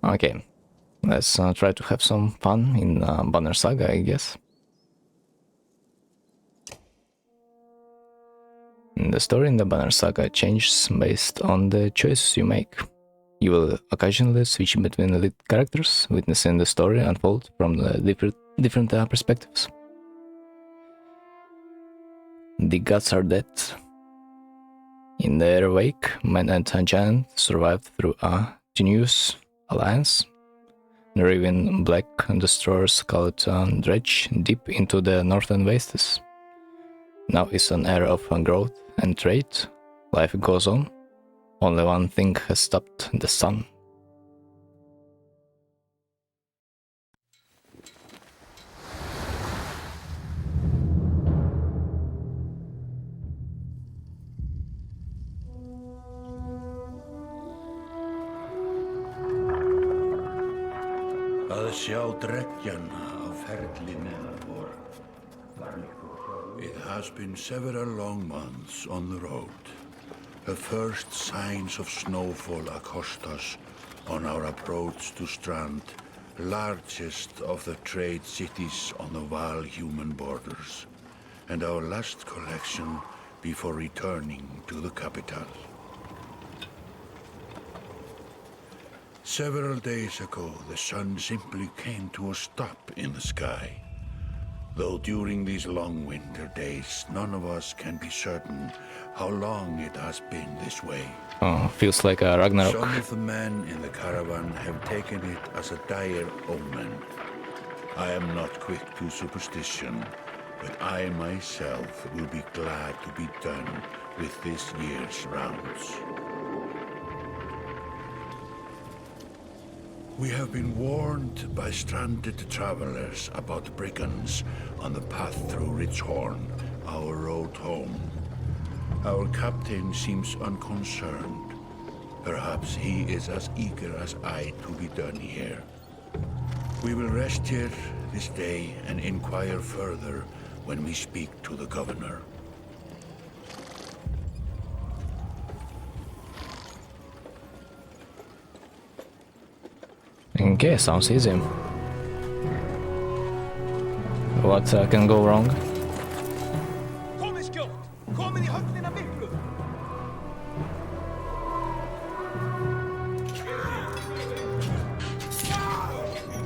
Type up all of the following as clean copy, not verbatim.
Okay, let's try to have some fun in Banner Saga, I guess. The story in the Banner Saga changes based on the choices you make. You will occasionally switch between the lead characters, witnessing the story unfold from the different perspectives. The gods are dead. In their wake, man and giant survived through a tenuous alliance, driving black destroyers called Dredge deep into the northern wastes. Now is an era of growth and trade. Life goes on. Only one thing has stopped the sun. Að sjá dreggjana á ferli neðanbor. It has been several long months on the road. The first signs of snowfall accost us on our approach to Strand, largest of the trade cities on the Val-human borders, and our last collection before returning to the capital. Several days ago, the sun simply came to a stop in the sky. Though during these long winter days, none of us can be certain how long it has been this way. Oh, feels like a Ragnarok. Some of the men in the caravan have taken it as a dire omen. I am not quick to superstition, but I myself will be glad to be done with this year's rounds. We have been warned by stranded travelers about brigands on the path through Ridgehorn, our road home. Our captain seems unconcerned. Perhaps he is as eager as I to be done here. We will rest here this day and inquire further when we speak to the governor. Okay, sounds easy. What can go wrong? Komið skjótt! Komið í höfnina miklu!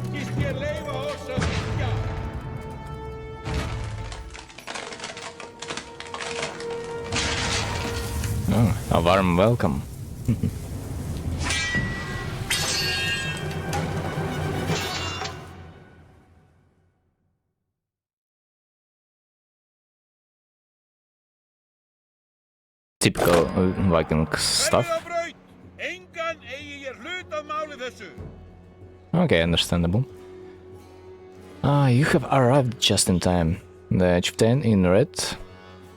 Skýst ég leyfa oss að syngja! Oh, a warm welcome. Typical Viking stuff. Engan eigi ég hlut að máli þessu! Okay, understandable. You have arrived just in time. The chieftain in red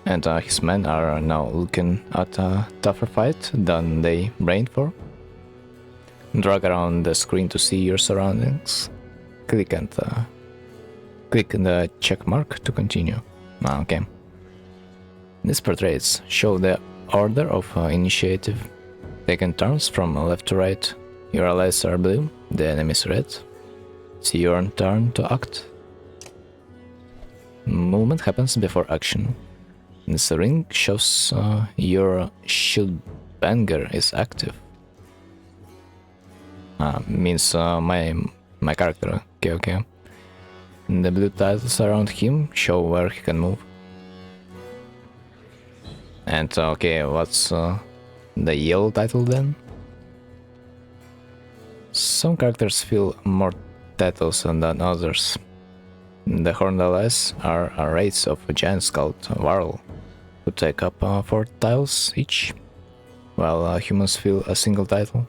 and his men are now looking at a tougher fight than they brained for. Drag around the screen to see your surroundings. Click the check mark to continue. Okay. These portraits show the order of initiative. Taking turns from left to right. Your allies are blue, the enemies red. It's your turn to act. Movement happens before action. This ring shows your shield banger is active. Means my character. Okay. The blue tiles around him show where he can move. And okay, what's the yellow title then? Some characters feel more titles than others. The Horned Allies are a race of giants called Varl, who take up 4 tiles each, while humans feel a single title.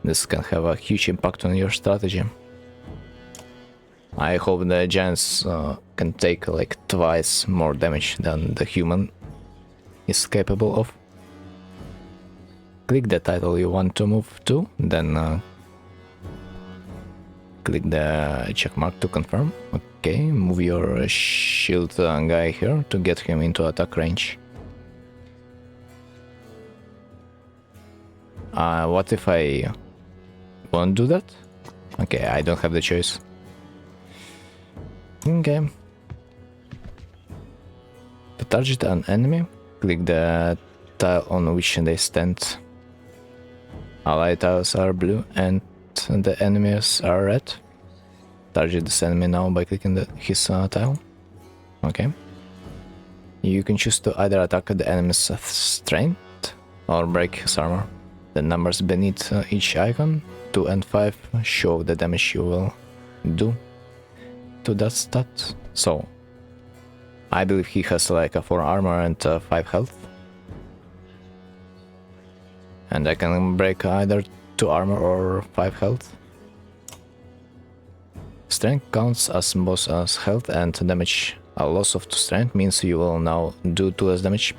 This can have a huge impact on your strategy. I hope the giants can take like twice more damage than the human is capable of. Click the title you want to move to, then click the check mark to confirm. Okay, move your shield guy here to get him into attack range. What if I won't do that? Okay, I don't have the choice. Okay. To target an enemy, click the tile on which they stand. Allied tiles are blue and the enemies are red. Target this enemy now by clicking his tile. Okay. You can choose to either attack the enemy's strength or break his armor. The numbers beneath each icon, 2 and 5, show the damage you will do to that stat. So, I believe he has like a 4 armor and 5 health. And I can break either 2 armor or 5 health. Strength counts as both as health and damage. A loss of 2 strength means you will now do 2 less damage.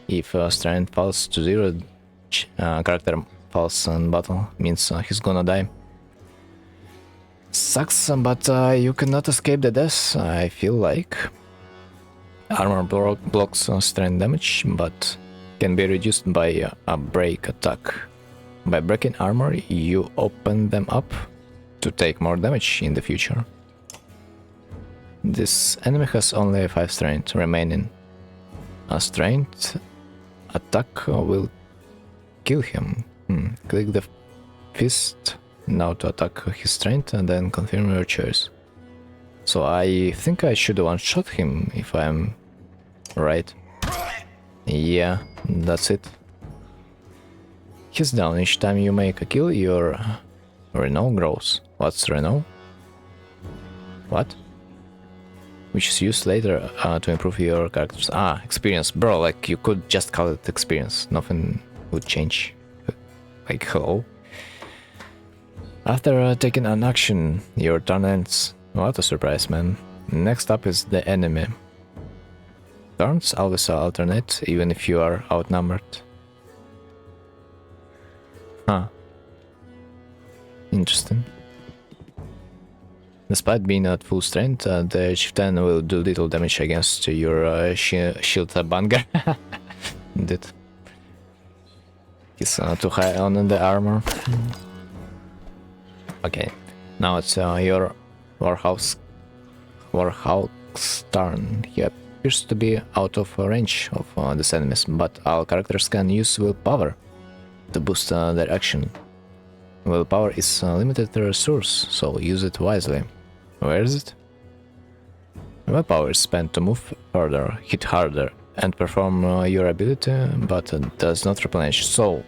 If strength falls to 0, character falls in battle, means he's gonna die. Sucks, but you cannot escape the death, I feel like. Armor blocks strength damage, but can be reduced by a break attack. By breaking armor, you open them up to take more damage in the future. This enemy has only 5 strength remaining. A strength attack will kill him. Click the fist now to attack his strength and then confirm your choice. So I think I should one-shot him if I'm right. Yeah, that's it. He's down. Each time you make a kill, your renown grows. What's renown? What? Which is used later to improve your character's experience. Bro, like you could just call it experience. Nothing would change. Like, hello? After taking an action, your turn ends. What a surprise, man. Next up is the enemy. Turns always alternate, even if you are outnumbered. Huh. Interesting. Despite being at full strength, the chieftain will do little damage against your shield banger. Indeed. He's too high on the armor. Okay, now it's your Warhawk's turn. He appears to be out of range of these enemies, but all characters can use willpower to boost their action. Willpower is a limited resource, so use it wisely. Where is it? Willpower is spent to move further, hit harder, and perform your ability, but does not replenish. So,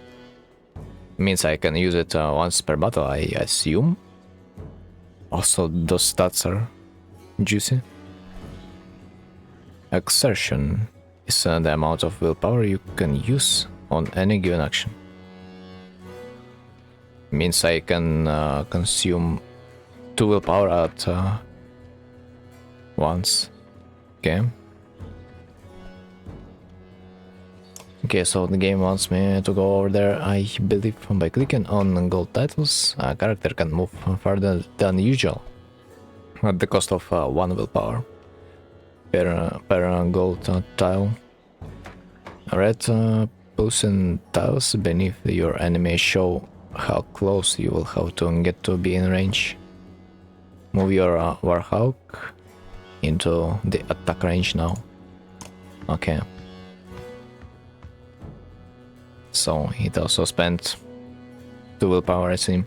means I can use it once per battle, I assume. Also, those stats are juicy. Exertion is the amount of willpower you can use on any given action. Means I can consume 2 willpower at once. Okay. Okay, so the game wants me to go over there. I believe by clicking on gold titles, a character can move further than usual at the cost of 1 willpower per gold tile. Red pulsing tiles beneath your enemy show how close you will have to get to be in range. Move your Warhawk into the attack range now. Okay. So it also spent 2 willpower, I see.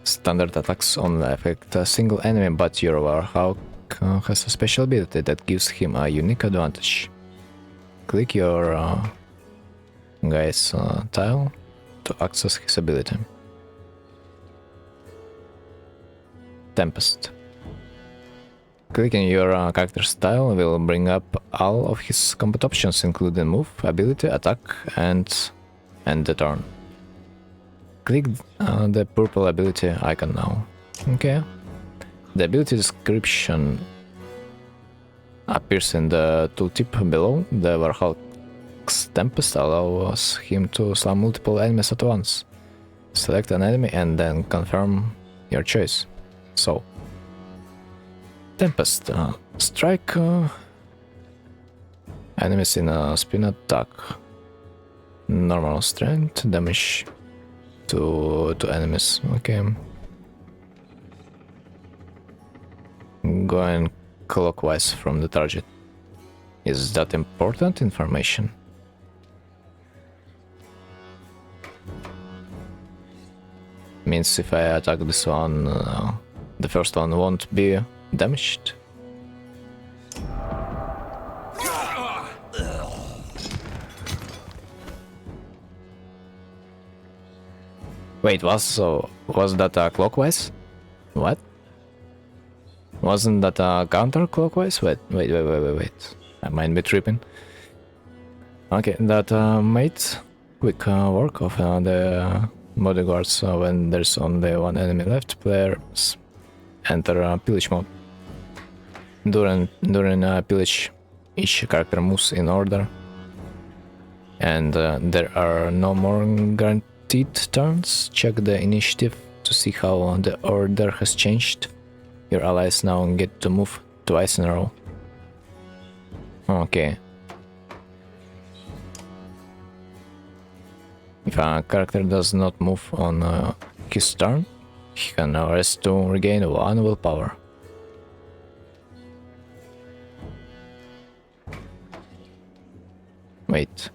Standard attacks only affect a single enemy, but your Warhawk has a special ability that gives him a unique advantage. Click your guy's tile to access his ability. Tempest. Clicking your character's style will bring up all of his combat options, including move, ability, attack, and the turn. Click the purple ability icon now. Okay. The ability description appears in the tooltip below. The Warhawk's Tempest allows him to slam multiple enemies at once. Select an enemy and then confirm your choice. So, Tempest, strike enemies in a spin attack. Normal strength, damage to enemies. Okay. going clockwise from the target. Is that important information? Means if I attack this one, the first one won't be damaged. Wait, was that clockwise? What? Wasn't that counterclockwise? Wait. I might be tripping. Okay, that made quick work of the bodyguards when there's only one enemy left. Players enter pillage mode. During pillage, each character moves in order, and there are no more guaranteed turns. Check the initiative to see how the order has changed. Your allies now get to move twice in a row. Okay. If a character does not move on his turn, he can rest to regain 1 willpower. Wait.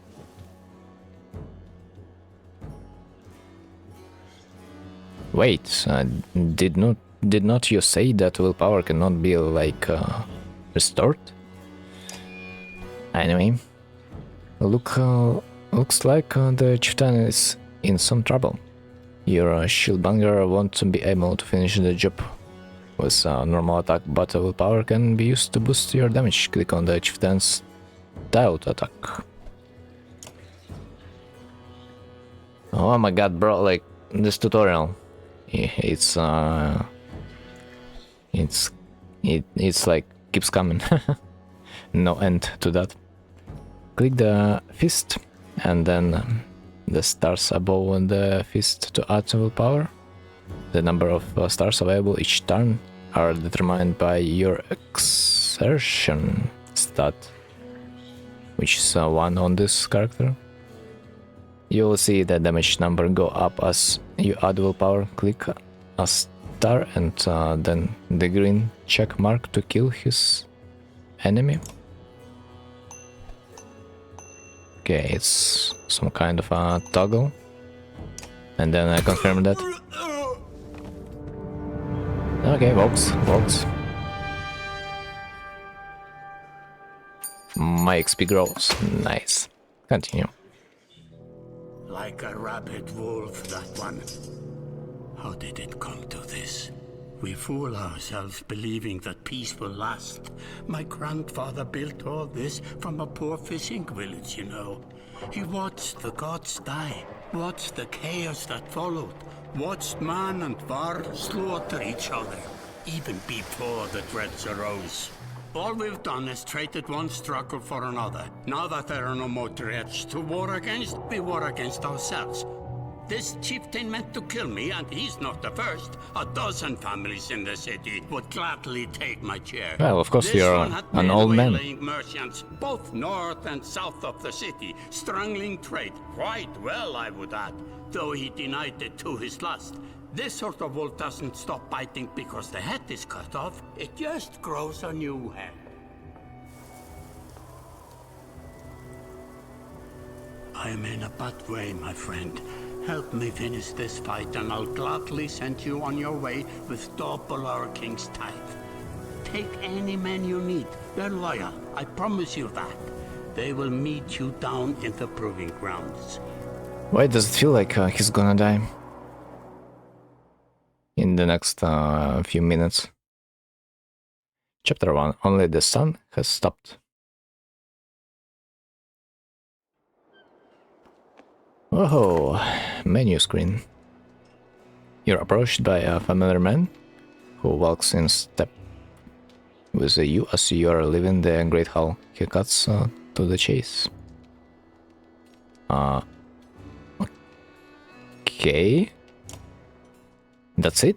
Wait, did not you say that willpower cannot be like restored? Anyway, looks like the chieftain is in some trouble. Your shieldbanger won't be able to finish the job with a normal attack, but willpower can be used to boost your damage. Click on the chieftain's tiled attack. Oh my god, bro! Like this tutorial, it's like keeps coming. No end to that. Click the fist and then the stars above the fist to add willpower. The number of stars available each turn are determined by your exertion stat, which is 1 on this character. You will see the damage number go up as you add willpower. Click a star and then the green check mark to kill his enemy. Okay, it's some kind of a toggle. And then I confirm that. Okay, works. My XP grows. Nice. Continue. Like a rabid wolf, that one. How did it come to this? We fool ourselves believing that peace will last. My grandfather built all this from a poor fishing village, you know. He watched the gods die, watched the chaos that followed, watched man and var slaughter each other, even before the dreads arose. All we've done is traded one struggle for another. Now that there are no more dreads to war against, we war against ourselves. This chieftain meant to kill me, and he's not the first. A dozen families in the city would gladly take my chair. Well, of course you're an old man. Merchants, both north and south of the city, strangling trade. Quite well, I would add, though he denied it to his lust. This sort of wolf doesn't stop biting because the head is cut off. It just grows a new head. I am in a bad way, my friend. Help me finish this fight, and I'll gladly send you on your way with double our king's tithe. Take any men you need. They're loyal, I promise you that. They will meet you down in the proving grounds. Why does it feel like he's gonna die in the next few minutes? Chapter 1. Only the sun has stopped. Oh, menu screen. You're approached by a familiar man who walks in step with you as you are leaving the Great Hall. He cuts to the chase. Okay. That's it?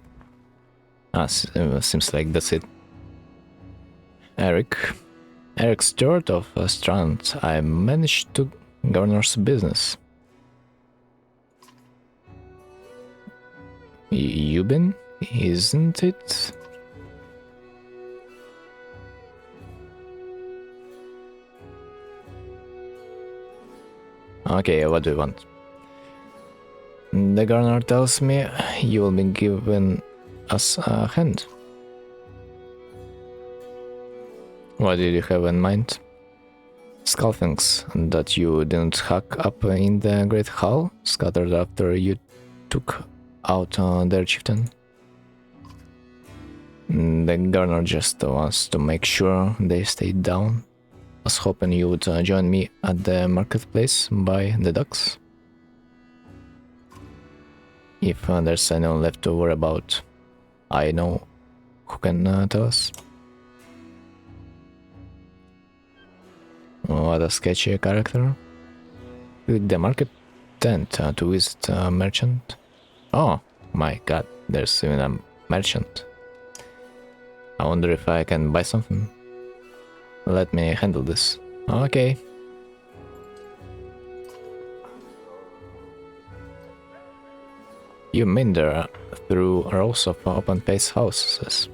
Seems like that's it. Eric Stewart of Strand. I managed to governor's business. Euban, isn't it? Okay, what do you want? The gardener tells me you will be giving us a hand. What did you have in mind? Skull things that you didn't hack up in the Great Hall, scattered after you took out their chieftain. The gardener just wants to make sure they stayed down. I was hoping you would join me at the marketplace by the docks. If there's anyone left to worry about, I know who can tell us. What a sketchy character. Click the market tent to visit a merchant. Oh my god, there's even a merchant. I wonder if I can buy something. Let me handle this. Okay. You meander through rows of open-faced houses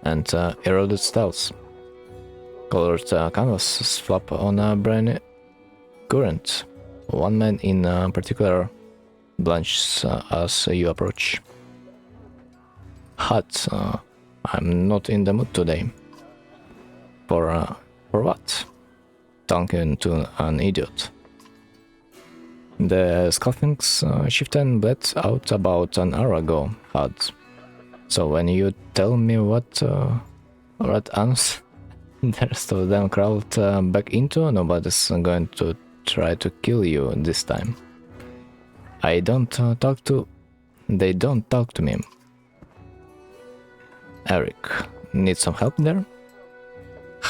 and eroded stalls. Colored canvases flap on a briny current. One man in particular blanches as you approach. Hut, I'm not in the mood today. For what? Talking to an idiot. The Scoffing's chieftain bled out about an hour ago, Hut. So when you tell me what ants the rest of them crawled back into, nobody's going to try to kill you this time. They don't talk to me. Eric, need some help there?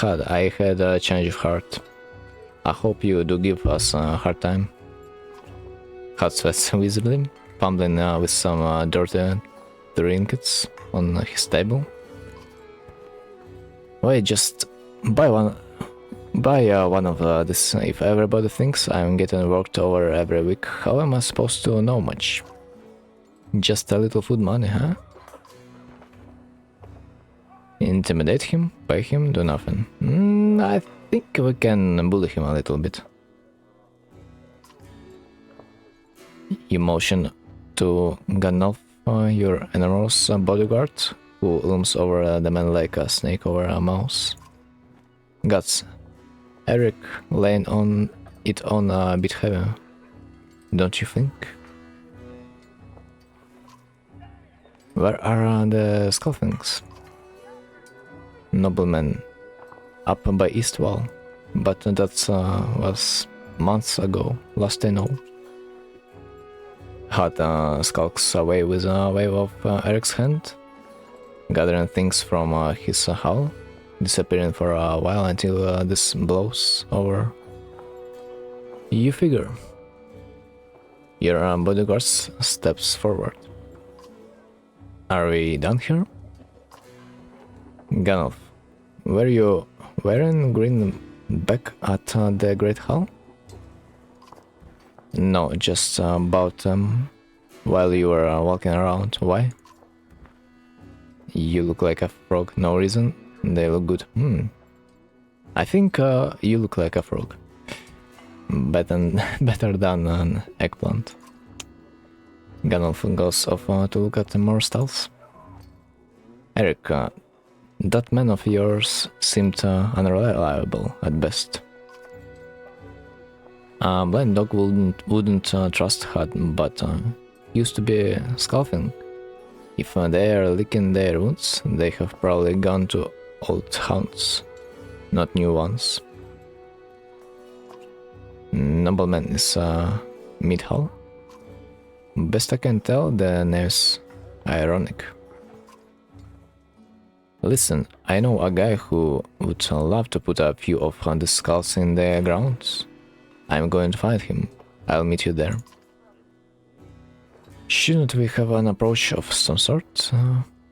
I had a change of heart. I hope you do give us a hard time. Hut sweats visibly, fumbling with some dirty trinkets on his table. Wait, just buy one of this. If everybody thinks I'm getting worked over every week, how am I supposed to know much? Just a little food money, huh? Intimidate him, pay him, do nothing. I think we can bully him a little bit. You motion to Gandalf, your enormous bodyguard, who looms over the man like a snake over a mouse. Guts. Eric laying on it on a bit heavy, don't you think? Where are the Skullthings? Nobleman, up by East Wall, but that was months ago, last I know. Hut skulks away with a wave of Eric's hand, gathering things from his hull, disappearing for a while until this blows over. You figure. Your bodyguard steps forward. Are we done here? Gandalf, were you wearing green back at the Great Hall? No, just about while you were walking around. Why? You look like a frog. No reason. They look good. I think you look like a frog. Better than an eggplant. Gandalf goes off to look at more stalls. Eric, that man of yours seemed unreliable at best. Blind dog wouldn't trust Hut, but used to be Skullthing. If they are licking their wounds, they have probably gone to old hounds, not new ones. Nobleman is Mid-Hall. Best I can tell, the name's ironic. Listen, I know a guy who would love to put a few of the skulls in the grounds. I'm going to find him. I'll meet you there. Shouldn't we have an approach of some sort?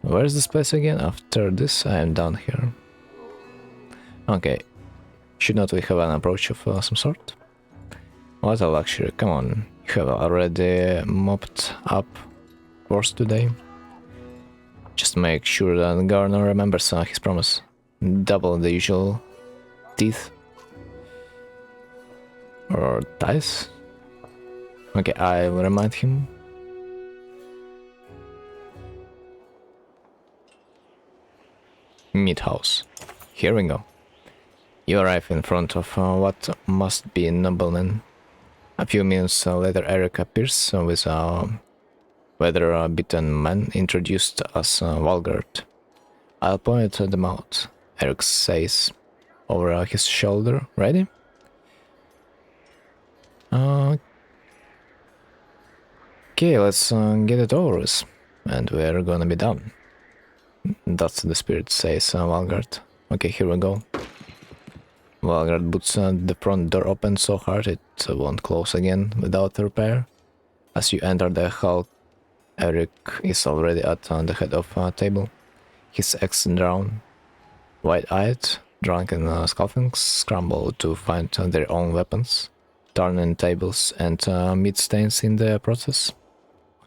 Where's this place again? After this, I am down here. Okay. Should not we have an approach of some sort? What a luxury, come on. You have already mopped up worse today. Just make sure that Garner remembers his promise. Double the usual teeth. Or ties? Okay, I'll remind him. Meat house. Here we go. You arrive in front of what must be a nobleman. A few minutes later, Eric appears with a weather-beaten man introduced as Valgard. I'll point at them out, Eric says over his shoulder. Ready? Okay, let's get it over with, and we're gonna be done. That's the spirit, says Valgard. Okay, here we go. Valgard puts the front door open so hard it won't close again without repair. As you enter the hall, Eric is already at the head of a table. His ex drawn, wide-eyed, drunk and scoffing, scramble to find their own weapons, turning tables and meat stains in the process.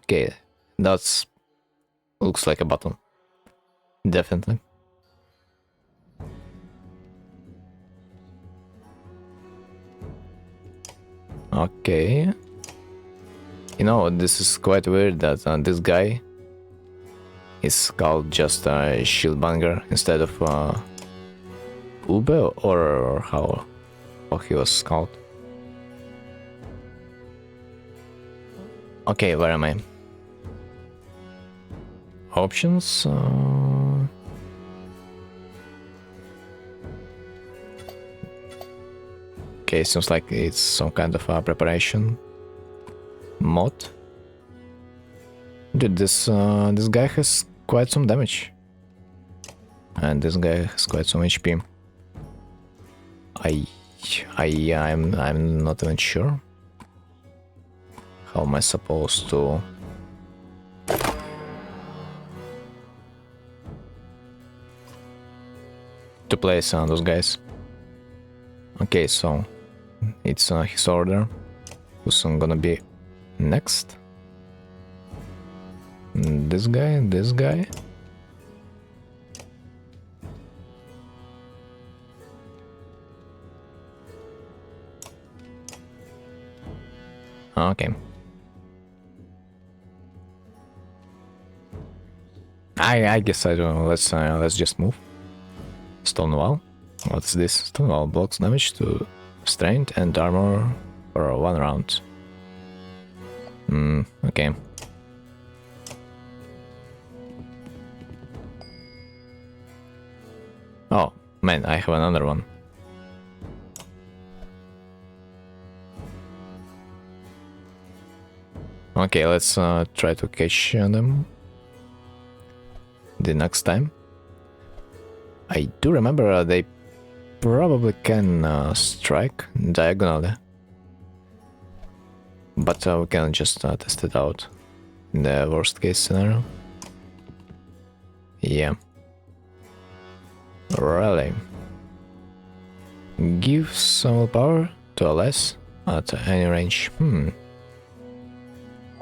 Okay, that's looks like a button. Definitely. Okay. You know, this is quite weird that this guy is called just Shieldbanger instead of Ube, or how he was called. Okay, where am I? Options? Okay, seems like it's some kind of a preparation mod. Dude, this guy has quite some damage, and this guy has quite some HP. I'm not even sure. How am I supposed to? To place on those guys. Okay, so it's his order. Who's gonna be next? This guy, this guy. Okay. I guess I don't know. Let's just move. Stone wall. What's this? Stone wall blocks damage to strength and armor for 1 round. Okay. Oh man, I have another one. Okay, let's try to catch them the next time. I do remember they probably can strike diagonally, but we can just test it out in the worst case scenario. Yeah. Really. Give some power to a less at any range.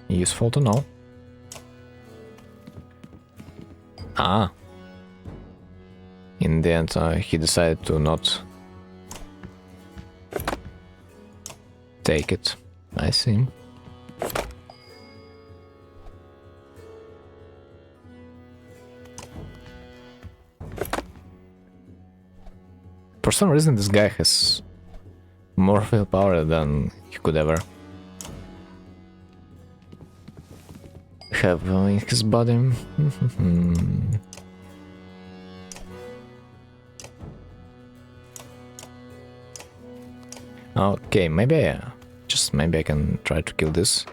Useful to know. Ah. In the end, he decided to not take it. I see. For some reason, this guy has more willpower than he could ever have in his body. Okay, maybe maybe I can try to kill this.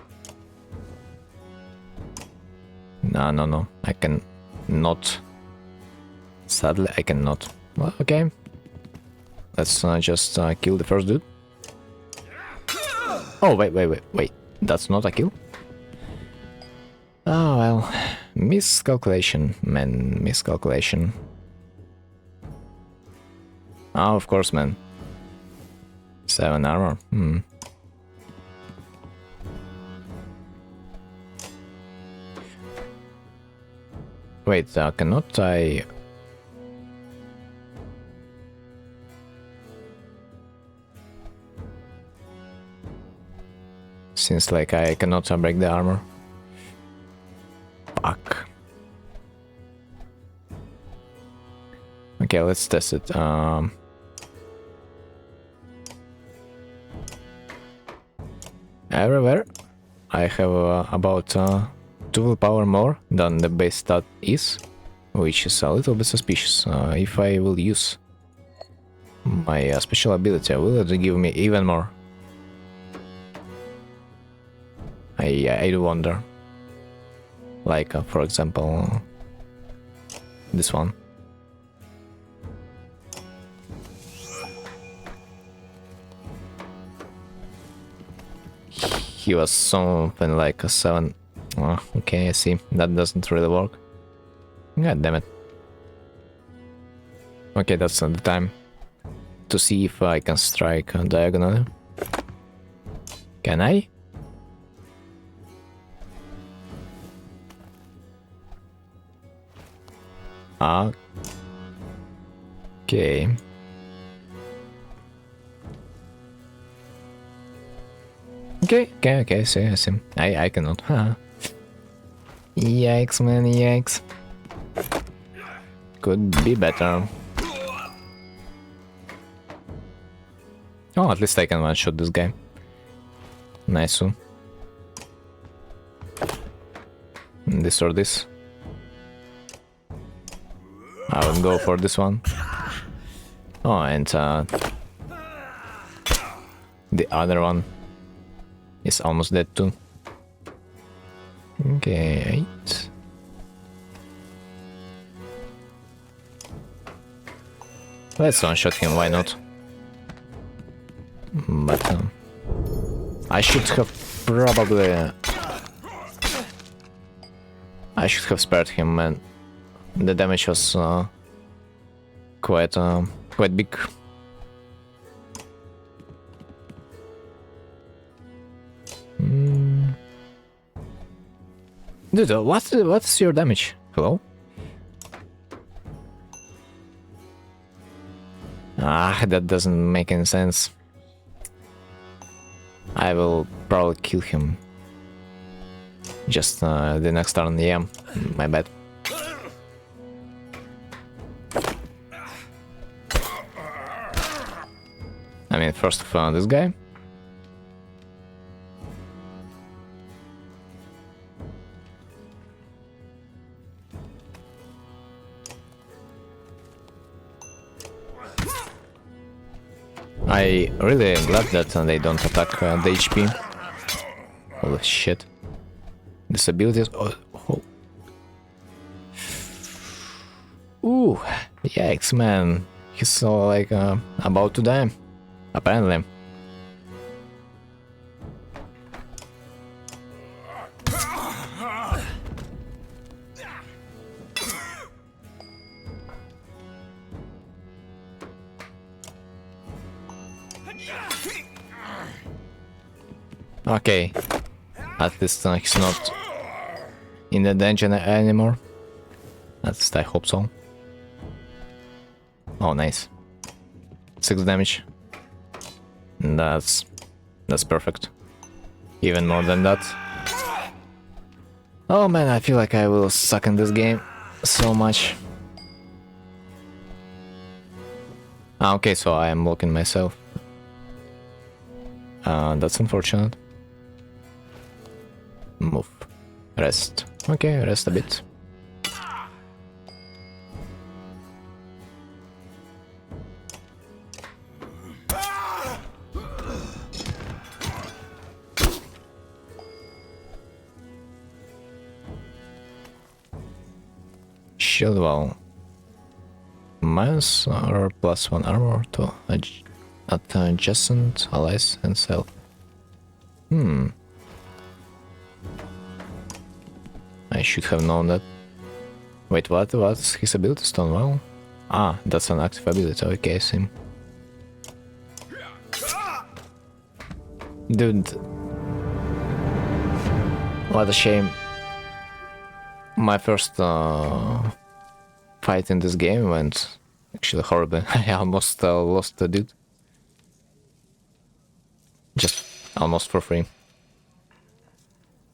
No, I can not. Sadly, I cannot. Well, okay. Let's just kill the first dude. Oh, wait. That's not a kill? Oh, well. Miscalculation, man. Miscalculation. Oh, of course, man. 7 armor. Wait, cannot I... Seems like I cannot break the armor. Fuck. Okay, let's test it. Everywhere I have about 2 willpower more than the base stat is, which is a little bit suspicious. If I will use my special ability, will it give me even more? I do wonder. Like, for example, this one. He was something like a 7. Oh, okay, I see. That doesn't really work. God damn it. Okay, that's not the time to see if I can strike diagonally. Can I? Okay. Okay, I see. I cannot, huh? Yikes, man, yikes. Could be better. Oh, at least I can one-shot this guy. Nice one. This or this. I would go for this one. Oh, and the other one is almost dead too. Okay, 8. Let's one-shot him, why not? But I should have probably... I should have spared him, man. The damage was quite big. Dude, what's your damage? Hello? That doesn't make any sense. I will probably kill him. Just the next turn, yeah, my bad. I mean, first this guy. I really glad that they don't attack the HP. Holy shit. Disabilities. Oh. Ooh, yikes, man. He's like about to die, apparently. Okay, at least he's not in the dungeon anymore. At least I hope so. Oh, nice. 6 damage. That's perfect. Even more than that. Oh man, I feel like I will suck in this game so much. Okay, so I am blocking myself. That's unfortunate. Move. Rest. Okay, rest a bit. Shield wall. Minus or +1 armor to adjacent allies and self. I should have known that. Wait, what's his ability? Stone wall? Ah, that's an active ability. Okay, I see. Dude. What a shame. My first fight in this game went actually horribly. I almost lost the dude. Just almost for free.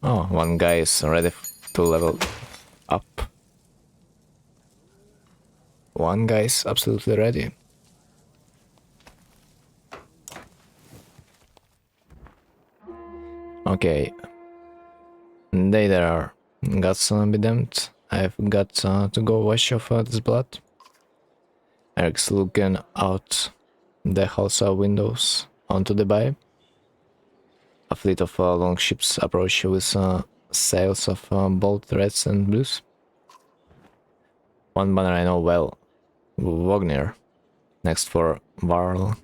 Oh, one guy is ready to level up. One guy is absolutely ready. Okay. They there are. Gods be damned. I've got to go wash off this blood. Eric's looking out the house windows onto the bay. A fleet of longships approach with sails of bold reds and blues. One banner I know well, Wagner. Next for Varl,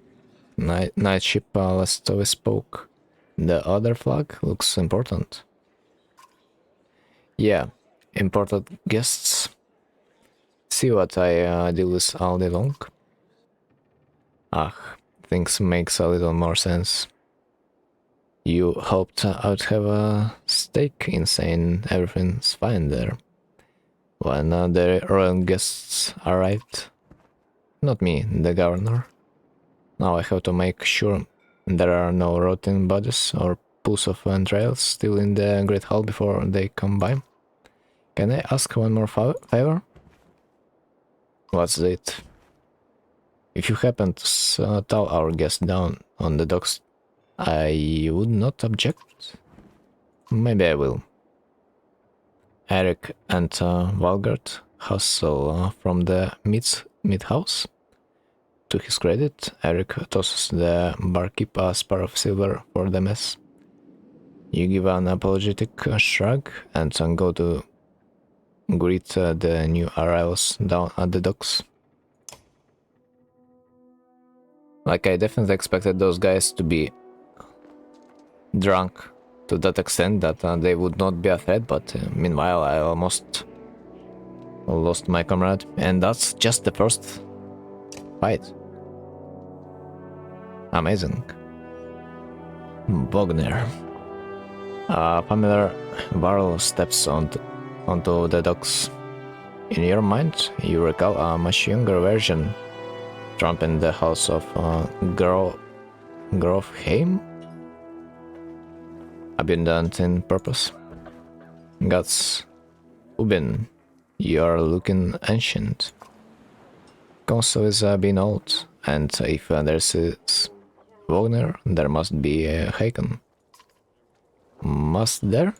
night ship last we spoke. The other flag looks important. Yeah, imported guests. See what I deal with all day long? Ah, things makes a little more sense. You hoped I'd have a stake in saying everything's fine there. When the royal guests arrived. Not me, the governor. Now I have to make sure there are no rotting bodies or pools of entrails still in the Great Hall before they come by. Can I ask one more favor? What's it? If you happen to tow our guest down on the docks, I would not object. Maybe I will. Eric and Valgard hustle from the mid house. To his credit, Eric tosses the barkeep a spar of silver for the mess. You give an apologetic shrug and go to greet the new arrivals down at the docks. Like, I definitely expected those guys to be drunk to that extent that they would not be a threat, but meanwhile I almost lost my comrade, and that's just the first fight. Amazing. Wagner. A familiar barrel steps onto the docks. In your mind, you recall a much younger version tramping the house of Grovheim? Abundant in purpose. Gods, Ubin, you are looking ancient. Council is being old, and if there's Wagner, there must be a Haken. Must there?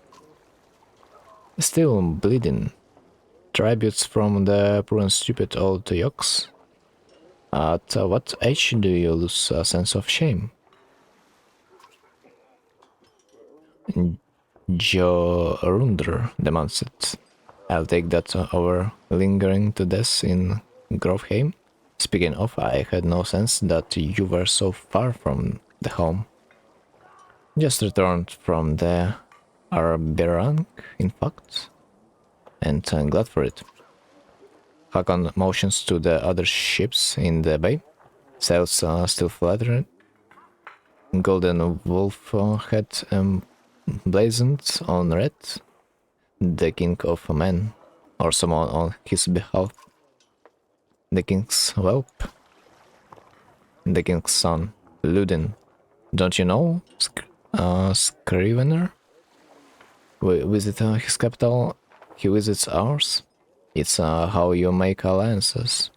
Still bleeding. Tributes from the poor and stupid old yokes. At what age do you lose a sense of shame? Jorundr demands it. I'll take that over lingering to death in Grovheim. Speaking of, I had no sense that you were so far from the home. Just returned from the Arberang, in fact, and I'm glad for it. Hakon motions to the other ships in the bay. Sails still fluttering. Golden wolf head blazoned on red. The king of men, or someone on his behalf. The king's whelp. The king's son, Ludin. Don't you know, Scrivener? We visit his capital, he visits ours. It's how you make alliances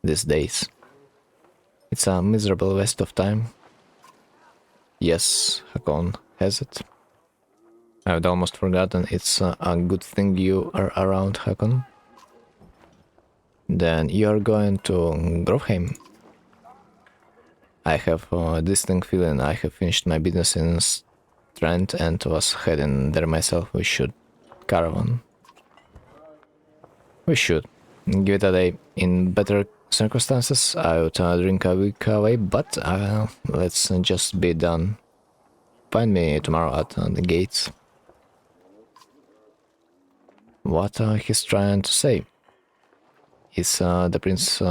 these days. It's a miserable waste of time. Yes, Hakon has it. I'd almost forgotten. It's a good thing you are around, Hakon. Then you're going to Grovheim. I have a distinct feeling I have finished my business in Strand and was heading there myself. We should caravan. We should. Give it a day. In better circumstances, I would drink a week away, but let's just be done. Find me tomorrow at the gates. What he's trying to say? Is the prince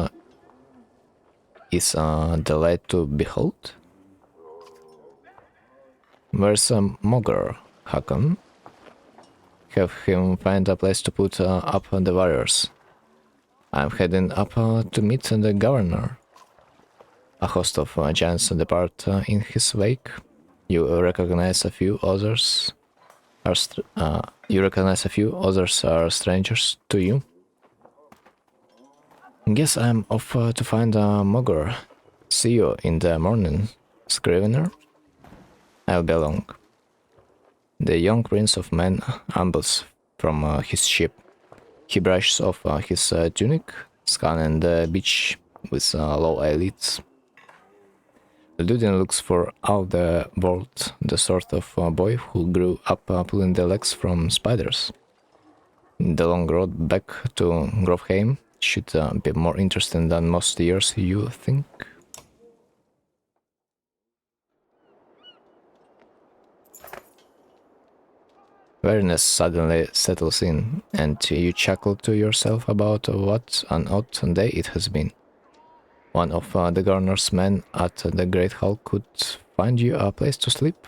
is the light to behold? Where's Mogor, Hakon? Have him find a place to put up the warriors. I'm heading up to meet the governor. A host of giants depart in his wake. You recognize a few others. You recognize a few, others are strangers to you. Guess I'm off to find a Mogor. See you in the morning, Scrivener. I'll be along. The young prince of men ambles from his ship. He brushes off his tunic, scanning the beach with low eyelids. Ludin looks for all the world, the sort of boy who grew up pulling the legs from spiders. The long road back to Grovheim should be more interesting than most years, you think? Weariness suddenly settles in, and you chuckle to yourself about what an odd day it has been. One of the governor's men at the Great Hall could find you a place to sleep.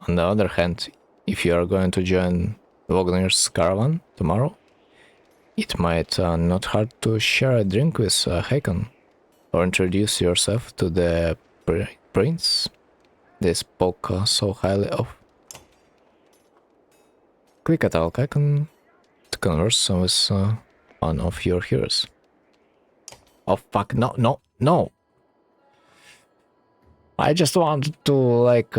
On the other hand, if you are going to join Wagner's caravan tomorrow, it might not hurt to share a drink with Hakon, or introduce yourself to the prince they spoke so highly of. Click at Alk icon to converse with one of your heroes. Oh fuck, no! I just wanted to, like,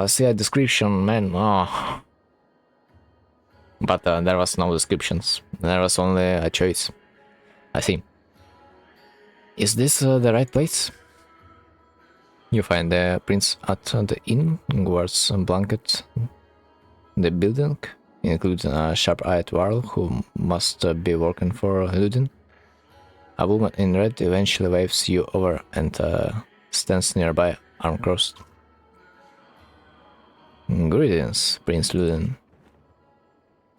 see a description, man. Oh. But there was no descriptions. There was only a choice. I see. Is this the right place? You find the prince at the inn, guards a blanket. The building includes a sharp-eyed varl who must be working for Ludin. A woman in red eventually waves you over and stands nearby, arm crossed. Greetings, Prince Ludin.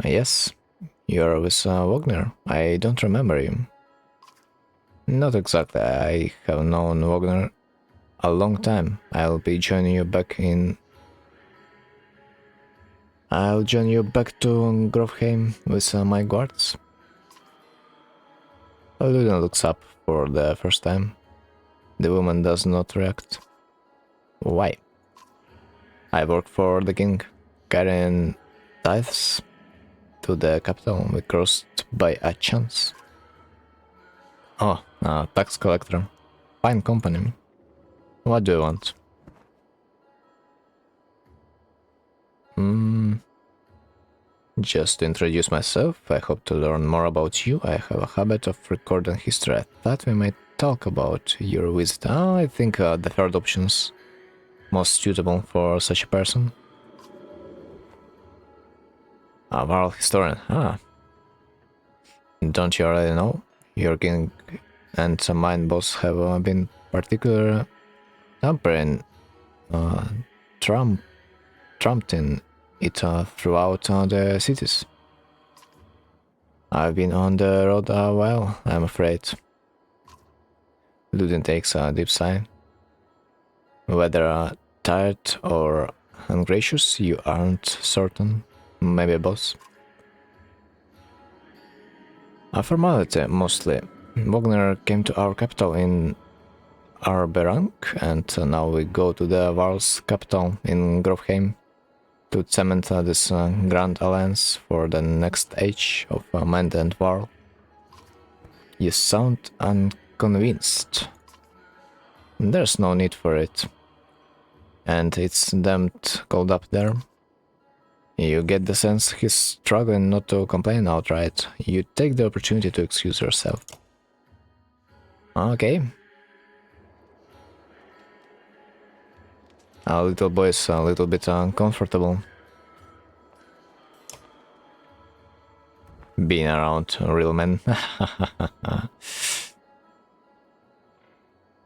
Yes, you're with Wagner. I don't remember you. Not exactly. I have known Wagner a long time. I'll join you back to Grovheim with my guards. Ludin looks up for the first time. The woman does not react. Why? I work for the king, carrying tithes to the capital. We crossed by a chance. Oh, a tax collector. Fine company. What do you want? Just to introduce myself, I hope to learn more about you. I have a habit of recording history. I thought we might talk about your visit. I think the third option's most suitable for such a person. A moral historian. Don't you already know? Your king and mine both have been particularly tampering, trumping it throughout the cities. I've been on the road a while, I'm afraid. Ludin takes a deep sigh. Whether tired or ungracious, you aren't certain. Maybe both. A formality, mostly. Wagner came to our capital in Arberang, and now we go to the Varl's capital in Grovheim to cement this grand alliance for the next age of Mend and Varl. You sound unconvinced. There's no need for it. And it's damned cold up there. You get the sense he's struggling not to complain outright. You take the opportunity to excuse yourself. Okay. Our little boy is a little bit uncomfortable. Being around real men.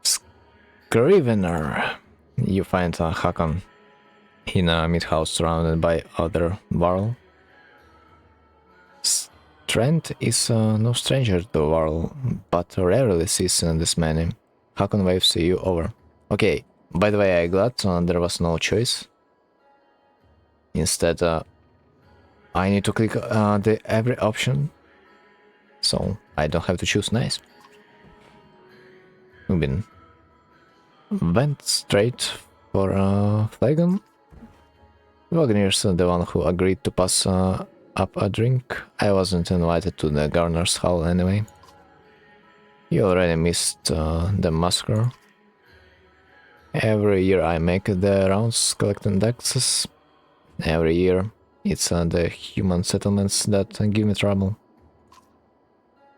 Scrivener. You find Hakon in a mid-house surrounded by other Varl. Trent is no stranger to Varl, but rarely sees this many. Hakon waves you over. Okay, by the way, I'm glad there was no choice. Instead, I need to click the every option, so I don't have to choose. Nice. Ubin went straight for Flagon. Wagner's the one who agreed to pass up a drink. I wasn't invited to the governor's hall anyway. You already missed the massacre. Every year I make the rounds collecting taxes. Every year it's the human settlements that give me trouble.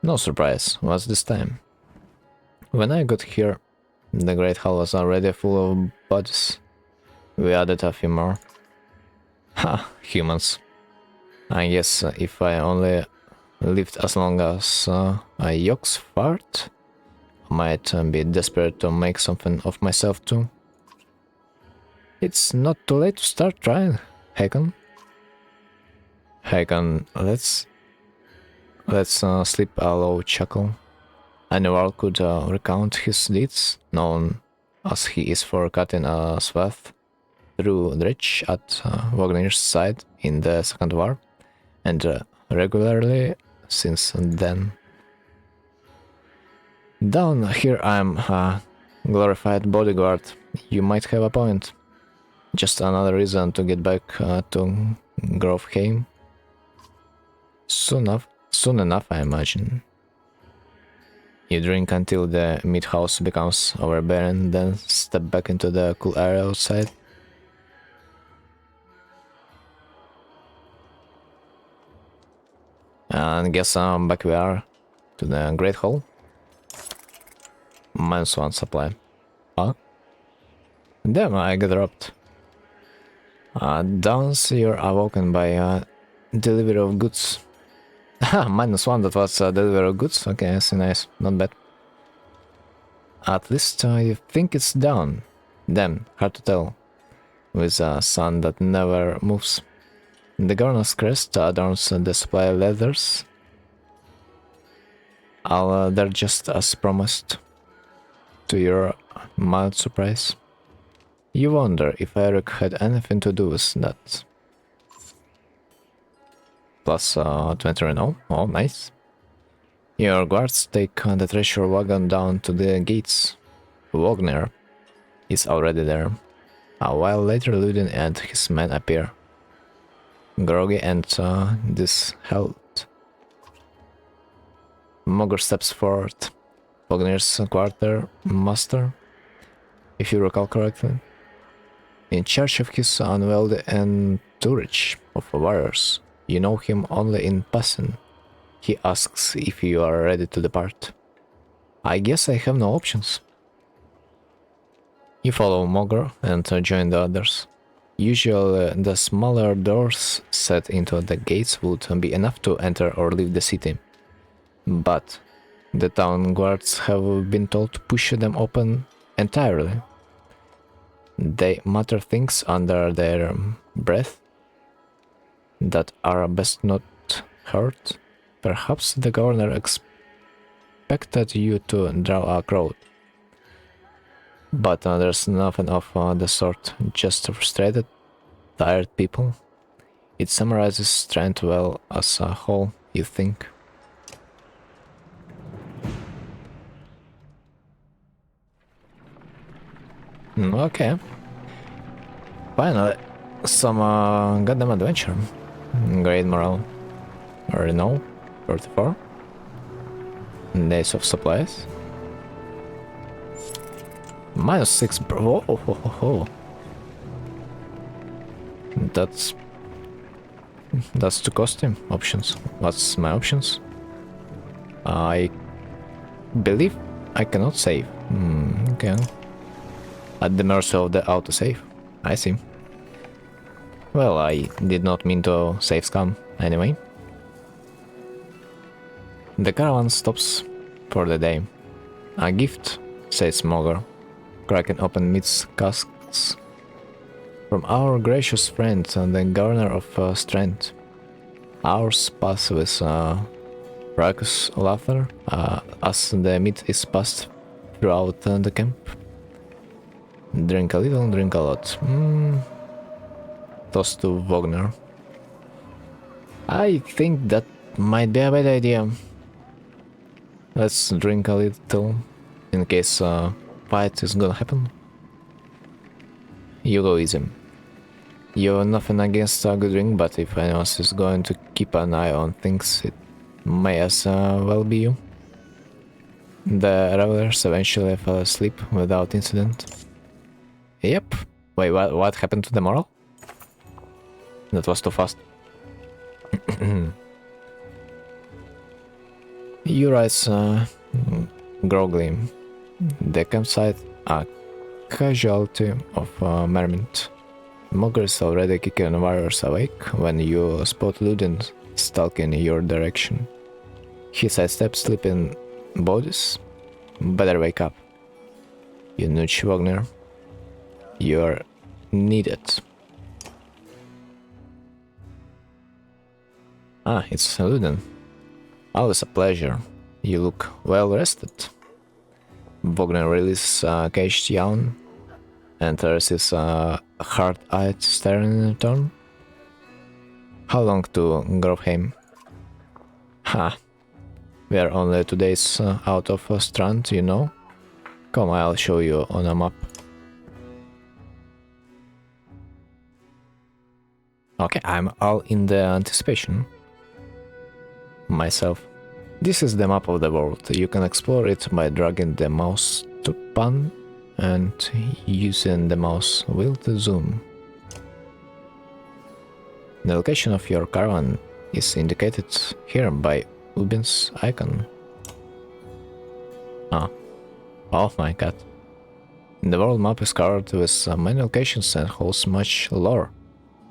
No surprise, what's this time? When I got here, the Great Hall was already full of bodies. We added a few more. Ha, humans. I guess if I only lived as long as a yolk's fart, I might be desperate to make something of myself too. It's not too late to start trying, Hakon. Hakon, let's sleep a low chuckle. Anyone could recount his deeds, known as he is for cutting a swath through Dredge at Wagner's side in the Second War, and regularly since then. Down here I'm a glorified bodyguard. You might have a point. Just another reason to get back to Grovheim. Soon enough, I imagine. You drink until the meat house becomes overbearing, then step back into the cool air outside. And guess back we are to the Great Hall. -1 supply. Huh? Damn, I got dropped. Downs, you're awoken by delivery of goods. -1, that was delivery of goods? Okay, I see, nice, not bad. At least you think it's down. Damn, hard to tell. With a sun that never moves. The governor's crest adorns the supply leathers. They're just as promised. To your mild surprise. You wonder if Eric had anything to do with that. Plus 20 Renault. Oh, nice. Your guards take the treasure wagon down to the gates. Wagner is already there. A while later, Ludin and his men appear. Groggy and dishevelled. Mogr steps forward. Wagner's quartermaster, if you recall correctly. In charge of his unwieldy entourage of warriors. You know him only in passing. He asks if you are ready to depart. I guess I have no options. You follow Mogr and join the others. Usually the smaller doors set into the gates would be enough to enter or leave the city. But the town guards have been told to push them open entirely. They mutter things under their breath that are best not heard. Perhaps the governor expected you to draw a crowd. But there's nothing of the sort, just frustrated, tired people. It summarizes strength well as a whole, you think. Okay. Finally, some goddamn adventure. Great morale. Renault, 34. Days of supplies. -6, bro. Oh. That's too costly. Options. What's my options? I believe I cannot save. Okay. At the mercy of the autosave. I see. Well, I did not mean to save scum, anyway. The caravan stops for the day. A gift, says Mogr, cracking open meat's casks. From our gracious friend, the governor of Strand. Ours pass with raucous laughter as the meat is passed throughout the camp. Drink a little, drink a lot. Toast to Wagner. I think that might be a bad idea. Let's drink a little, in case a fight is gonna happen. You go easy. You have nothing against a good drink, but if anyone is going to keep an eye on things, it may as well be you. The revelers eventually fell asleep without incident. Yep. Wait, what happened to the moral? That was too fast. You rise groggily. The campsite, a casualty of merriment. Mogger is already kicking warriors awake when you spot Ludin stalking your direction. He sidesteps sleeping bodies. Better wake up. You nudge Wagner. You're needed. Ah, it's Ludin. Always a pleasure. You look well rested. Wagner releases a caged yawn, enters his hard-eyed staring in return. How long to Grovheim? Ha! We are only 2 days out of Strand, you know. Come, I'll show you on a map. Okay, I'm all in the anticipation. Myself. This is the map of the world. You can explore it by dragging the mouse to pan and using the mouse wheel to zoom. The location of your caravan is indicated here by Ubin's icon. Ah. Oh my god. The world map is covered with many locations and holds much lore.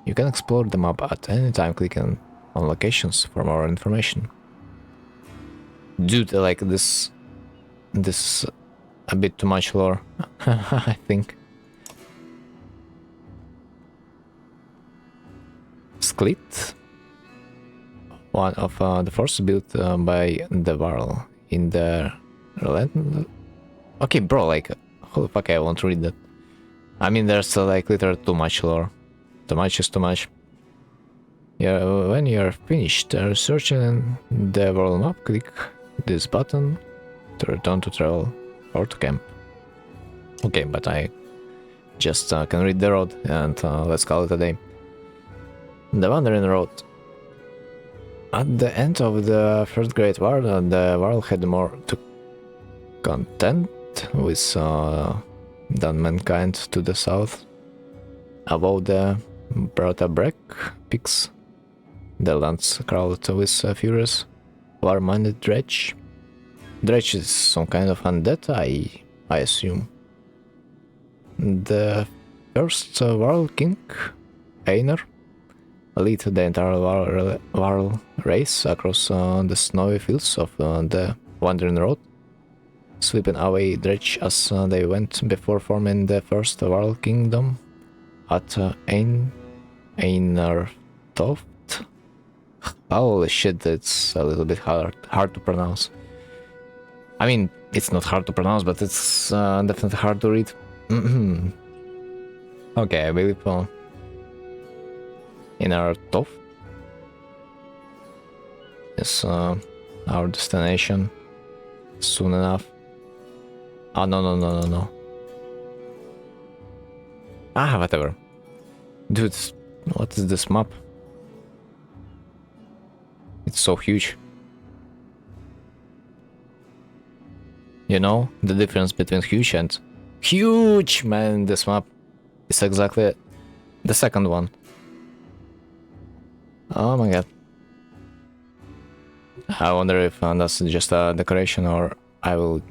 You can explore the map at any time clicking on locations for more information. Dude, like this a bit too much lore, I think. Sklit? One of the forts built by the Varl in the Relent. Okay, bro, like, holy fuck, I won't read that. I mean, there's like literally too much lore. Too much is too much. Yeah, when you're finished researching the world map, click this button to return to travel or to camp. Okay, but I just can read the road and let's call it a day. The Wandering Road. At the end of the First Great War, the world had more to contend with than mankind to the south. Above the Bratabrek peaks, the lands crawled with furious, war-minded Dredge. Dredge is some kind of undead, I assume. The first Warl King, Einar, lead the entire Warl race across the snowy fields of the Wandering Road, sweeping away Dredge as they went before forming the first Warl Kingdom at Einar Toft. Holy shit, it's a little bit hard to pronounce. I mean, it's not hard to pronounce, but it's definitely hard to read. Okay, I believe Einar Toft is our destination soon enough. Oh, no. Ah, whatever. Dude, what is this map? It's so huge. You know, the difference between huge and huge, man, this map is exactly the second one. Oh my god. I wonder if that's just a decoration or I will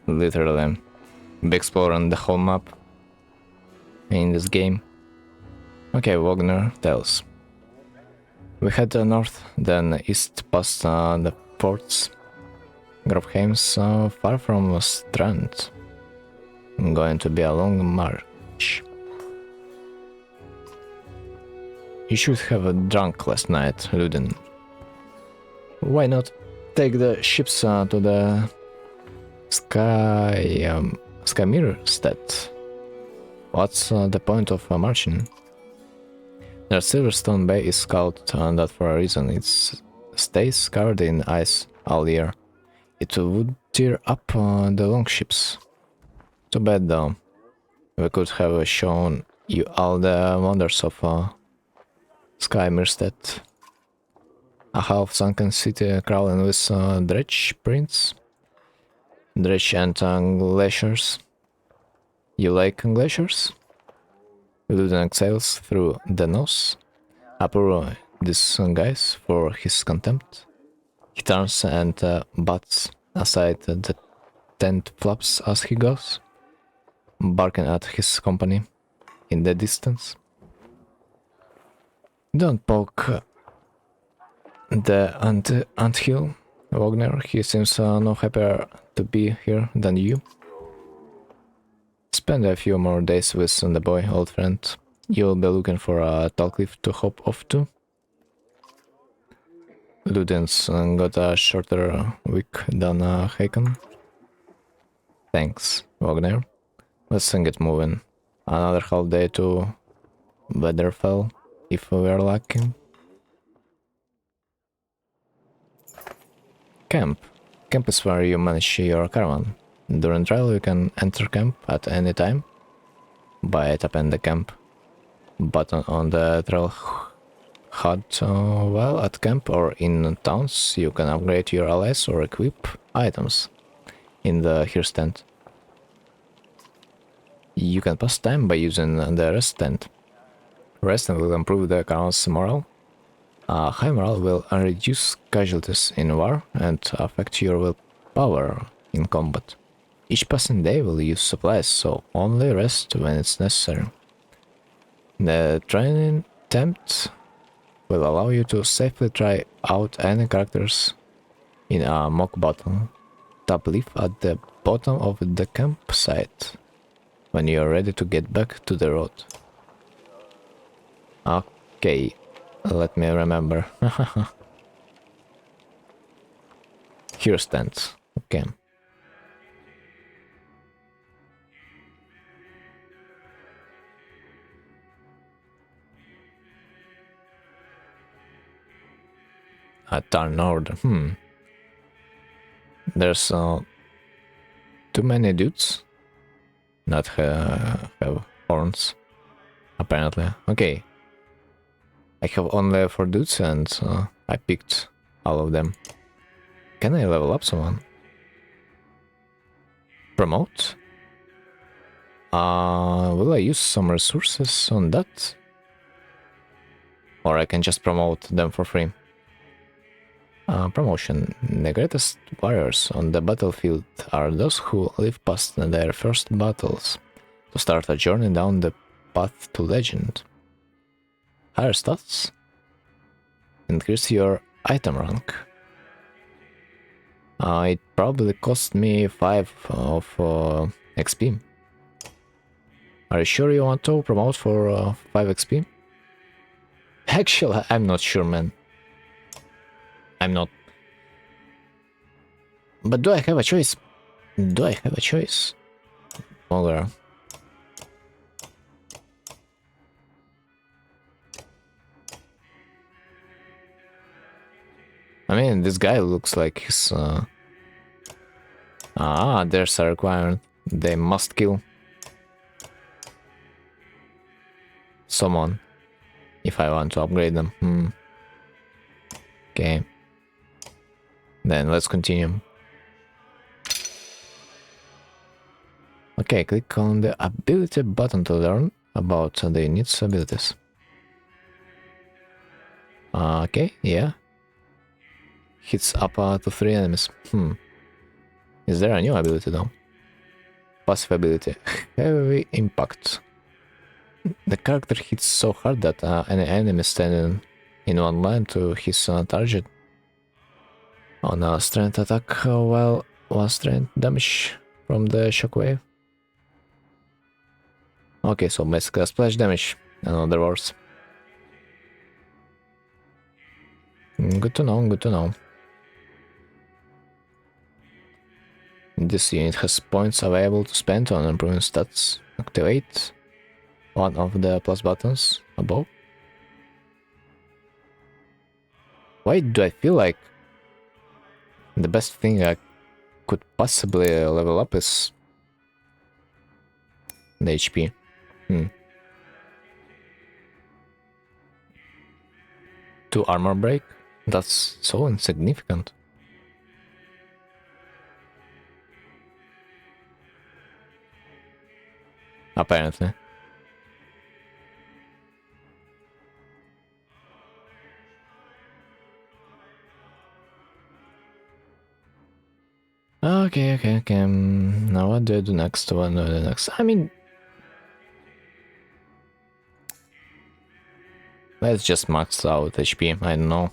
literally be exploring the whole map in this game. Okay, Wagner tells. We head north, then east past the ports. Grovheim's far from Strand. Going to be a long march. You should have drunk last night, Ludin. Why not take the ships to the Skymirstead? What's the point of marching? The Silverstone Bay is called that for a reason. It stays covered in ice all year. It would tear up the longships. Too bad though. We could have shown you all the wonders of Sky Mirstead. A half-sunken city crawling with dredge prints. Dredge and glaciers. You like glaciers? Luden exhales through the nose. Approve this guys for his contempt. He turns and butts aside the tent flaps as he goes, barking at his company in the distance. Don't poke the anthill, Wagner. He seems no happier to be here than you. Spend a few more days with the boy, old friend. You'll be looking for a tall cliff to hop off to. Luden's got a shorter week than Haken. Thanks, Wagner. Let's get moving. Another half day to Weatherfell, if we're lucky. Camp. Camp is where you manage your caravan. During trial you can enter camp at any time by tapping the camp button on the trail HUD. While at camp or in towns you can upgrade your allies or equip items in the here stand. You can pass time by using the rest tent. Resting will improve the caravan's morale. High morale will reduce casualties in war and affect your willpower in combat. Each passing day will use supplies, so only rest when it's necessary. The training tent will allow you to safely try out any characters in a mock battle. Tap leave at the bottom of the campsite when you're ready to get back to the road. Okay, let me remember. Here stands. Okay. A turn order. There's too many dudes that have horns, apparently. Okay. I have only 4 dudes and I picked all of them. Can I level up someone? Promote? Will I use some resources on that? Or I can just promote them for free? Promotion. The greatest warriors on the battlefield are those who live past their first battles to start a journey down the path to legend. Higher stats? Increase your item rank. It probably cost me 5 of XP. Are you sure you want to promote for 5 XP? Actually, I'm not sure, man. I'm not. But do I have a choice? Do I have a choice? Smaller. I mean, this guy looks like he's... there's a requirement. They must kill someone if I want to upgrade them. Okay. Then let's continue. Okay, click on the ability button to learn about the unit's abilities. Okay, yeah. Hits up to 3 enemies. Is there a new ability though? Passive ability. Heavy impact. The character hits so hard that any enemy standing in one line to his target on a strength attack while 1 strength damage from the shockwave. Okay, so basically a splash damage, in other words. Good to know, good to know. This unit has points available to spend on improving stats. Activate one of the plus buttons above. Why do I feel like the best thing I could possibly level up is the HP? 2 armor break? That's so insignificant. Apparently. Okay. Now what do I do next? What do I do next? I mean, let's just max out HP. I don't know.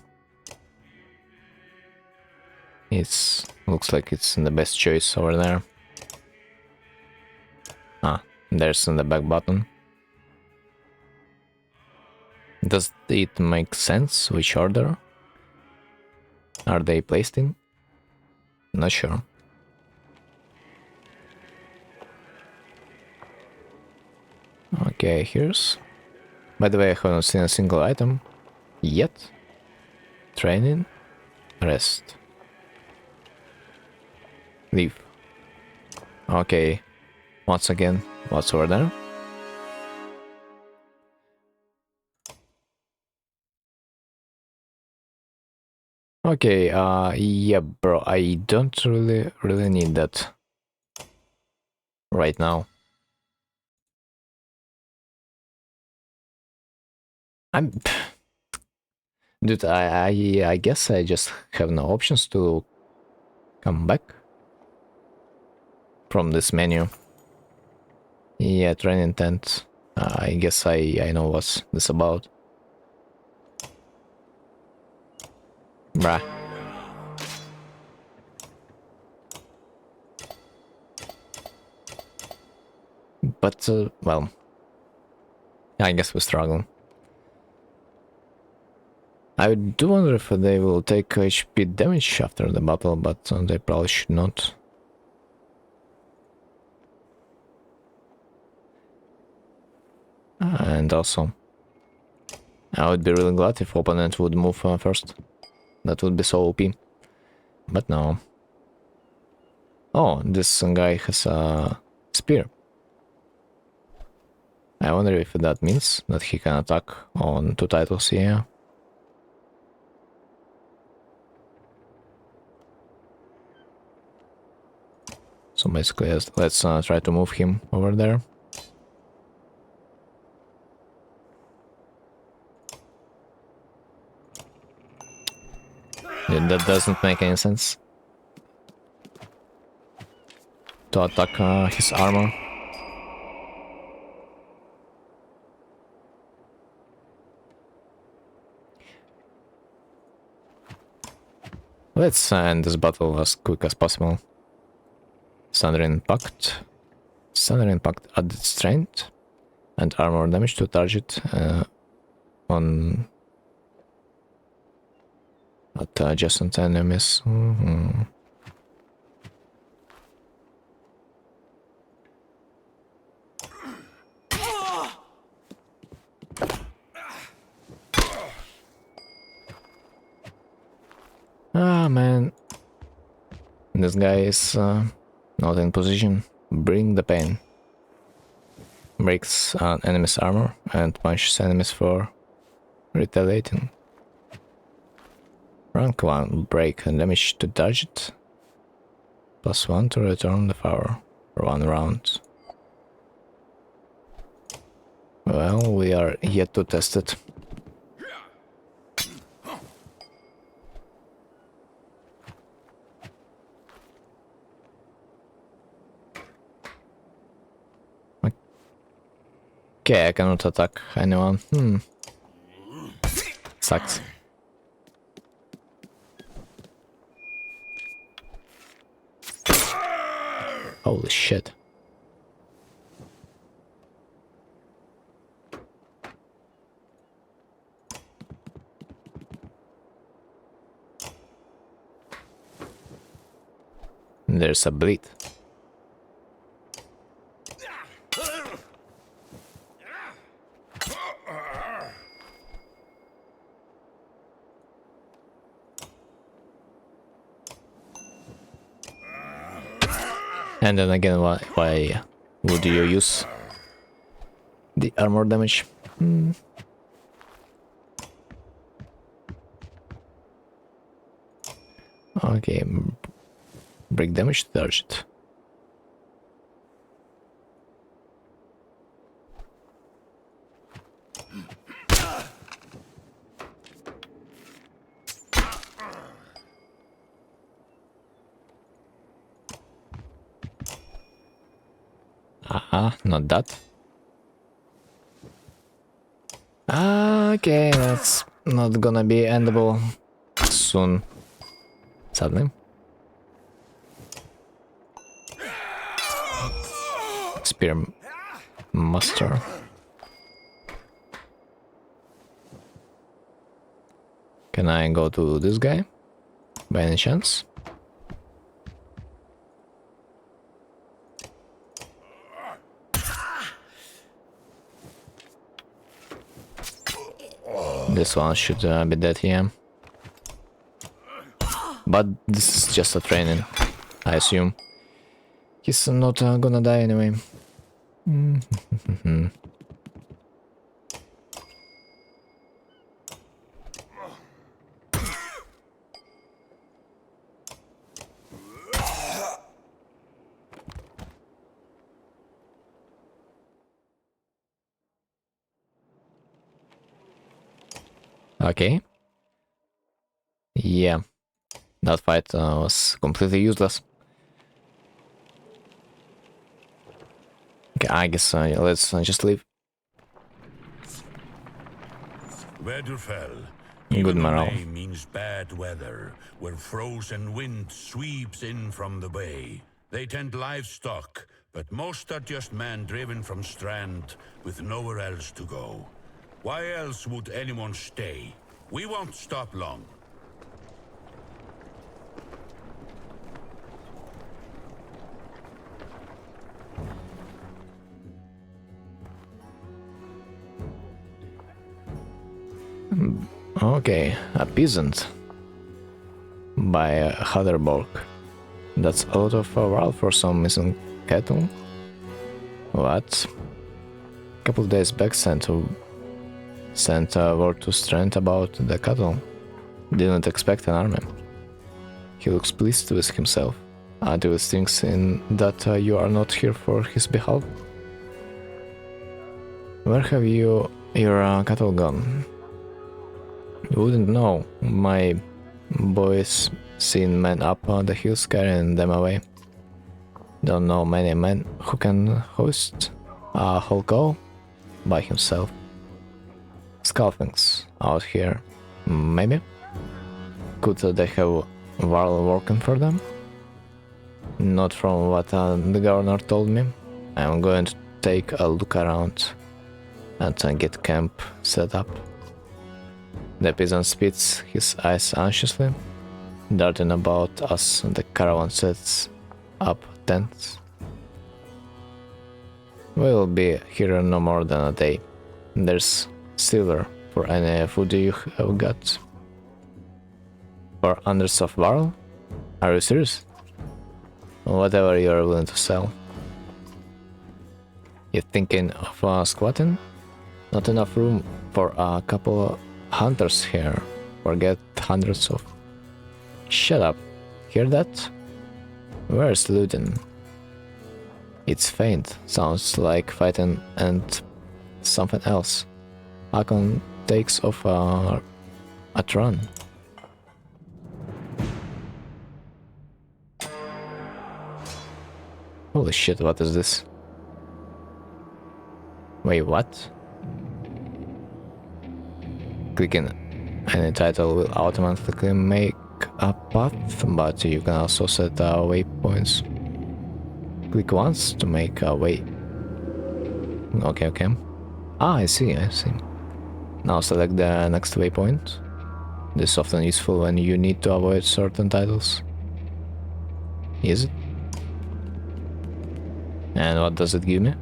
It's looks like it's the best choice over there. Ah, there's in the back button. Does it make sense? Which order are they placed in? Not sure. Okay, here's... By the way, I haven't seen a single item yet. Training, rest, leave. Okay, once again, what's over there? Okay, yeah, bro, I don't really need that right now. Dude, I guess I just have no options to come back from this menu. Yeah, training tent. I guess I know what's this about. Bruh. But, well, I guess we struggle. I do wonder if they will take HP damage after the battle, but they probably should not. And also, I would be really glad if opponent would move first. That would be so OP. But no. Oh, this guy has a spear. I wonder if that means that he can attack on 2 titles here. So basically, let's try to move him over there. Yeah, that doesn't make any sense. To attack his armor. Let's end this battle as quick as possible. Thunder Impact. Thunder Impact added strength and armor damage to target on adjacent enemies. Ah, man. This guy is not in position. Bring the pain. Breaks an enemy's armor and punches enemies for retaliating. Rank 1, break and damage to target. +1 to return the power for 1 round. Well, we are yet to test it. Okay, I cannot attack anyone. Sucks. Holy shit. There's a bleed. And then again, why would you use the armor damage? Okay, break damage to target. Not that. Okay, that's not gonna be endable soon, sadly. Spear Master. Can I go to this guy by any chance? This one should be dead here. But this is just a training, I assume. He's not gonna die anyway. Okay. Yeah. That fight was completely useless. Okay, I guess let's just leave. Wedderfell. Good Even the morale. name means bad weather, where frozen wind sweeps in from the bay. They tend livestock, but most are just men driven from Strand with nowhere else to go. Why else would anyone stay? We won't stop long. Okay, a peasant by Hutterborg. That's a lot of world for some missing cattle. What? A couple days back sent word to Strand about the cattle. Didn't expect an army. He looks pleased with himself. Davis thinks in that you are not here for his behalf. Where have your cattle gone? You wouldn't know. My boys seen men up on the hills carrying them away. Don't know many men who can hoist a whole cow by himself. Scalpings out here, maybe? Could they have Varl working for them? Not from what the governor told me. I'm going to take a look around and get camp set up. The peasant spits his eyes anxiously, darting about as the caravan sets up tents. We'll be here no more than a day. There's silver for any food you have got. For hundreds of barrel? Are you serious? Whatever you're willing to sell. You thinking of squatting? Not enough room for a couple hunters here. Forget hundreds of... Shut up. Hear that? Where's looting? It's faint. Sounds like fighting and something else. Hakon takes off at run. Holy shit, what is this? Wait, what? Clicking any title will automatically make a path, but you can also set waypoints. Click once to make a way. Okay. I see. Now select the next waypoint. This is often useful when you need to avoid certain titles. Is it? And what does it give me?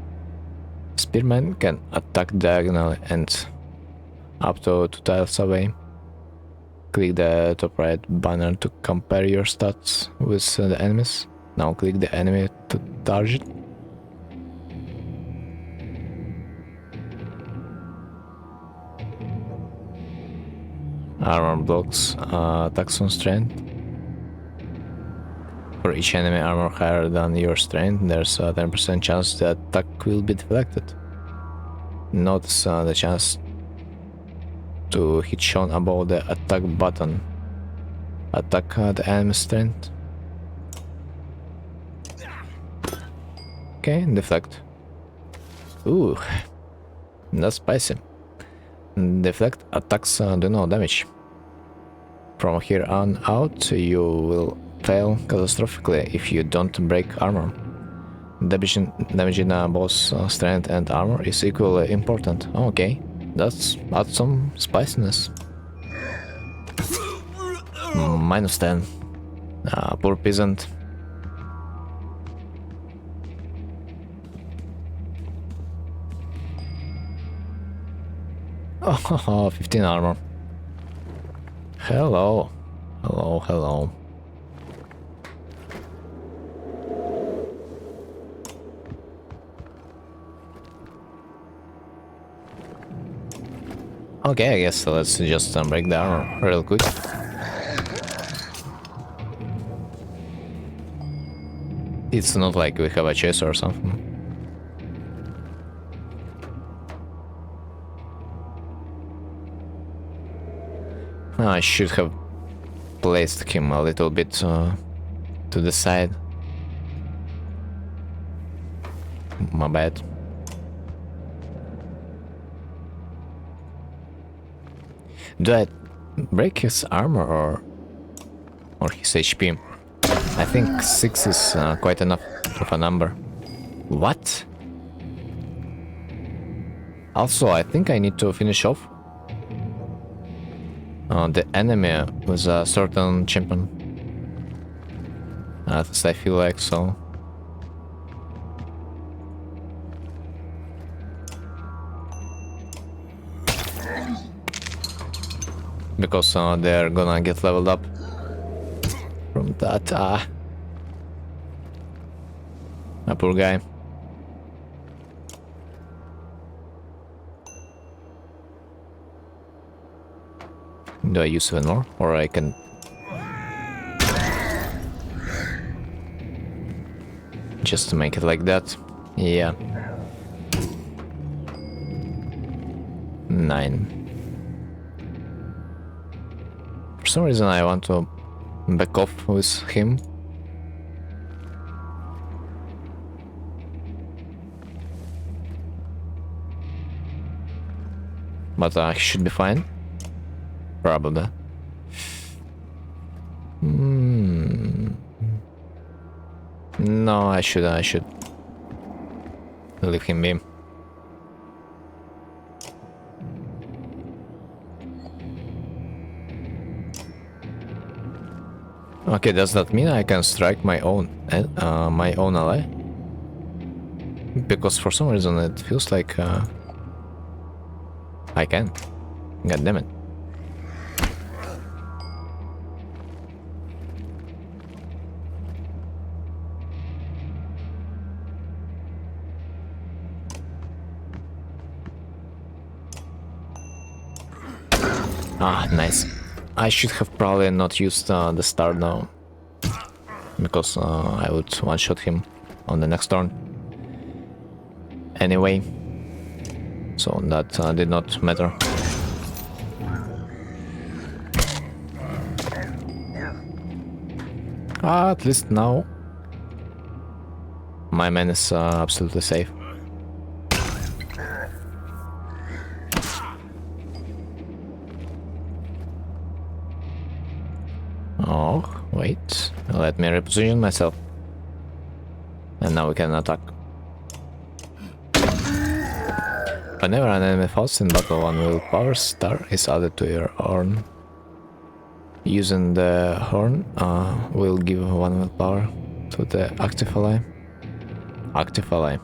Spearmen can attack diagonally and up to 2 tiles away. Click the top right banner to compare your stats with the enemies. Now click the enemy to target. Armor blocks attacks on strength. For each enemy armor higher than your strength, there's a 10% chance the attack will be deflected. Notice the chance to hit shown above the attack button. Attack the enemy strength. Okay, deflect. Ooh, that's spicy. Deflect attacks do no damage. From here on out, you will fail catastrophically if you don't break armor. Damaging both strength and armor is equally important. Okay, that's adds some spiciness. Minus 10. Poor peasant. Oh, 15 armor. Hello. Hello, hello. Okay, I guess let's just break the armor real quick. It's not like we have a chest or something. I should have placed him a little bit to the side. My bad. Do I break his armor or his HP? I think 6 is quite enough of a number. What? Also, I think I need to finish off the enemy with a certain champion. At least I feel like so. Because they're gonna get leveled up from that. A poor guy. Do I use even more? Or I can... just to make it like that? Yeah. 9. For some reason I want to back off with him. But he should be fine. Probably. No, I should leave him be. Okay, does that mean I can strike my own ally? Because for some reason it feels like I can. God damn it. Ah, nice. I should have probably not used the star now, because I would one-shot him on the next turn. Anyway, so that did not matter. At least now my man is absolutely safe. Oh, wait. Let me reposition myself. And now we can attack. Whenever an enemy falls in battle, one willpower star is added to your horn. Using the horn will give 1 willpower to the active ally. Active ally,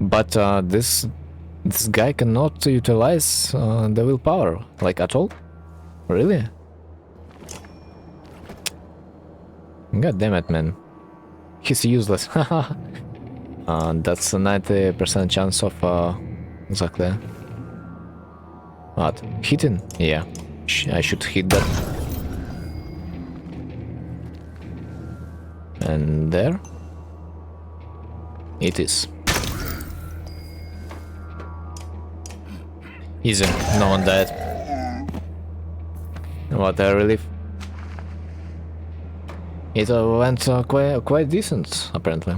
But This guy cannot utilize the willpower, like at all? Really? God damn it, man. He's useless. That's a 90% chance of exactly. What? Hitting? Yeah. I should hit that. And there it is. Easy, no one died. What a relief. It went quite decent, apparently.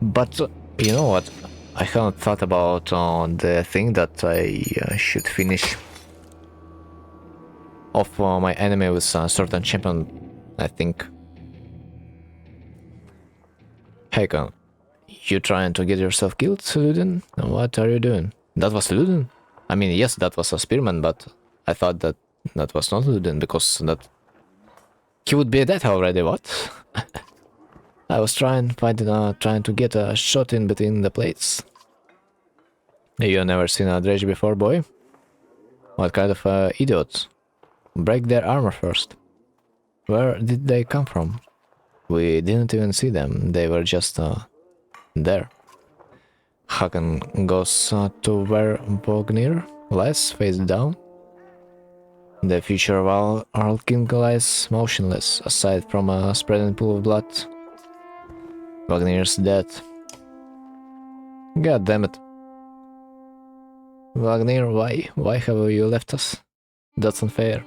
But you know what? I haven't thought about the thing that I should finish off my enemy with a certain champion, I think. Hey, you trying to get yourself killed, Ludin? What are you doing? That was Ludin? I mean, yes, that was a spearman, but I thought that that was not Ludin, because that he would be dead already. What? I was trying to get a shot in between the plates. You never seen a dredge before, boy? What kind of idiot? Break their armor first. Where did they come from? We didn't even see them. They were just there. Hakan goes to where Vognir lies, face down. The future of our king lies motionless, aside from a spreading pool of blood. Wagnir's dead. God damn it. Wagner, why? Why have you left us? That's unfair.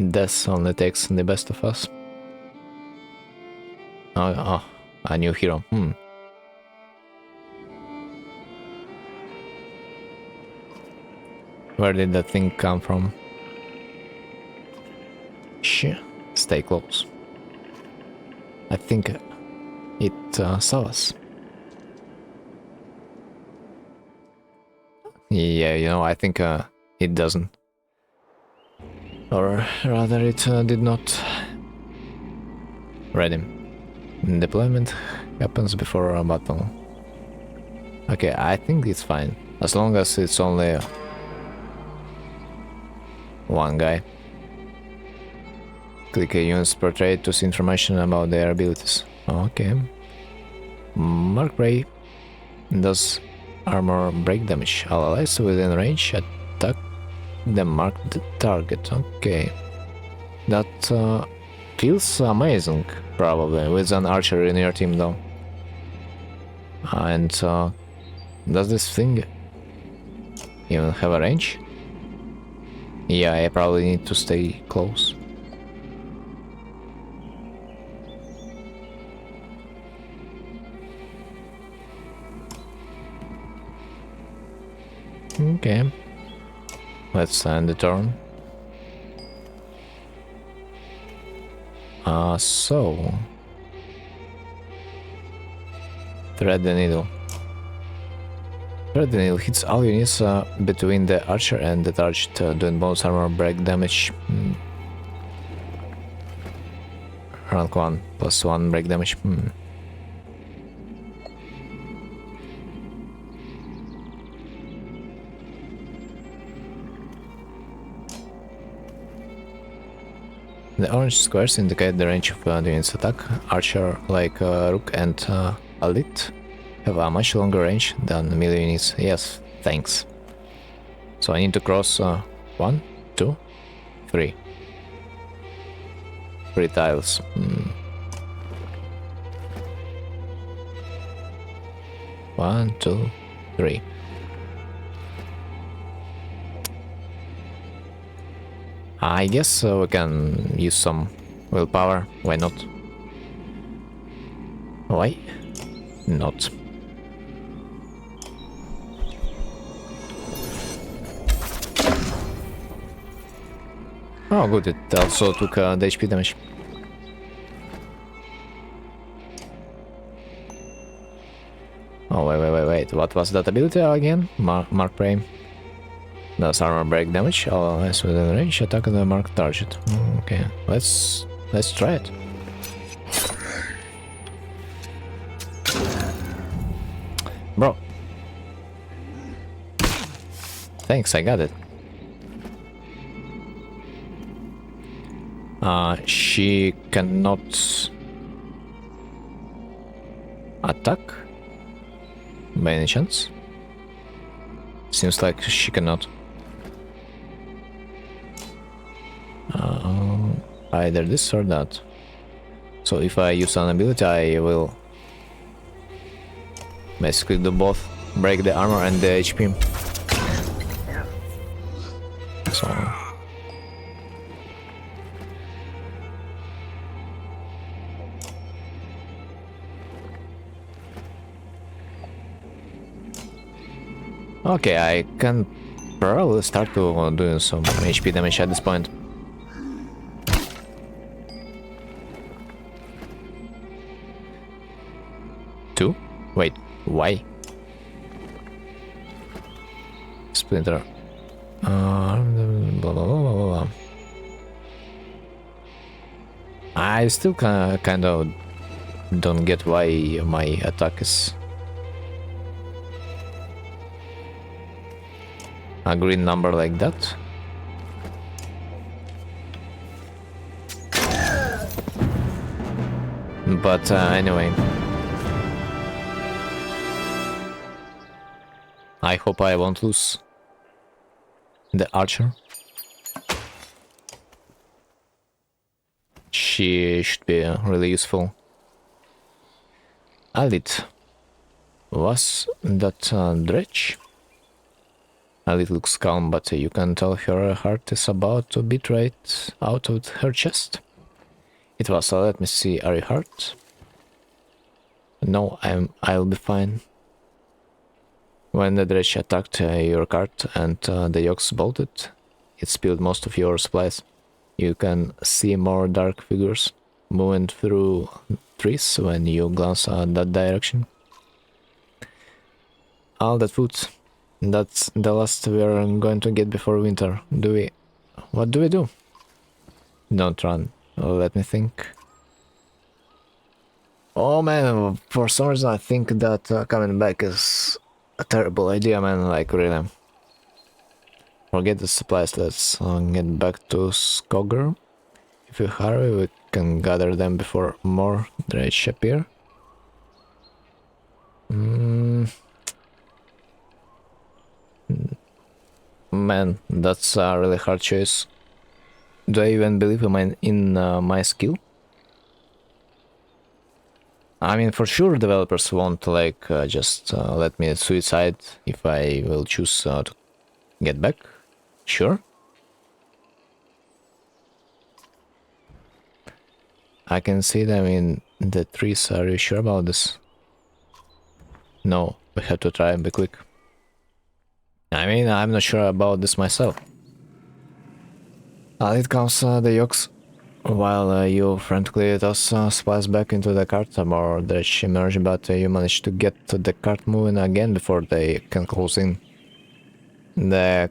Death only takes the best of us. Oh, a new hero. Where did that thing come from? Shh, stay close. I think it saw us. Yeah, you know, I think it doesn't. Or rather, it did not. Ready. Deployment happens before a battle. Okay, I think it's fine. As long as it's only one guy. Click a unit's portrait to see information about their abilities. Okay. Mark Prey does armor break damage. All allies within range attack the marked target. Okay. That feels amazing, probably, with an archer in your team though. And does this thing even have a range? Yeah, I probably need to stay close. Okay. Let's end the turn. So... Thread the needle. Thread the needle hits all units between the archer and the target, doing bonus armor break damage. Rank 1, +1 break damage. The orange squares indicate the range of the unit's attack. Archer, like Rook and Alit, have a much longer range than melee units. Yes, thanks. So I need to cross 1, 2, 3. 3 tiles. 1, 2, 3. I guess we can use some willpower. Why not? Why not? Oh, good. It also took the HP damage. Oh, wait. What was that ability again? Mark Prey. Does armor break damage? All allies within range attack the marked target. Okay, let's try it. Bro. Thanks, I got it. She cannot attack by any chance? Seems like she cannot. Either this or that. So if I use an ability, I will basically do both. Break the armor and the HP. So... okay, I can probably start to doing some HP damage at this point. Two? Wait, why? Splinter. Blah, blah, blah, blah, blah. I still kind of don't get why my attack is a green number like that. But anyway, I hope I won't lose the archer. She should be really useful. Alit, was that Dredge? Alit looks calm, but you can tell her heart is about to beat right out of her chest. It was. Let me see. Are you hurt? No, I'll be fine. When the dredge attacked your cart and the yokes bolted, it spilled most of your supplies. You can see more dark figures moving through trees when you glance at that direction. All that food. That's the last we're going to get before winter. What do we do? Don't run. Let me think. Oh man, for some reason I think that coming back is a terrible idea, man, like really. Forget the supplies, let's get back to Skogger. If you hurry, we can gather them before more dredge appear. Man, that's a really hard choice. Do I even believe in my skill? I mean, for sure developers won't like just let me suicide if I will choose to get back. Sure. I can see them in the trees. Are you sure about this? No, we have to try and be quick. I mean, I'm not sure about this myself. It comes the yokes. While you frantically toss supplies back into the cart, more dredge emerge, but you manage to get the cart moving again before they can close in. The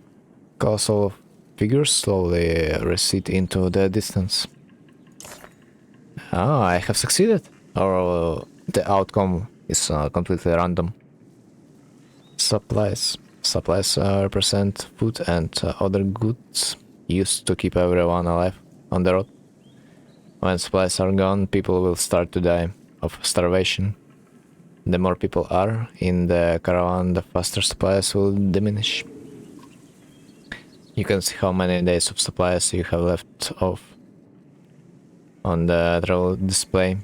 colossal figures slowly recede into the distance. Ah, I have succeeded! Or the outcome is completely random. Supplies. Supplies represent food and other goods used to keep everyone alive on the road. When supplies are gone, people will start to die of starvation. The more people are in the caravan, the faster supplies will diminish. You can see how many days of supplies you have left off on the travel display.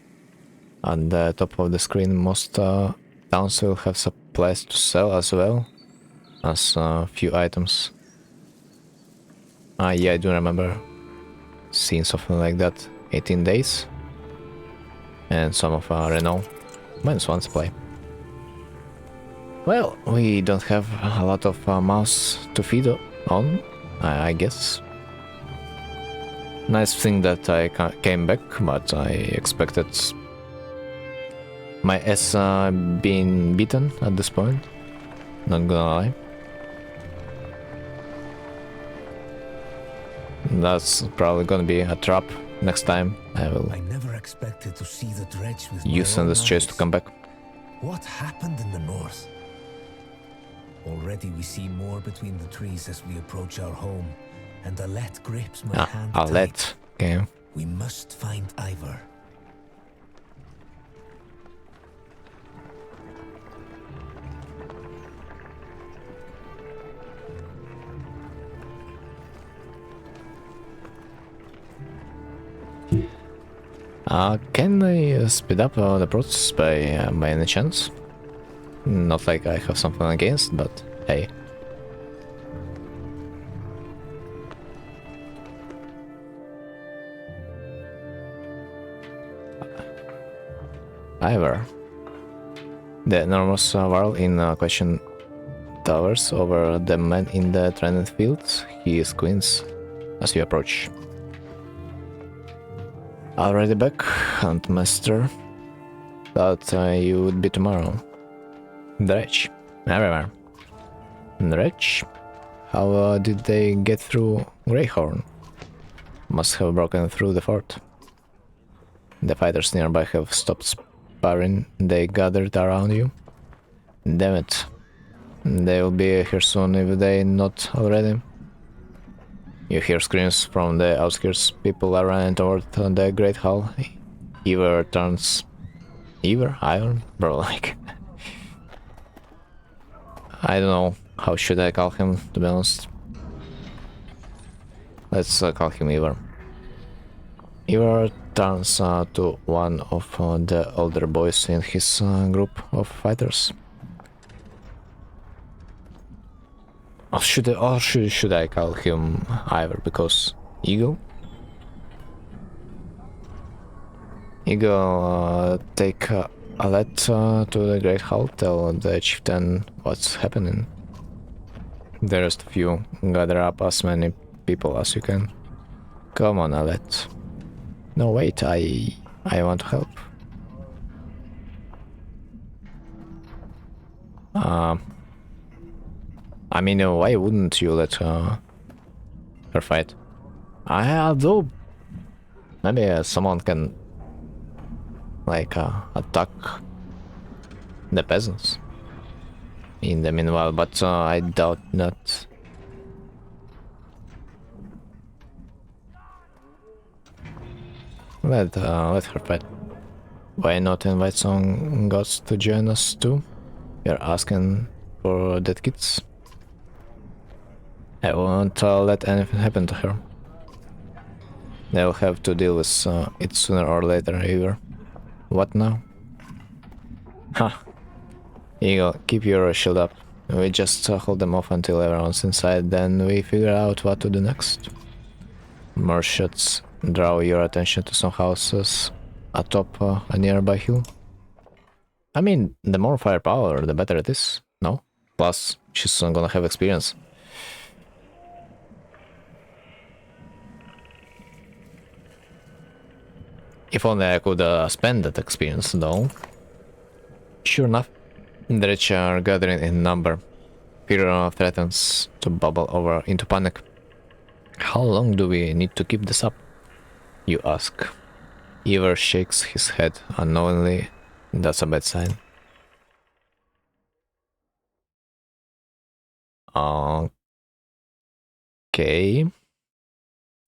On the top of the screen, most towns will have supplies to sell as well as a few items. Yeah, I do remember seeing something like that. 18 days. And some of Renault. -1 supply. Well, we don't have a lot of mouths to feed on, I guess. Nice thing that I came back, but I expected my ass being beaten at this point. Not gonna lie. That's probably gonna be a trap. Next time I will never expected to see the dredge with use this chase to come back. What happened in the north? Already we see more between the trees as we approach our home, and Alette grips my hand I'll tight. let. Okay. We must find Ivor. Can I speed up the process by any chance? Not like I have something against, but hey. Ivor. The enormous wall in question towers over the man in the training field. He squints as you approach. Already back, Huntmaster. Thought you would be tomorrow. Dredge. Everywhere. Dredge? How did they get through Greyhorn? Must have broken through the fort. The fighters nearby have stopped sparring. They gathered around you. Damn it. They'll be here soon if they not already. You hear screams from the outskirts. People are running toward the Great Hall. Ivor turns... Ivor? Bro, like... I don't know. How should I call him, to be honest? Let's call him Ivor. Ivor turns to one of the older boys in his group of fighters. Or should I call him Ivor, because Eagle? Eagle, take Alette to the Great Hall, tell the chieftain what's happening. The rest of you, gather up as many people as you can. Come on, Alette. No, wait, I want to help. I mean, why wouldn't you let her fight? Although maybe someone can like attack the peasants in the meanwhile, but I doubt not. Let her fight. Why not invite some gods to join us too? You're asking for dead kids? I won't let anything happen to her. They'll have to deal with it sooner or later, Ivor. What now? Ha! Eagle, keep your shield up. We just hold them off until everyone's inside, then we figure out what to do next. More shots draw your attention to some houses atop a nearby hill. I mean, the more firepower, the better it is, no? Plus, she's gonna have experience. If only I could spend that experience, though. Sure enough, the rich are gathering in number. Fear threatens to bubble over into panic. How long do we need to keep this up? You ask. Ivor shakes his head unknowingly. That's a bad sign. Okay.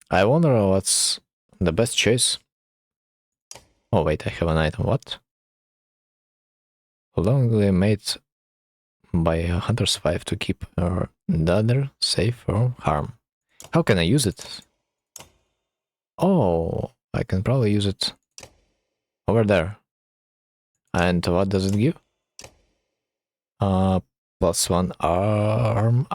I wonder what's the best choice. Oh wait, I have an item. What? Longly made by a hunter's wife to keep her daughter safe from harm. How can I use it? Oh, I can probably use it over there. And what does it give? +1 arm.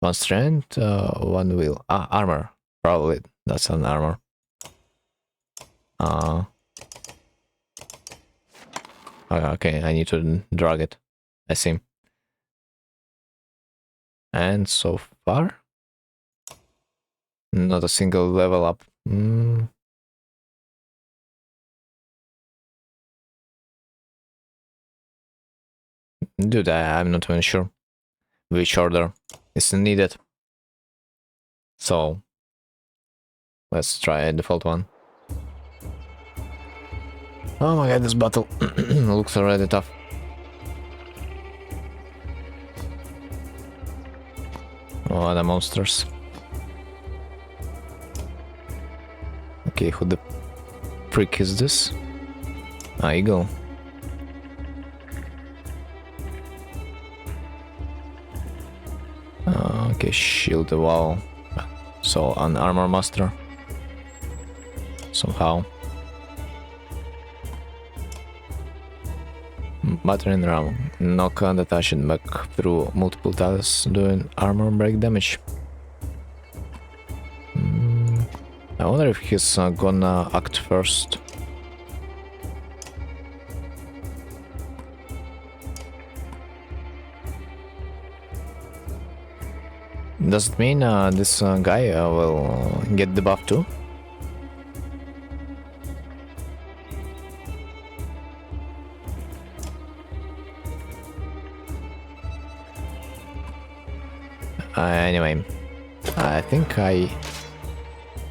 1 strength, 1 will. Armor. Probably that's an armor. Okay, I need to drag it. I see. And so far, not a single level up. Dude, I'm not even sure which order is needed. So, let's try a default one. Oh my god, this battle looks already tough. other monsters. Okay, who the frick is this? Ah, eagle. Okay, shield the wall. So an armor master. Somehow. Battering ram. Knock the attached back through multiple tiles, doing armor break damage. I wonder if he's gonna act first. Does it mean this guy will get the buff too? Anyway, I think I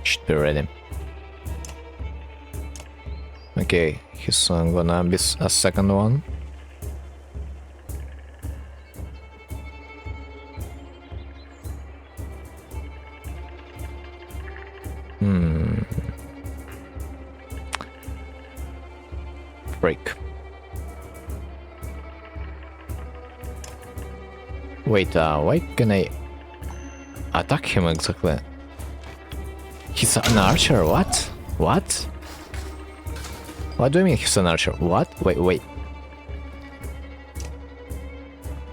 should be ready. Okay, he's gonna be a second one. Break. Wait, why can I attack him exactly? He's an archer, what? What? What do you mean he's an archer? What? Wait.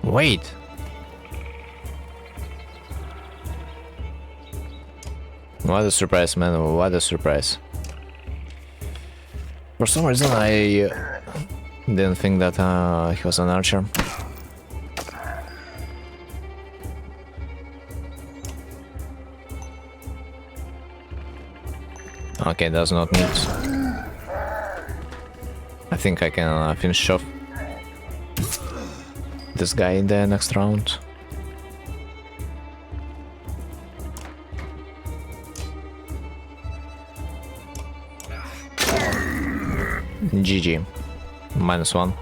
Wait! What a surprise, man, what a surprise. For some reason I didn't think that he was an archer. Okay, does not need. I think I can finish off this guy in the next round. GG. -1.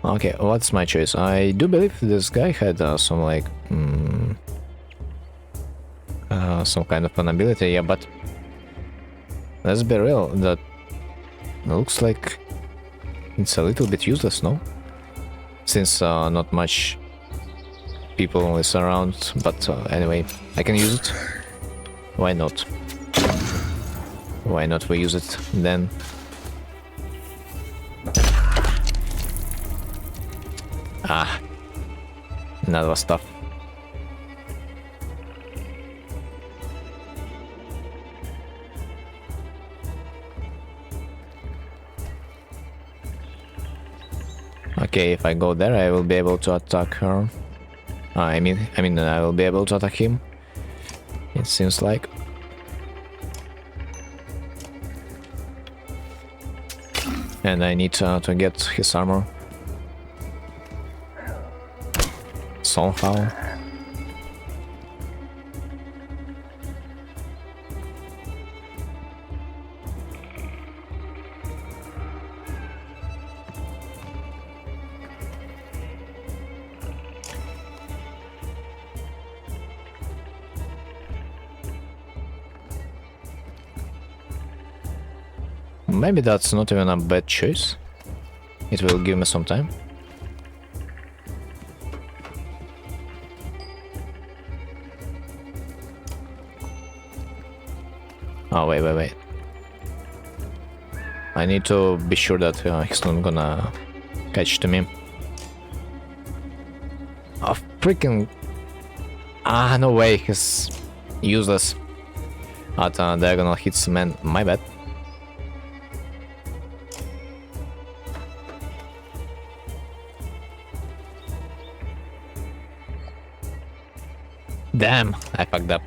Okay, what's my choice? I do believe this guy had some like some kind of an ability, yeah, but let's be real, that looks like it's a little bit useless, no? Since not much people is around, but anyway, I can use it. Why not? Why not we use it then? Ah, that was tough. Okay, if I go there, I will be able to attack her. I mean, I will be able to attack him. It seems like. And I need to get his armor. Somehow. Maybe that's not even a bad choice. It will give me some time. Oh, wait. I need to be sure that he's not gonna catch to me. Oh, freaking... Ah, no way, he's useless at diagonal hits, man, my bad. Damn, I fucked up.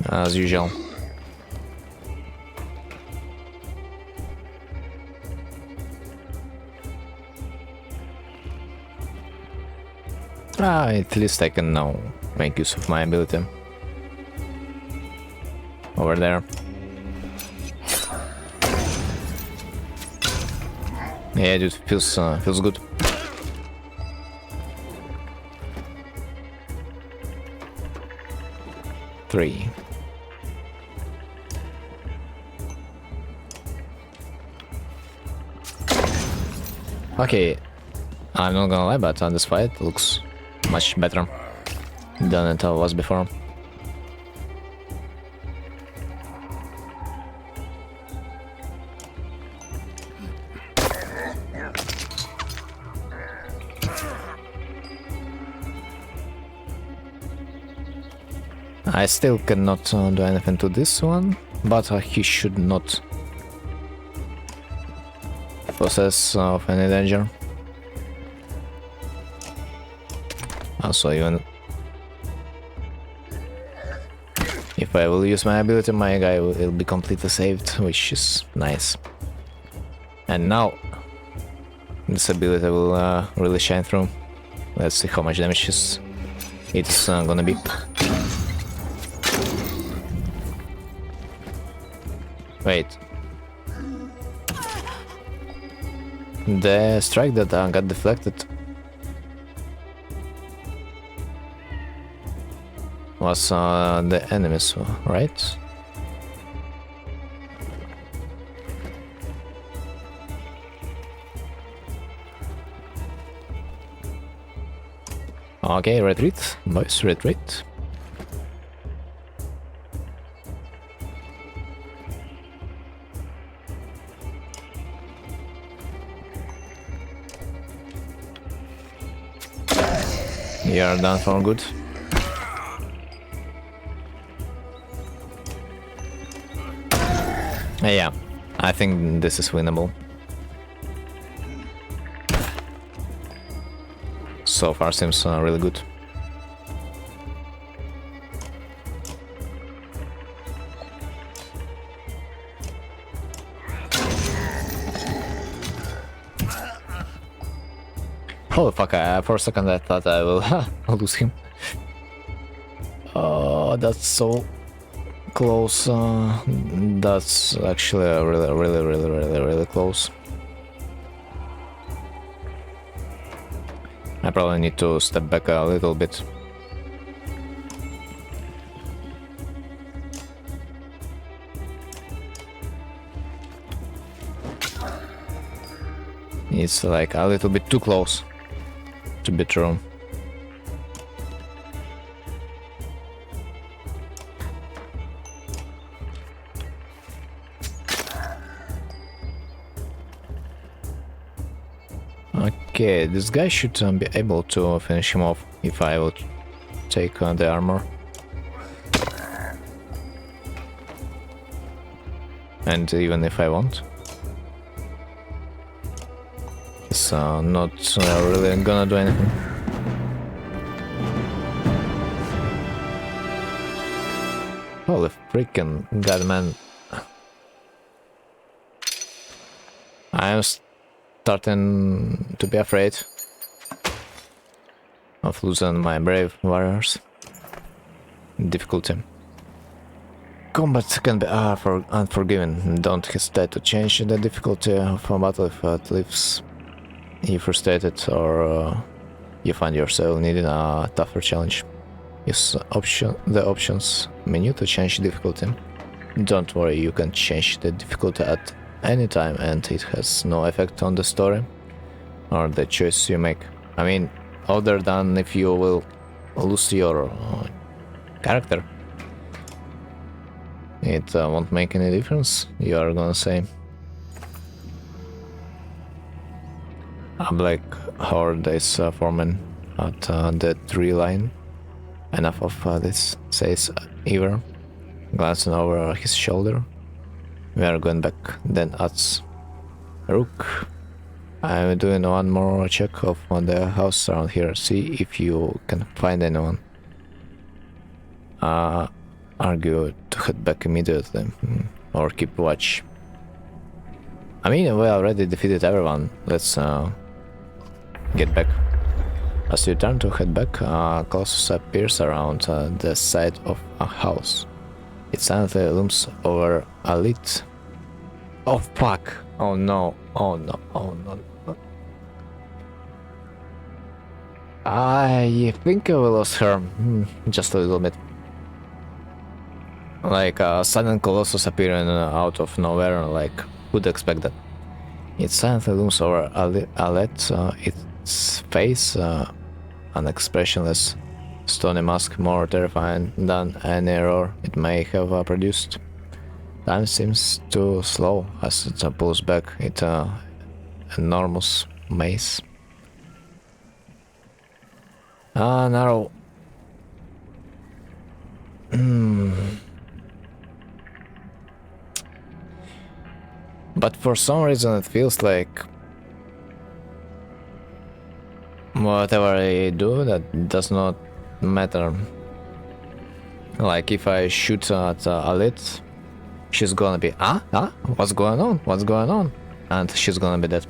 As usual. At least I can now make use of my ability. Over there. Yeah, dude, feels good. Three. Okay, I'm not gonna lie, but this fight looks much better than it was before. I still cannot do anything to this one, but he should not possess of any danger. Also, even if I will use my ability, my guy will be completely saved, which is nice. And now this ability will really shine through. Let's see how much damage it's gonna be. Wait. The strike that got deflected was the enemies, right? Okay, retreat, boys, retreat. You're done for good. Yeah, I think this is winnable. So far seems really good. Holy fuck, for a second I thought I will lose him. Oh, that's so close. That's actually really close. I probably need to step back a little bit. It's like a little bit too close to be true. Okay, this guy should be able to finish him off if I will take the armor. And even if I won't. It's not really gonna do anything. Holy freaking god, man. I am starting to be afraid of losing my brave warriors. Difficulty. Combat can be unforgiving. Don't hesitate to change the difficulty of a battle if it leaves you frustrated or you find yourself needing a tougher challenge. Use the options menu to change difficulty. Don't worry, you can change the difficulty at any time and it has no effect on the story or the choice you make. I mean, other than if you will lose your character. It won't make any difference, you are gonna say. A black horde is forming at the tree line. Enough of this, says Iver, glancing over his shoulder. We are going back, then adds Rook. I'm doing one more check of the house around here, see if you can find anyone. Argue to head back immediately, or keep watch. I mean, we already defeated everyone, let's get back. As you turn to head back, Colossus appears around the side of a house. It silently looms over a lit Oh fuck! Oh no! Oh no! Oh no! I think I lost her just a little bit. Like a sudden colossus appearing out of nowhere, like who'd expect that? It silently looms over Alet, its face an expressionless, stony mask more terrifying than any error it may have produced. Time seems too slow as it pulls back its enormous mace. Narrow. But for some reason it feels like whatever I do, that does not matter. Like if I shoot at Alit, she's gonna be, what's going on? What's going on? And she's gonna be dead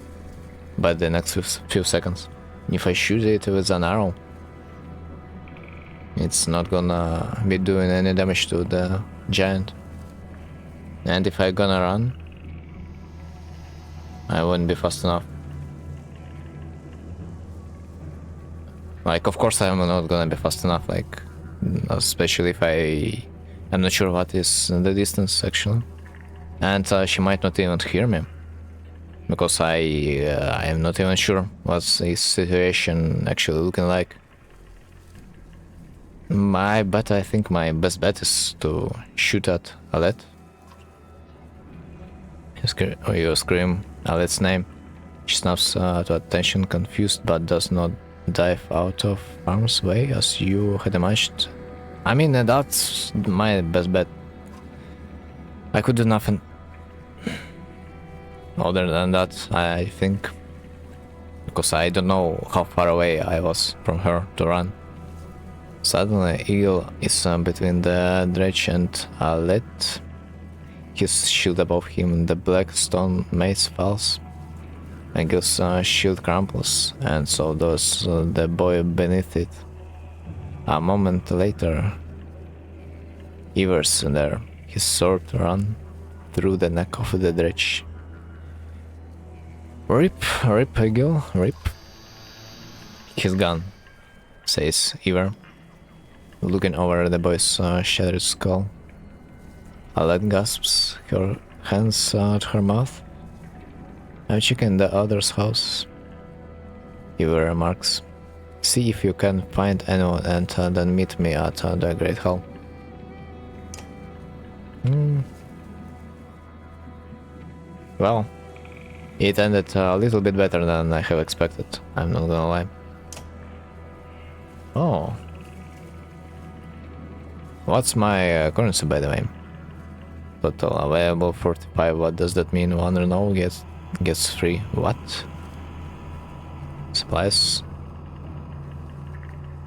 by the next few seconds. If I shoot it with an arrow, it's not gonna be doing any damage to the giant. And if I gonna run, I wouldn't be fast enough. Like, of course I'm not gonna be fast enough, like, especially if I'm not sure what is the distance, actually. And she might not even hear me. Because I am not even sure what's his situation actually looking like. I think my best bet is to shoot at Alet. You scream Alet's name. She snaps to attention, confused, but does not dive out of harm's way as you had imagined. I mean, that's my best bet. I could do nothing other than that, I think. Because I don't know how far away I was from her to run. Suddenly, Eagle is between the dredge and Alet. His shield above him, the black stone mace falls. Eagle's shield crumbles, and so does the boy beneath it. A moment later, Iver's there, his sword run through the neck of the dredge. Rip, Eagle, rip. He's gone, says Iver, looking over the boy's shattered skull. Alet gasps, her hands at her mouth. I'm checking the other's house. Iver remarks. See if you can find anyone and then meet me at the Great Hall. Well, it ended a little bit better than I have expected, I'm not gonna lie. Oh. What's my currency, by the way? Total available 45, what does that mean? Wonder no gets free. What? Supplies.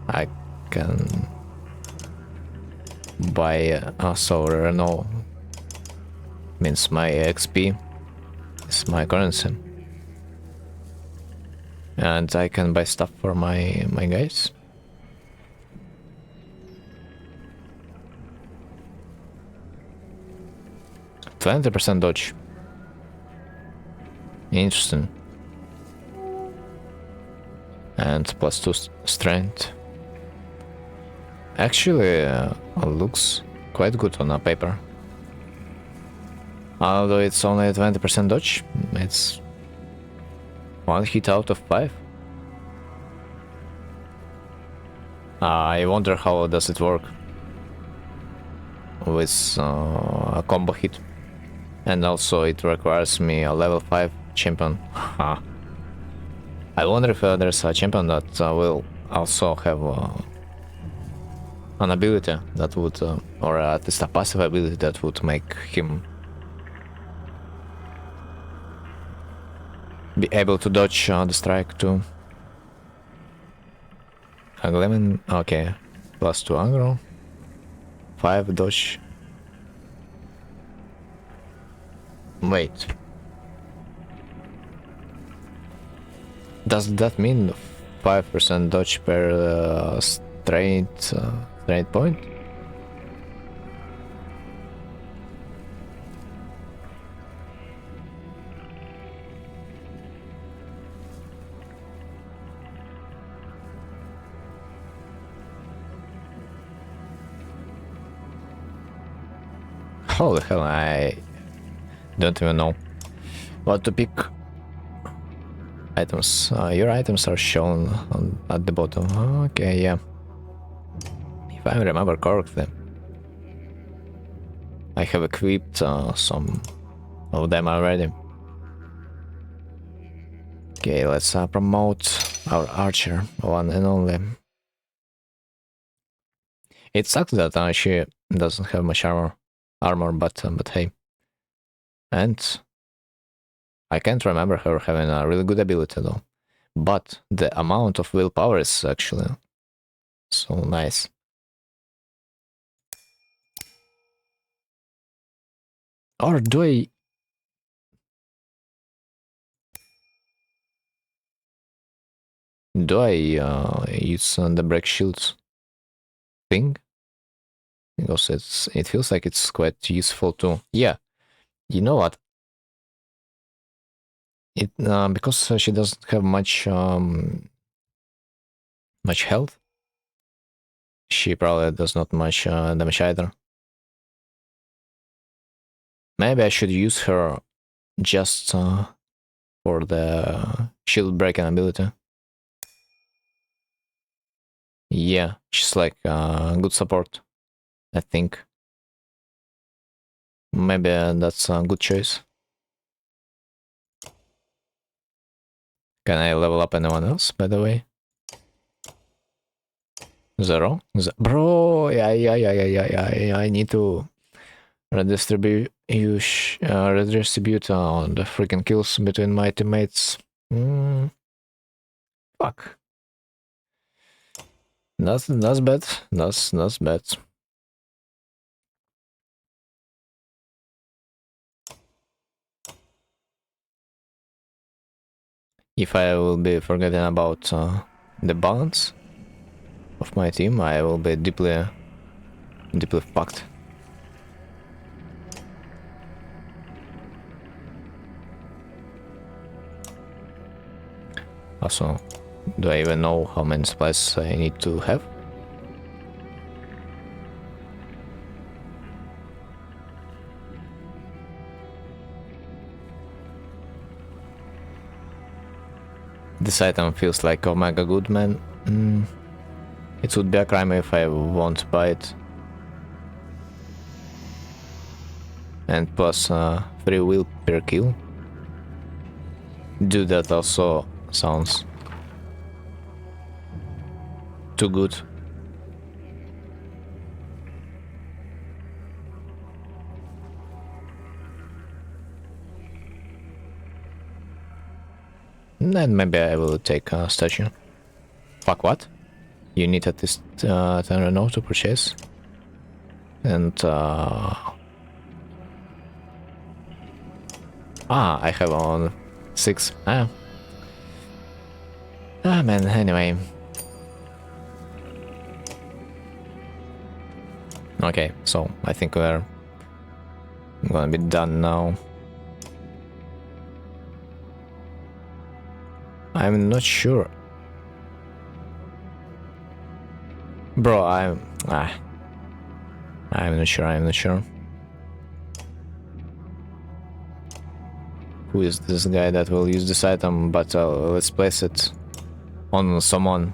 I can buy so Renault means my XP is my currency. And I can buy stuff for my guys. %20 dodge. Interesting. And +2 strength. Actually, looks quite good on a paper. Although it's only 20% dodge, it's 1 hit out of 5. I wonder how does it work with a combo hit. And also it requires me a level 5 champion. I wonder if there's a champion that will also have an ability that would, or at least a passive ability that would make him be able to dodge the strike too. Gleaming, okay, +2 aggro, 5 dodge. Wait. Does that mean 5% dodge per straight point? Holy hell, I don't even know what to pick. Items. Your items are shown at the bottom. Okay, yeah. If I remember correctly, I have equipped some of them already. Okay, let's promote our archer, one and only. It sucks that she doesn't have much armor, but hey. And I can't remember her having a really good ability though. But the amount of willpower is actually so nice. Or do I... use the break shields thing? Because it feels like it's quite useful too. Yeah, you know what? It because she doesn't have much much health. She probably does not much damage either. Maybe I should use her just for the shield breaking ability. Yeah, she's like good support, I think. Maybe that's a good choice. Can I level up anyone else, by the way? Zero? Bro, yeah, I need to redistribute the freaking kills between my teammates. Fuck. That's bad. That's bad. If I will be forgetting about the balance of my team, I will be deeply fucked. Also, do I even know how many supplies I need to have? This item feels like Omega good, man. It would be a crime if I won't buy it. And plus 3 will per kill. Dude, that also sounds too good. Then maybe I will take a statue. Fuck, what? You need at least 10 Renault to purchase. And I have on 6. Man, anyway. Okay, so I think we're gonna be done now. I'm not sure. Bro, I'm not sure. Who is this guy that will use this item, but let's place it on someone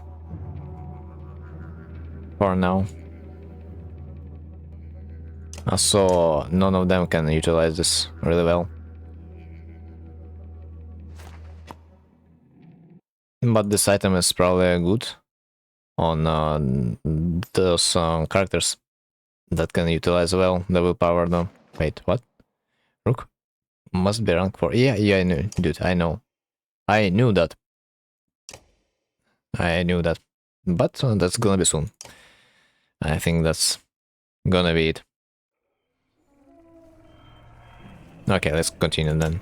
for now. So none of them can utilize this really well. But this item is probably good on those characters that can utilize well the willpower though. Wait, what? Rook? Must be rank 4. Yeah, I knew, dude, I know. I knew that. But that's gonna be soon. I think that's gonna be it. Okay, let's continue then.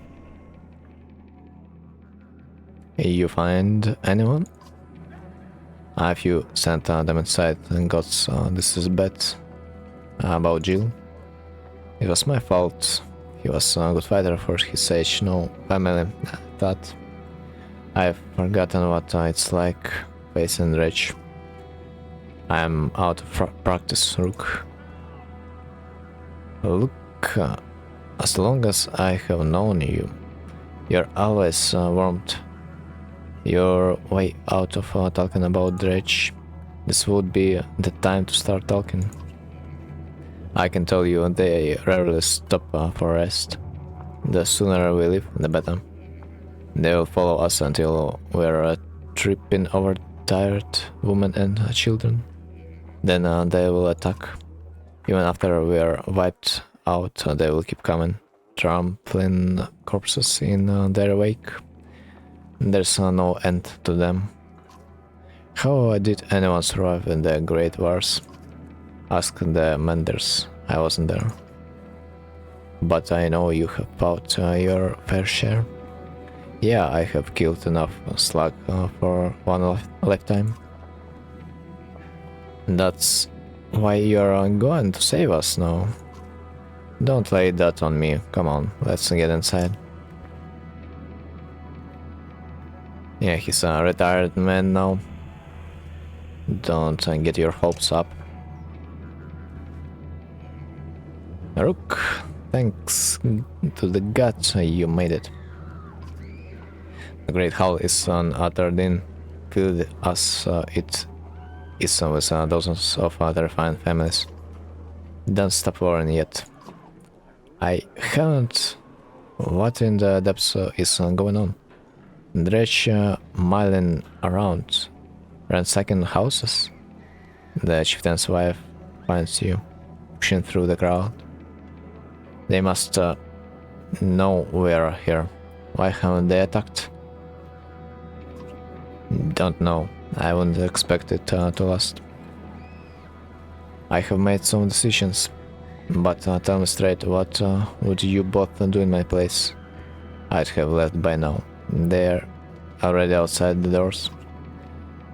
You find anyone? If you sent them inside and got this is bad about Jill. It was my fault. He was a good fighter for his age, no family. That I've forgotten what it's like facing rage. I'm out of practice, Rook. Look as long as I have known you, you're always warmed your way out of talking about Dredge. This would be the time to start talking. I can tell you they rarely stop for rest. The sooner we leave, the better. They will follow us until we're tripping over tired women and children. Then they will attack. Even after we're wiped out, they will keep coming, trampling corpses in their wake. There's no end to them. How did anyone survive in the Great Wars? Ask the Menders. I wasn't there. But I know you have fought your fair share. Yeah, I have killed enough slug for one lifetime. That's why you're going to save us now. Don't lay that on me. Come on, let's get inside. Yeah, he's a retired man now. Don't get your hopes up. Rook, thanks to the gods you made it. The Great Hall is an Atardin, filled as it is with dozens of terrifying families. Don't stop worrying yet. I haven't. What in the depths is going on? Dredge milling around, ransacking houses. The chieftain's wife finds you, pushing through the crowd. They must know we're here. Why haven't they attacked? Don't know. I wouldn't expect it to last. I have made some decisions, but tell me straight, what would you both do in my place? I'd have left by now. They're already outside the doors.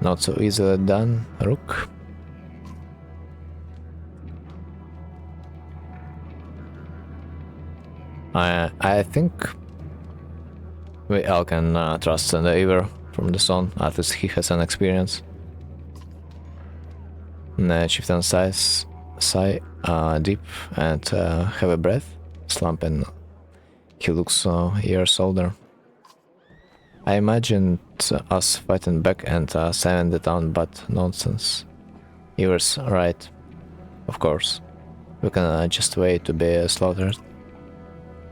Not so easily done, Rook. I think we all can trust the Eaver from the Sun, at least he has an experience. The chieftain sigh deep and have a breath, slumping. He looks years older. I imagined us fighting back and saving the town, but nonsense. Eaver's right, of course. We can just wait to be slaughtered.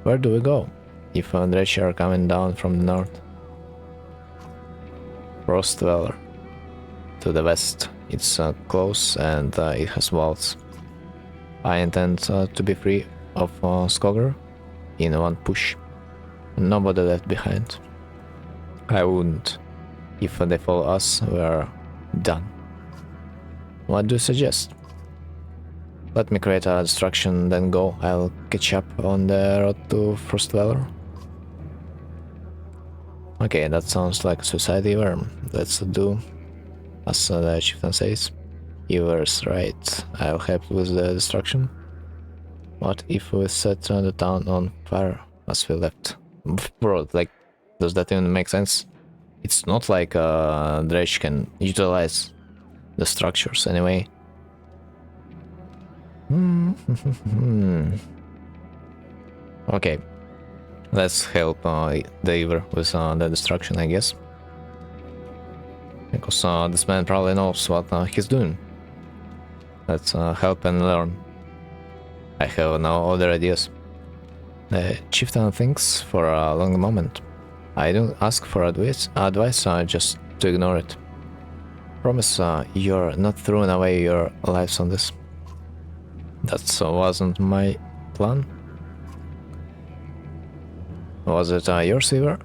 Where do we go, if Dredge are coming down from the north? Frost Dweller. To the west. It's close and it has walls. I intend to be free of Skogr in one push. Nobody left behind. I wouldn't. If they follow us, we're done. What do you suggest? Let me create a distraction, then go. I'll catch up on the road to Frost Dweller. Okay, that sounds like a suicide Eaver. Let's do as the chieftain says. Eaver's right. I'll help with the destruction. What if we set the town on fire as we left? Bro, like, does that even make sense? It's not like Dredge can utilize the structures anyway. Okay, let's help the Eaver with the destruction, I guess. Because this man probably knows what he's doing. Let's help and learn. I have no other ideas. The chieftain thinks for a long moment. I don't ask for advice, just to ignore it. Promise you're not throwing away your lives on this. That wasn't my plan. Was it yours, Eaver?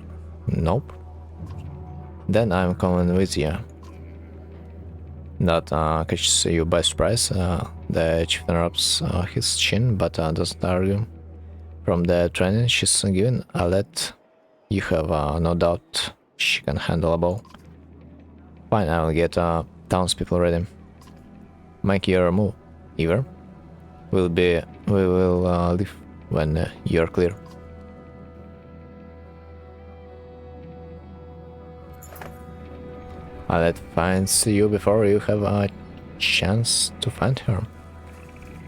Nope. Then I'm coming with you. That catches you by surprise. The chieftain rubs his chin, but doesn't argue. From the training she's given, I'll let you have no doubt she can handle a bow. Fine, I'll get townspeople ready. Make your move, Eaver. We will leave when you're clear. Alet finds you before you have a chance to find her.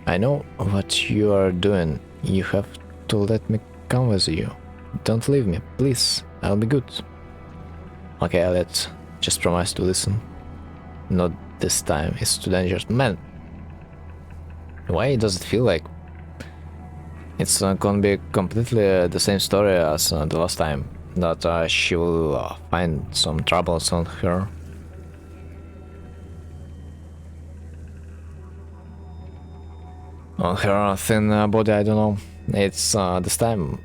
I know what you are doing. You have to let me come with you. Don't leave me, please. I'll be good. Okay, let's just promise to listen. Not this time, it's too dangerous. Man, why does it feel like it's gonna be completely the same story as the last time? That she will find some troubles on her. On her thin body, I don't know. It's this time.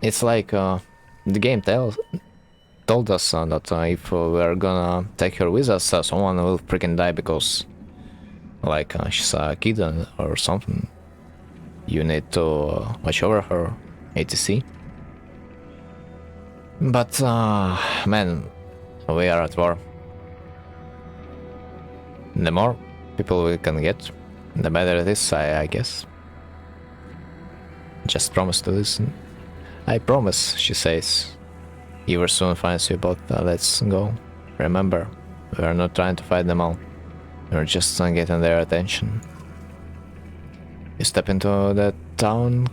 It's like the game told us that if we're gonna take her with us, someone will freaking die because, like, she's a kid or something. You need to watch over her, etc. But man, we are at war. The more people we can get, the better it is, I guess. Just promise to listen. I promise, she says. Ivor soon finds you both. Let's go. Remember, we are not trying to fight them all. We're just getting their attention. You step into the town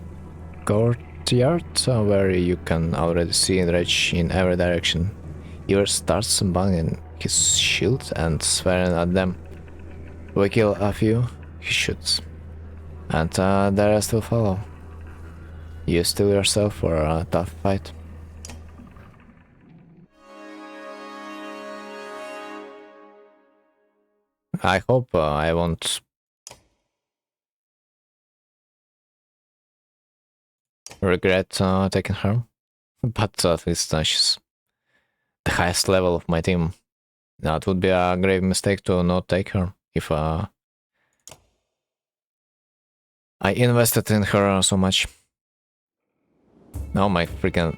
courtyard where you can already see Reg in every direction. Ivor starts banging his shield and swearing at them. We kill a few, he shoots. And the rest will follow. You steel yourself for a tough fight. I hope I won't regret taking her, but at least she's the highest level of my team. Now it would be a grave mistake to not take her if I invested in her so much. Oh my freaking...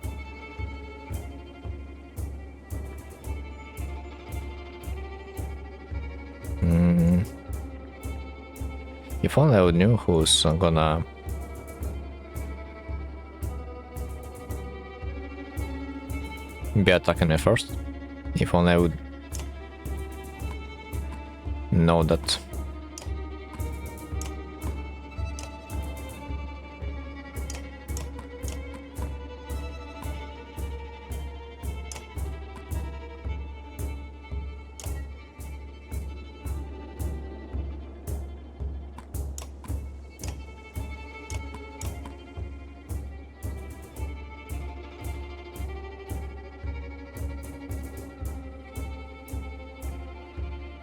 If only I knew who's gonna... be attacking me first. If only I would know that.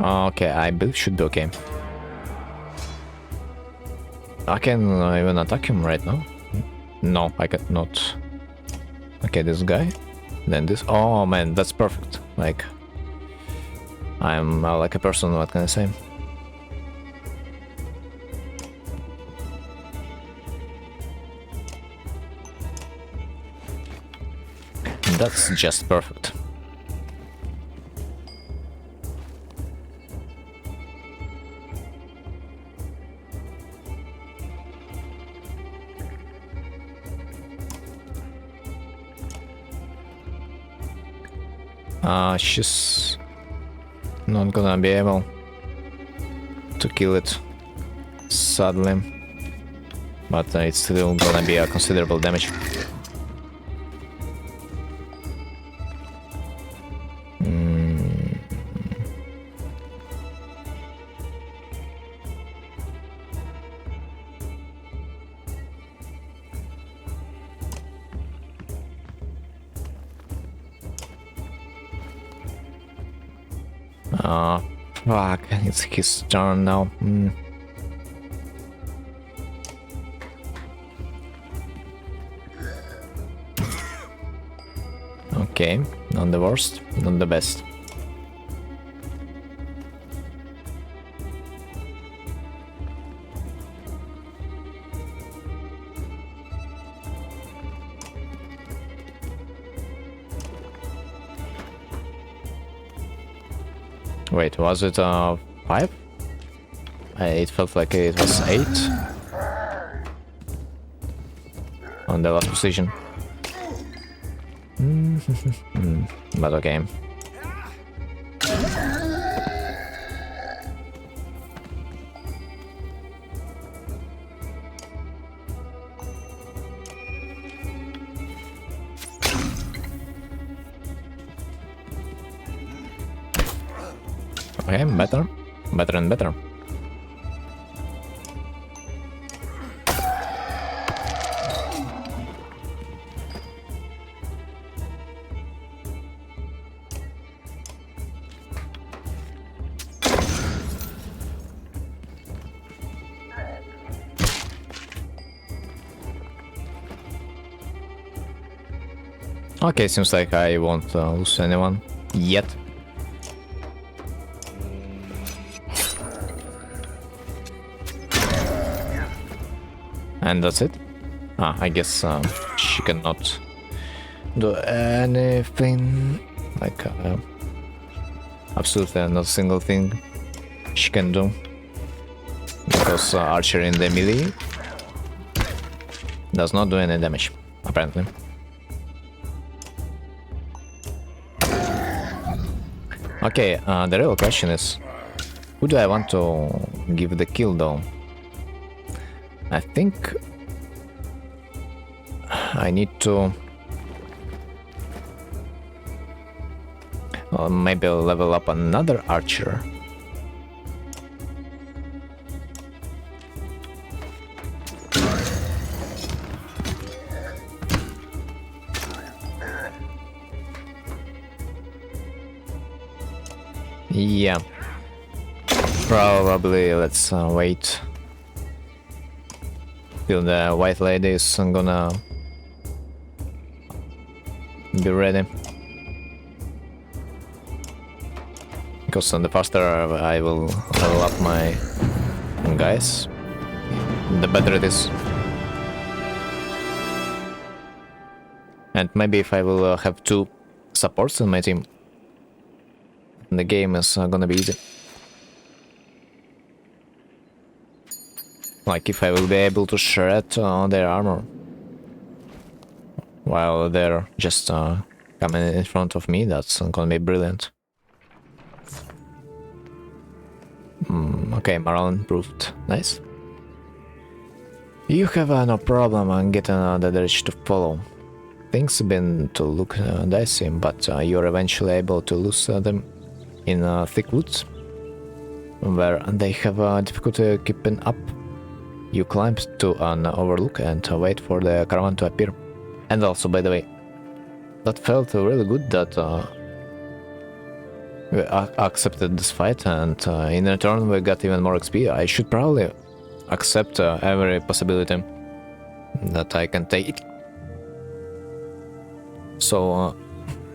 Okay, I believe should be okay. I can even attack him right now. No, I cannot. Okay, this guy. Then this. Oh man, that's perfect. Like, I'm like a person, what can I say? That's just perfect. She's not gonna be able to kill it, sadly, but it's still gonna be a considerable damage. Fuck, it's his turn now. Okay, not the worst, not the best. Wait, was it 5? It felt like it was 8 on the last position. But okay. Okay, better. Better and better. Okay, seems like I won't lose anyone yet. And that's it. I guess she cannot do anything. Like, absolutely not a single thing she can do. Because Archer in the melee does not do any damage, apparently. Okay, the real question is, who do I want to give the kill though? I think I need to maybe level up another archer. Yeah, probably let's wait till the white lady is gonna be ready. Because the faster I will level up my guys, the better it is. And maybe if I will have 2 supports in my team, the game is gonna be easy. Like if I will be able to shred their armor while they're just coming in front of me, that's gonna be brilliant. Okay, morale improved. Nice. You have no problem on getting the direction to follow. Things been to look dicey, but you're eventually able to lose them in thick woods, where they have difficulty keeping up. You climb to an overlook and wait for the caravan to appear. And also, by the way, that felt really good that we accepted this fight, and in return we got even more XP. I should probably accept every possibility that I can take. So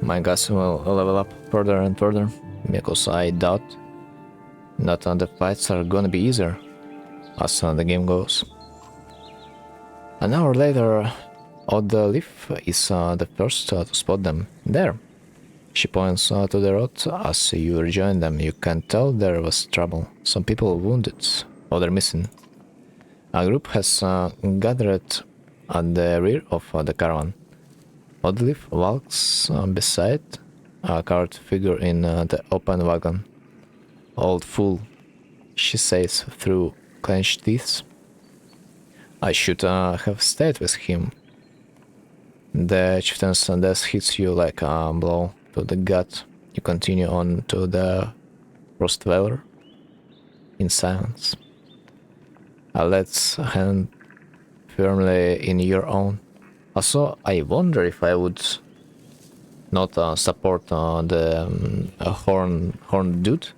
my guys will level up further and further, because I doubt that the fights are gonna be easier as the game goes. An hour later, Odd Leaf is the first to spot them. There! She points to the road. As you rejoin them, you can tell there was trouble. Some people wounded, others missing. A group has gathered at the rear of the caravan. Oddleaf walks beside a covered figure in the open wagon. Old fool, she says through clenched teeth. I should have stayed with him. The chieftain's death hits you like a blow to the gut. You continue on to the Frost Dweller in silence. Let's hand firmly in your own. Also, I wonder if I would not support the horn dude.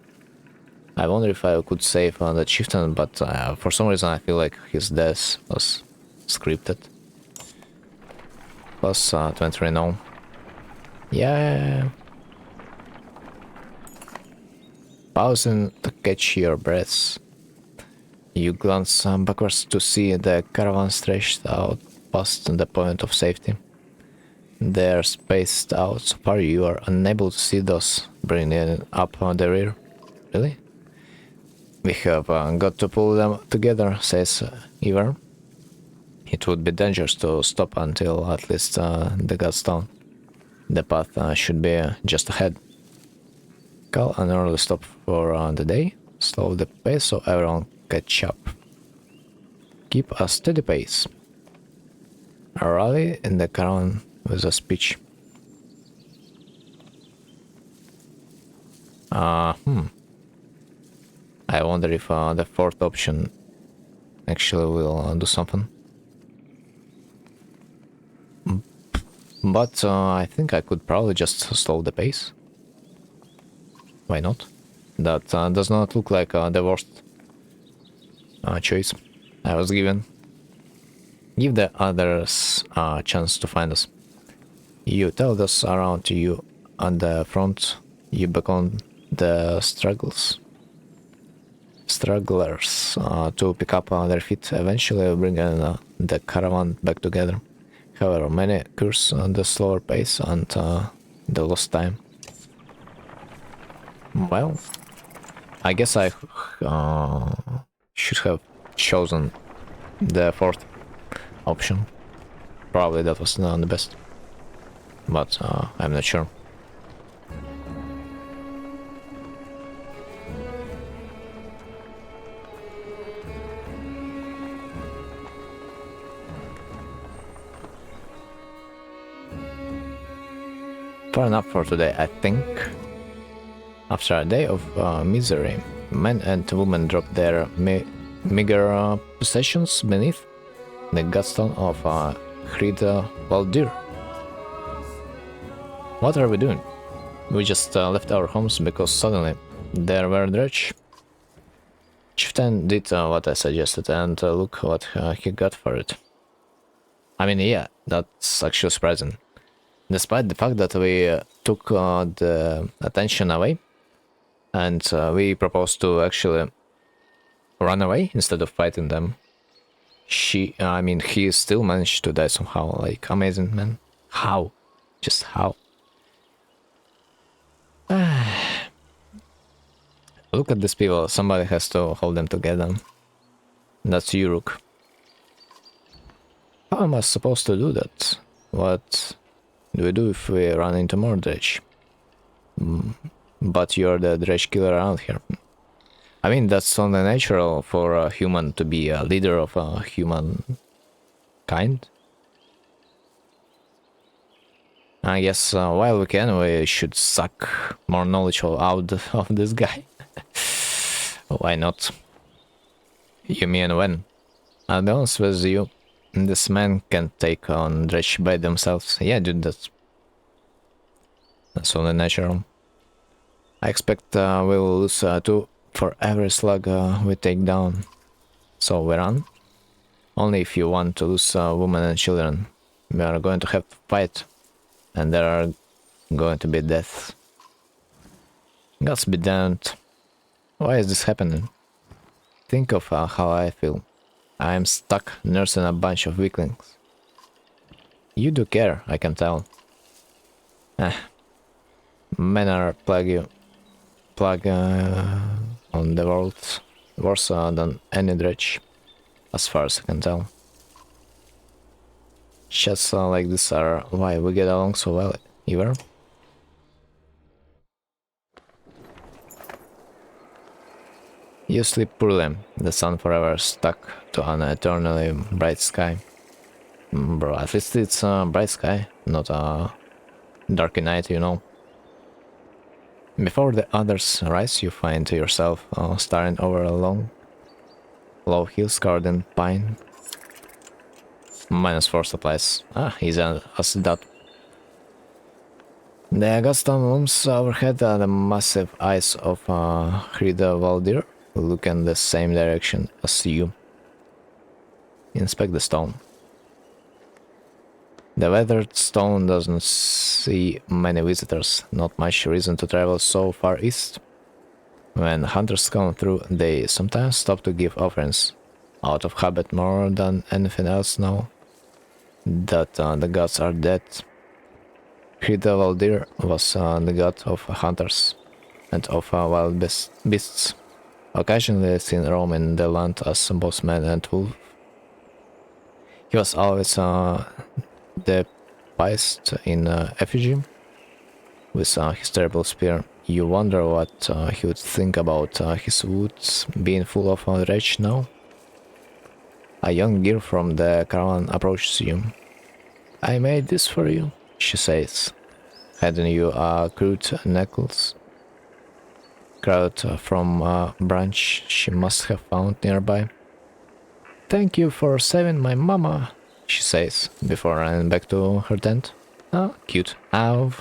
I wonder if I could save the chieftain, but for some reason I feel like his death was scripted. Plus 20 renown. Yeah. Pausing to catch your breaths. You glance backwards to see the caravan stretched out past the point of safety. They're spaced out so far you are unable to see those bringing up the rear. Really? We have got to pull them together, says Ivar. It would be dangerous to stop until at least the god's down. The path should be just ahead. Call an early stop for the day. Slow the pace so everyone catch up. Keep a steady pace. A rally in the caravan with a speech. I wonder if the fourth option actually will do something. But I think I could probably just slow the pace. Why not? That does not look like the worst choice I was given. Give the others a chance to find us. You tell us around to you on the front. You beckon the stragglers to pick up their feet, eventually bringing the caravan back together. However, many curse on the slower pace and the lost time. Well, I guess I should have chosen the fourth option. Probably that was not the best, but I'm not sure. Far enough for today, I think. After a day of misery, men and women drop their meager possessions beneath the gutstone of Hrida Valdir. What are we doing? We just left our homes because suddenly there were dredge. Chieftain did what I suggested, and look what he got for it. I mean, yeah, that's actually surprising. Despite the fact that we took the attention away, and we proposed to actually run away instead of fighting them, he still managed to die somehow. Like, amazing, man. How? Just how? Look at these people. Somebody has to hold them together. That's you, Rook. How am I supposed to do that? What do we do if we run into more dredge? But you're the dredge killer around here. I mean, that's only natural for a human to be a leader of a human kind. I guess while we can, we should suck more knowledge out of this guy. Why not? You mean when? I'll be honest with you, this man can take on dredge by themselves. Yeah, dude, that's only natural. I expect we'll lose 2 for every slug we take down. So we run? Only if you want to lose women and children. We are going to have to fight, and there are going to be deaths. Gods be damned. Why is this happening? Think of how I feel. I am stuck nursing a bunch of weaklings. You do care, I can tell. Men are plague on the world, worse than any dredge, as far as I can tell. Chats like this are why we get along so well, Ivar. You sleep poorly, the sun forever stuck to an eternally bright sky. Bro, at least it's a bright sky, not a dark night, you know. Before the others rise, you find yourself staring over a long, low hill covered in pine. -4 supplies. Easy as that. The Gutstone looms overhead, the massive eyes of Hrida Valdir look in the same direction as you. Inspect the stone. The weathered stone doesn't see many visitors, not much reason to travel so far east. When hunters come through, they sometimes stop to give offerings, out of habit more than anything else now that the gods are dead. Hrida Valdir was the god of hunters and of wild beasts, occasionally seen roaming the land as both man and wolf. He was always depised in effigy with his terrible spear. You wonder what he would think about his woods being full of wretch now. A young girl from the caravan approaches you. "I made this for you," she says, handing you a crude necklace. crowd from a branch she must have found nearby. "Thank you for saving my mama," she says, before running back to her tent. Oh, cute. Ow.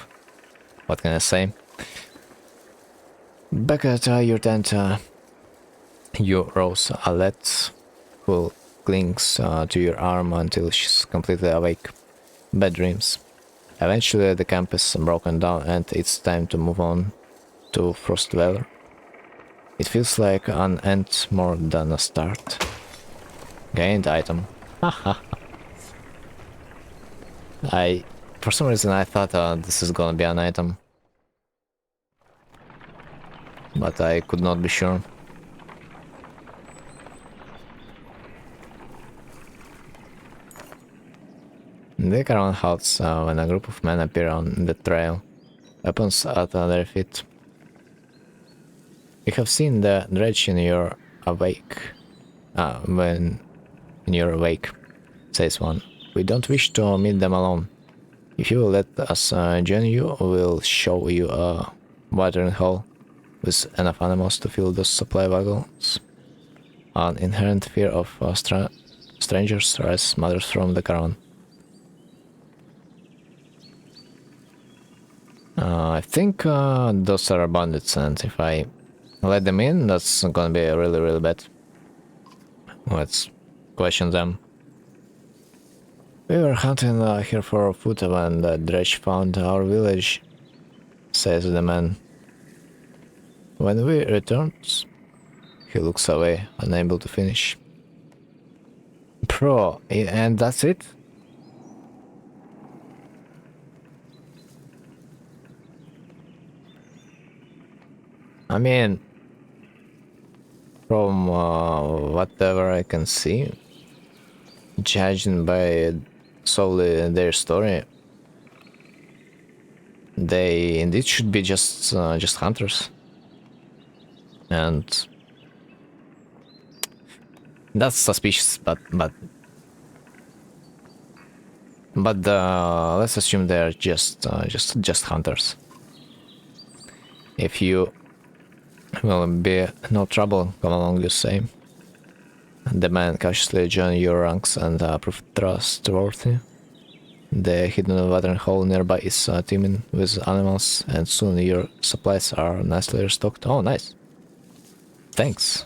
What can I say? Back at your tent, you rouse Alette, who clings to your arm until she's completely awake. Bad dreams. Eventually, the camp is broken down and it's time to move on to Frost Valley. It feels like an end more than a start. Gained item. For some reason I thought this is gonna be an item, but I could not be sure. The caravan halts when a group of men appear on the trail, weapons at their feet. "You have seen the dredge in your awake, when in your awake," says one. "We don't wish to meet them alone. If you will let us join you, we'll show you a watering hole with enough animals to fill those supply wagons." An inherent fear of strangers rises mothers from the caravan. I think those are bandits, and if I let them in, that's gonna be really, really bad. Let's question them. "We were hunting here for food when the dredge found our village," says the man. "When we returned..." He looks away, unable to finish. Bro, and that's it? I mean, from whatever I can see, judging by solely their story, they indeed should be just hunters, and that's suspicious. But let's assume they're just hunters. If you will be no trouble, come along, you say. The man cautiously join your ranks and prove trustworthy. The hidden watering hole nearby is teeming with animals, and soon your supplies are nicely restocked. Oh, nice. Thanks.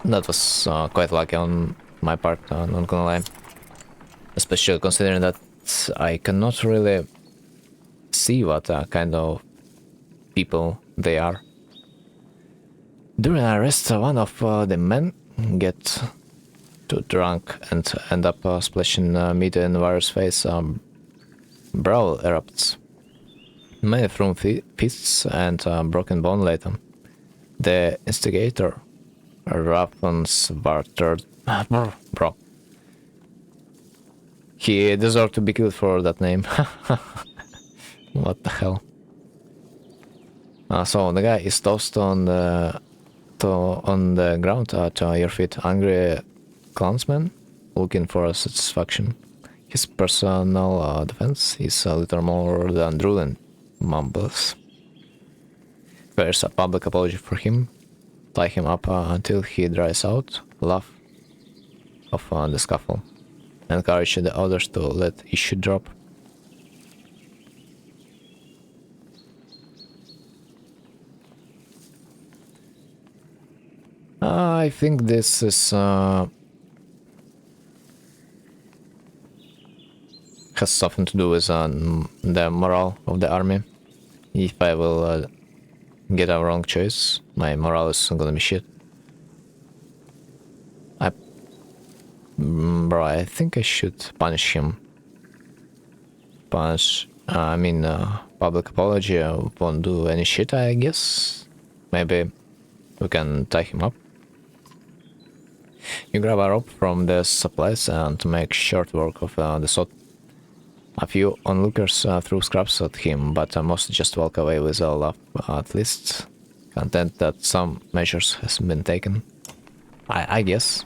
That was quite lucky on my part, not gonna lie. Especially considering that I cannot really see what kind of people they are. During a rest, one of the men get too drunk and end up splashing meat in Varus' face. Brawl erupts. Many thrown fists and broken bone later. The instigator, Raffensvarter, bro. He deserved to be killed for that name. What the hell? So the guy is tossed on the ground at your feet, angry clansman looking for satisfaction. His personal defense is a little more than drooling, mumbles. There's a public apology for him, tie him up until he dries out, laugh off the scuffle, encourage the others to let issue drop. I think this is has something to do with the morale of the army. If I will get a wrong choice, my morale is gonna be shit. Bro, I think I should punish him. Public apology won't do any shit, I guess. Maybe we can tie him up. You grab a rope from the supplies and make short work of the sod. A few onlookers threw scraps at him, but most just walk away with a laugh, at least content that some measures has been taken. I guess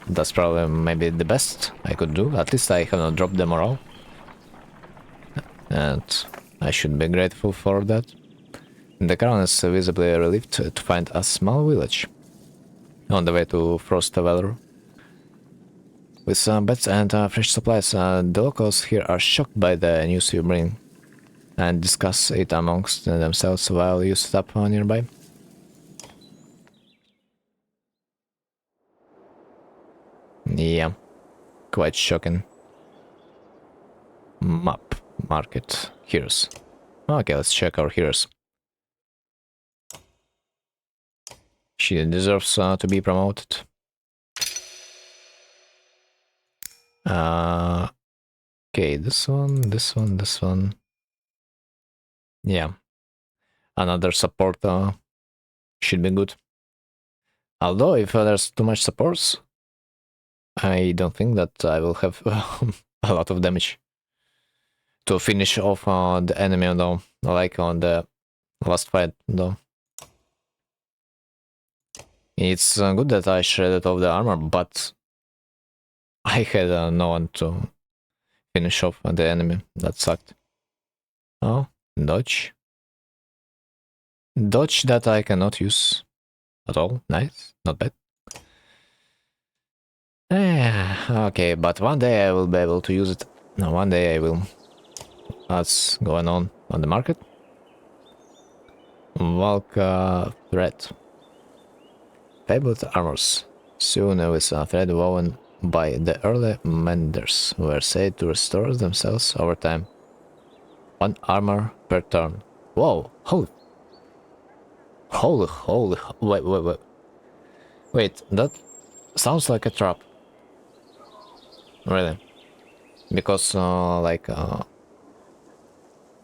that's probably maybe the best I could do. At least I have not dropped the morale, and I should be grateful for that. The crown is visibly relieved to find a small village on the way to Frost Valor. With some beds and fresh supplies, the locals here are shocked by the news you bring and discuss it amongst themselves while you set up nearby. Yeah, quite shocking. Map, market, heroes. Okay, let's check our heroes. She deserves to be promoted. Okay, this one, this one, this one. Yeah, another support should be good. Although if there's too much supports, I don't think that I will have a lot of damage to finish off the enemy though, like on the last fight though. It's good that I shredded off the armor, but I had no one to finish off the enemy. That sucked. Oh, dodge. Dodge that I cannot use at all. Nice, not bad. Okay, but one day I will be able to use it. No, one day I will. What's going on the market? Valka thread. Fabled armors. Soon with a thread woven by the early menders were said to restore themselves over time. 1 armor per turn. Whoa! Holy! Wait, that sounds like a trap. Really? Because, like, how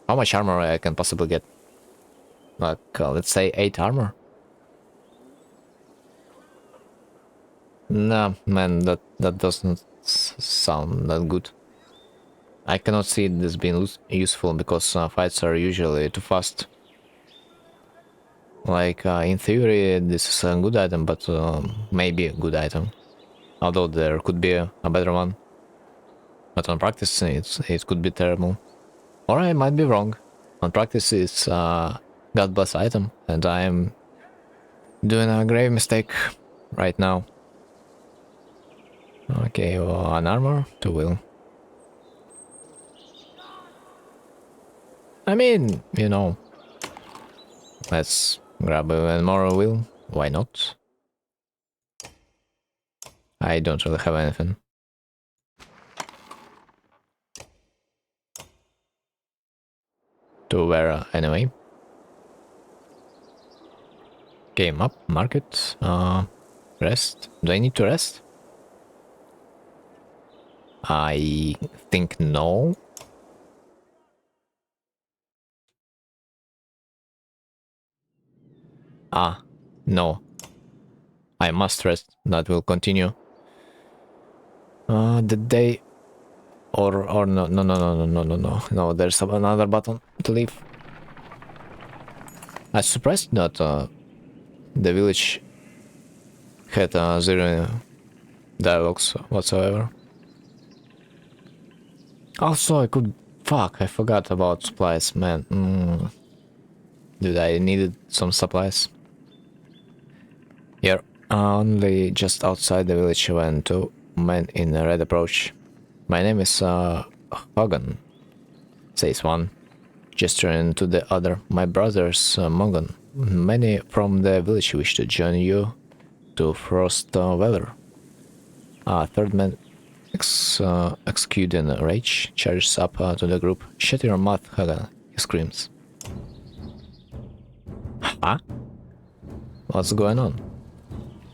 much armor I can possibly get? Like, let's say 8 armor? Nah, man, that doesn't sound that good. I cannot see this being useful because fights are usually too fast. Like, in theory, this is a good item, but maybe a good item. Although there could be a better one. But on practice, it could be terrible. Or I might be wrong. On practice, it's a God bless item, and I am doing a grave mistake right now. Okay, well, an armor to will. I mean, you know, let's grab even more will. Why not? I don't really have anything. To wear anyway. Game up, market, rest. Do I need to rest? I think no. Ah, no. I must rest. That will continue. The day or no. There's another button to leave. I'm surprised that the village had 0 dialogues whatsoever. Also, I could. Fuck, I forgot about supplies, man. Dude, I needed some supplies. Here, only just outside the village when 2 men in a red approach. My name is Hogan, says one, gesturing to the other. My brother's Mogan. Many from the village wish to join you to Frost Valor. A third man, executed in rage, charges up to the group. Shut your mouth, Hogan, he screams. Huh? What's going on?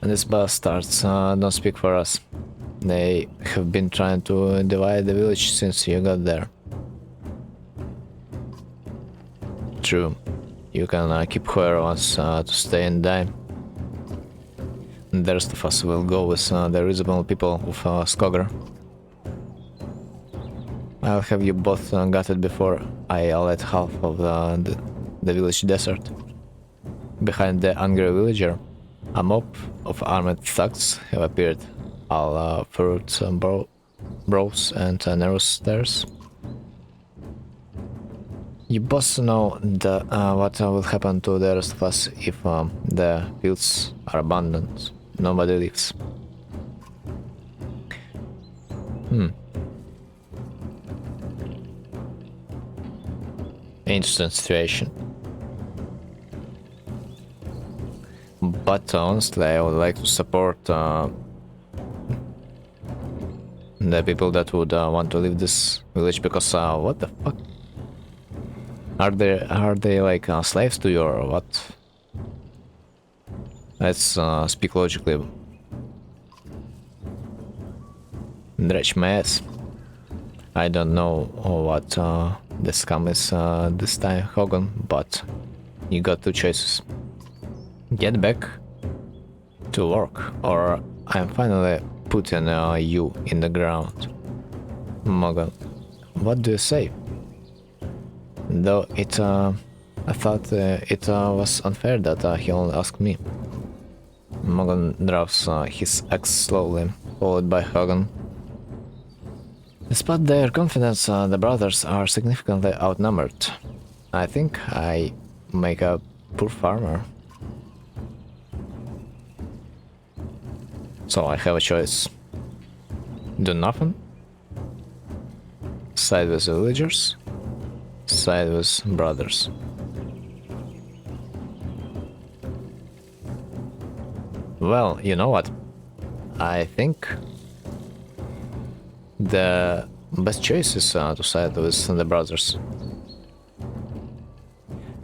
And these bastards don't speak for us. They have been trying to divide the village since you got there. True. You can keep whoever wants to stay and die. The rest of us will go with the reasonable people of Skogr. I'll have you both gutted before I let half of the village desert. Behind the angry villager, a mob of armed thugs have appeared, all furrowed brows and narrow stares. You both know the, what will happen to the rest of us if the fields are abandoned. Nobody lives. Interesting situation. But honestly, I would like to support the people that would want to leave this village, because what the fuck? Are they like slaves to you or what? Let's speak logically. Dredge my ass. I don't know what the scam is this time, Hogan, but you got two choices. Get back to work, or I'm finally putting you in the ground. Morgan, what do you say? Though it, I thought it was unfair that he only asked me. Morgan drops his axe slowly, followed by Hogan. Despite their confidence, the brothers are significantly outnumbered. I think I make a poor farmer. So I have a choice. Do nothing? Side with the villagers? Side with brothers? Well, you know what? I think the best choice is to side with the brothers.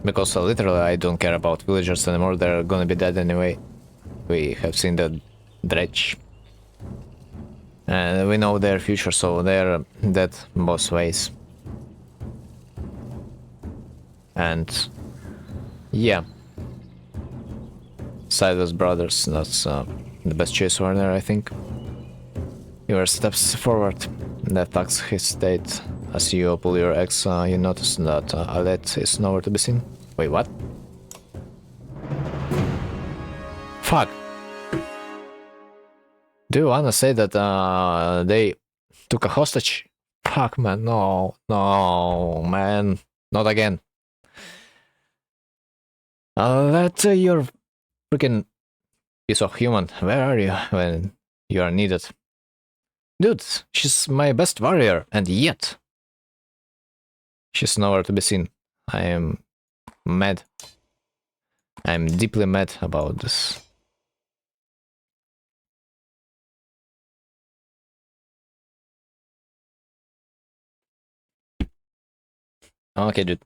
Because literally I don't care about villagers anymore, they're gonna be dead anyway. We have seen the dredge. And we know their future, so they're dead both ways. And yeah. Side with brothers, that's the best choice, Warner, I think. Your steps forward. That tax hesitate. As you pull your axe, you notice that Alet is nowhere to be seen. Wait, what? Fuck! Do you wanna say that they took a hostage? Fuck, man, no, no, man, not again. Alet, you're freaking piece of human. Where are you when you are needed? Dude, she's my best warrior, and yet she's nowhere to be seen. I am mad. I'm deeply mad about this. Okay, dude.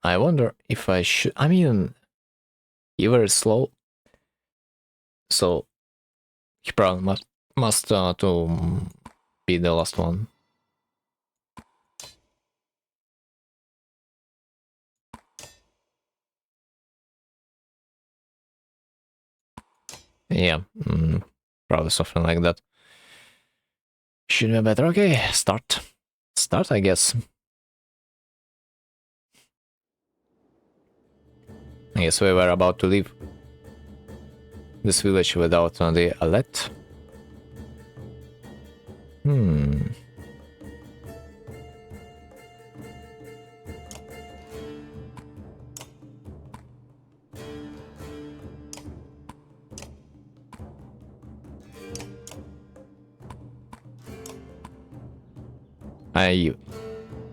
I wonder if I should. I mean, you were slow, so he probably must to be the last one. Yeah, probably something like that. Should be better. Okay, start. Start, I guess. I guess we were about to leave this village without the alert.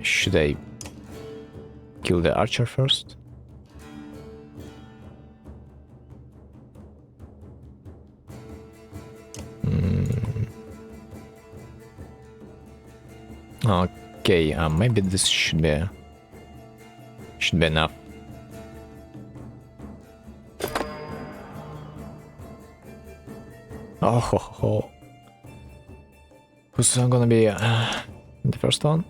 Should I kill the archer first? Okay, maybe this should be enough. Oh, ho, ho. Who's gonna be the first one?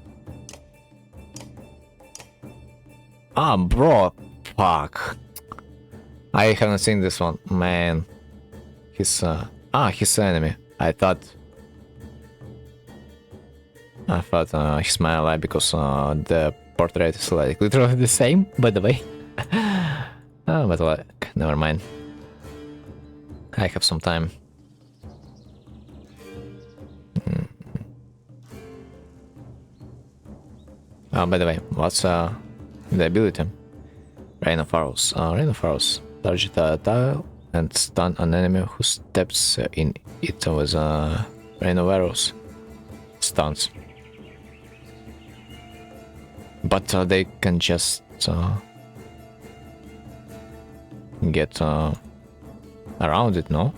Ah, bro, fuck. I haven't seen this one, man. He's his enemy. I thought he's my ally because the portrait is like literally the same, by the way. But like, never mind. I have some time. By the way, what's the ability? Rain of Arrows. Rain of Arrows. Target a tile and stun an enemy who steps in it with a Rain of Arrows. Stuns. But they can just get around it, no?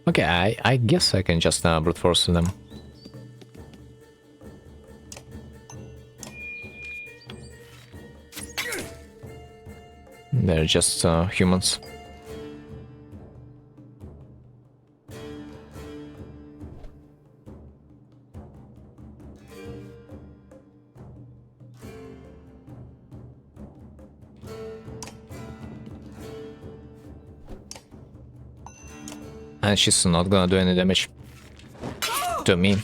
Okay, I guess I can just brute force them. They're just humans. And she's not gonna do any damage to me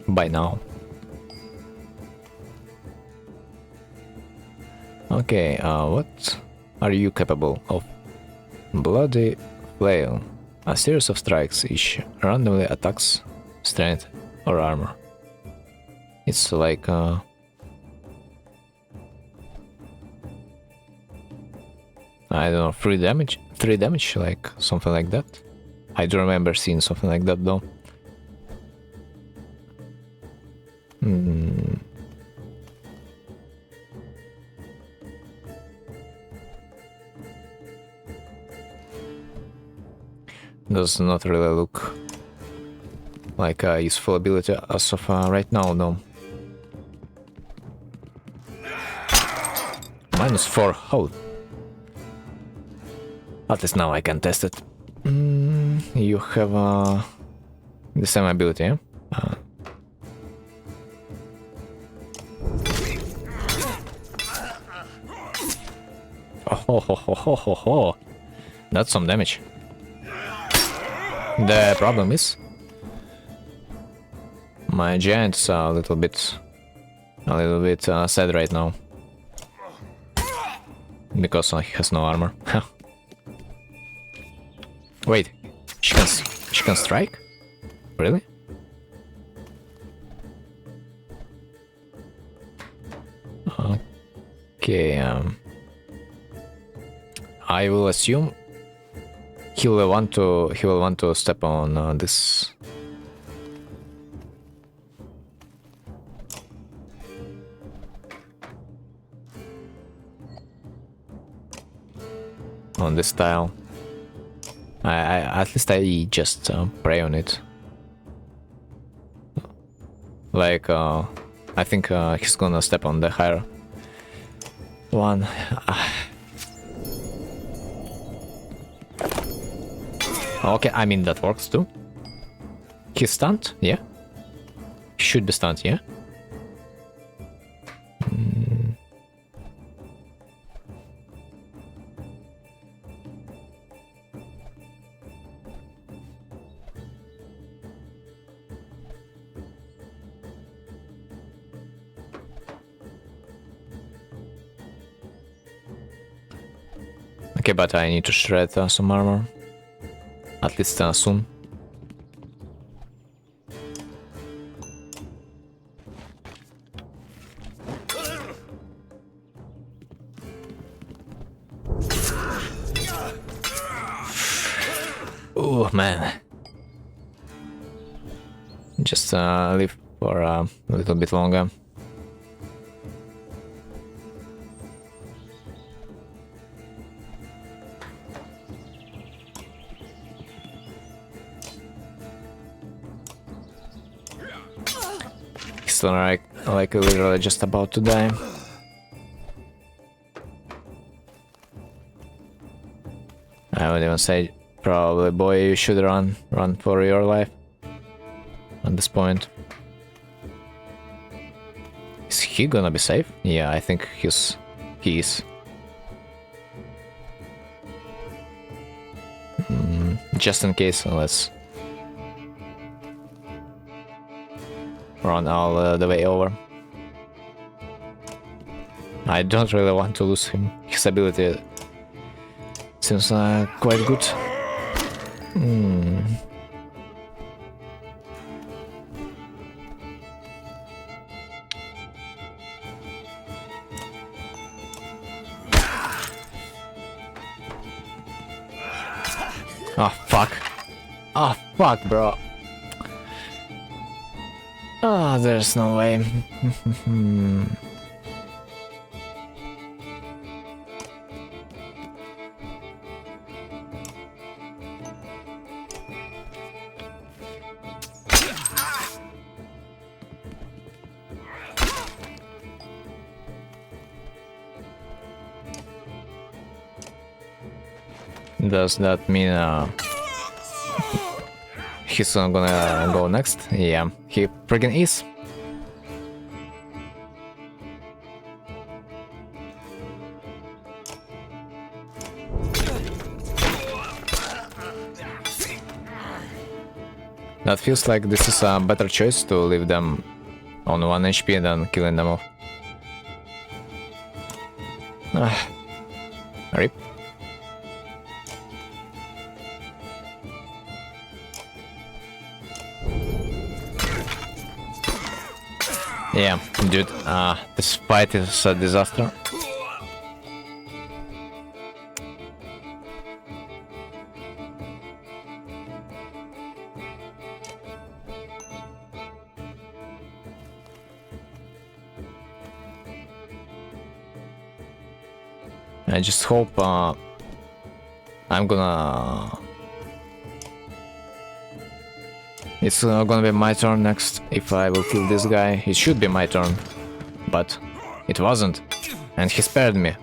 by now. Okay, what are you capable of? Bloody Flail. A series of strikes, each randomly attacks strength or armor. It's like I don't know, 3 damage? 3 damage, like something like that. I do remember seeing something like that though. Does not really look like a useful ability as of right now, though. -4 health. At least now I can test it. You have the same ability, yeah? Oh. That's some damage. The problem is my giant's a little bit sad right now because he has no armor. Wait, she can strike? Really? Okay, I will assume he will want to step on this. On this tile. I at least I just pray on it. Like I think he's gonna step on the higher one. Okay, I mean that works too. He's stunned, yeah. He should be stunned, yeah. Okay, but I need to shred some armor. At least soon. Oh man. Just live for a little bit longer. Like literally just about to die. I would even say probably, boy, you should run for your life at this point. Is he gonna be safe? Yeah, I think he is. Just in case, let's run all the way over. I don't really want to lose him. His ability seems quite good. Oh fuck. Oh fuck, bro. Oh, there's no way. Does that mean he's gonna go next? Yeah, he friggin' is. That feels like this is a better choice to leave them on 1 HP than killing them off. Rip. Yeah, dude, this fight is a disaster. I just hope I'm gonna... It's gonna be my turn next. If I will kill this guy, it should be my turn. But it wasn't. And he spared me.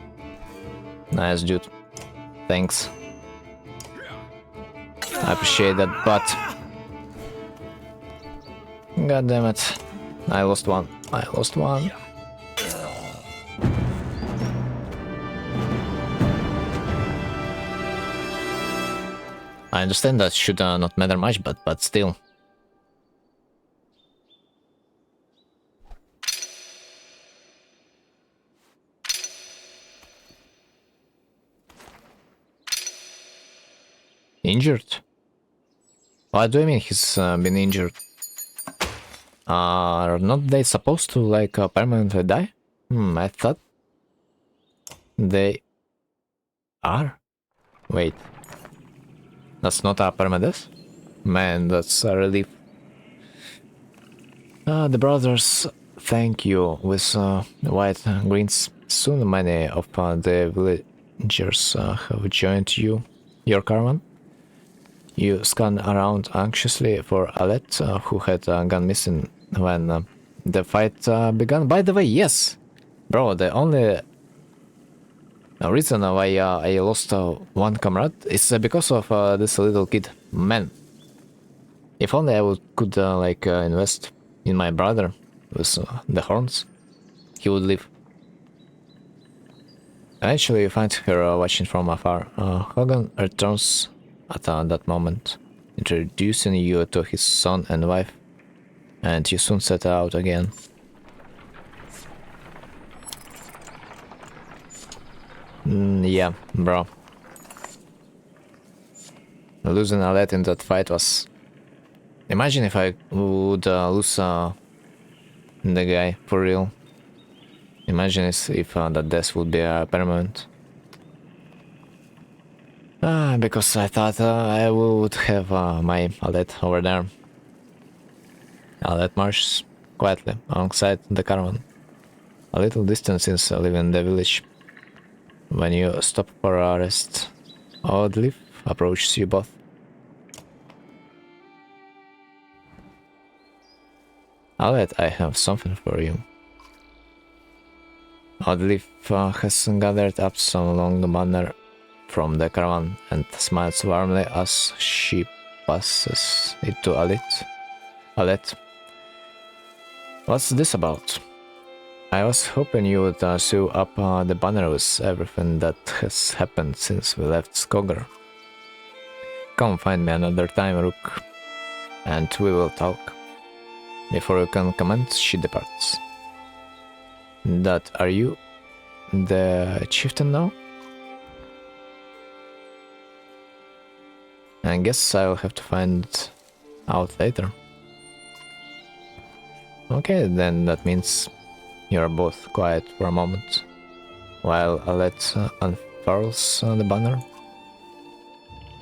Nice, dude. Thanks. I appreciate that, but... God damn it. I lost one. I lost one. I understand that should not matter much, but still. Injured? What do you mean he's been injured? Are not they supposed to like permanently die? I thought they are. Wait. That's not a permadeath? Man, that's a relief. The brothers thank you with white greens. Soon many of the villagers have joined your caravan. You scan around anxiously for Alet, who had gone missing when the fight began. By the way, yes! Bro, the only reason why I lost one comrade is because of this little kid. Man, if only I could invest in my brother with the horns, he would live. Eventually you find her watching from afar. Hogan returns at that moment, introducing you to his son and wife, and you soon set out again. Yeah, bro. Losing Alet in that fight was... Imagine if I would lose the guy for real. Imagine if that death would be permanent. Because I thought I would have my Alet over there. Alet marches quietly alongside the caravan. A little distance since leaving the village. When you stop for a rest, Oddleaf approaches you both. Alet, I have something for you. Oddleaf has gathered up some long banner from the caravan and smiles warmly as she passes it to Alet. Alet, what's this about? I was hoping you would sew up the banner with everything that has happened since we left Skogar. Come find me another time, Rook, and we will talk. Before you can comment, she departs. That are you? the chieftain now? I guess I'll have to find out later. Okay, then that means you're both quiet for a moment while Alet unfurls the banner.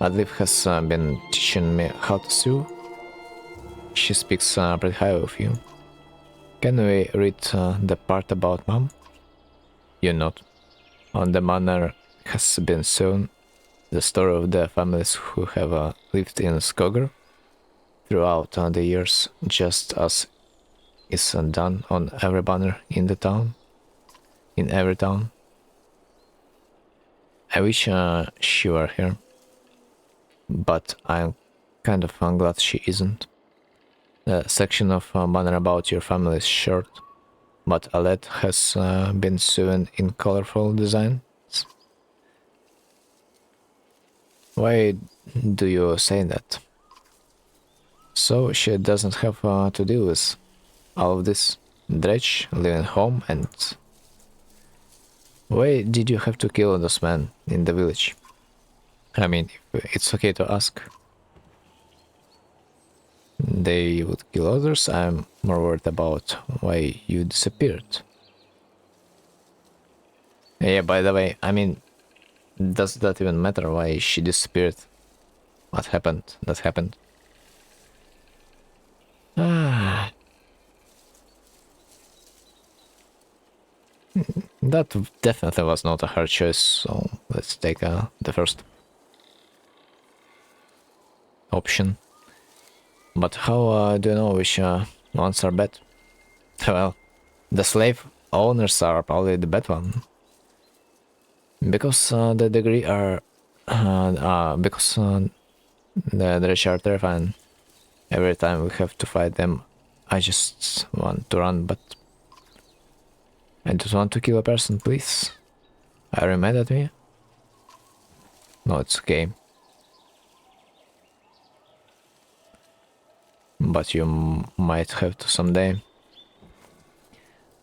Adliv has been teaching me how to sew. She speaks pretty high of you. Can we read the part about Mom? You nod. On the banner has been sewn the story of the families who have lived in Skogr throughout the years, just as is done on every banner in the town, in every town. I wish she were here, but I'm kind of glad she isn't. The section of banner about your family is short, but Alet has been sewn in colorful designs. Why do you say that? So she doesn't have to deal with all of this. Dredge, leaving home, and... Why did you have to kill those men in the village? I mean, if it's okay to ask. They would kill others. I'm more worried about why you disappeared. Yeah, by the way, I mean, does that even matter why she disappeared? What happened? That happened. Ah. That definitely was not a hard choice, so let's take the first option. But how do you know which ones are bad? Well, the slave owners are probably the bad one. Because the degree are... because the rich are terrifying. Every time we have to fight them, I just want to run, but... I just want to kill a person, please. Are you mad at me? No, it's okay. But you might have to someday.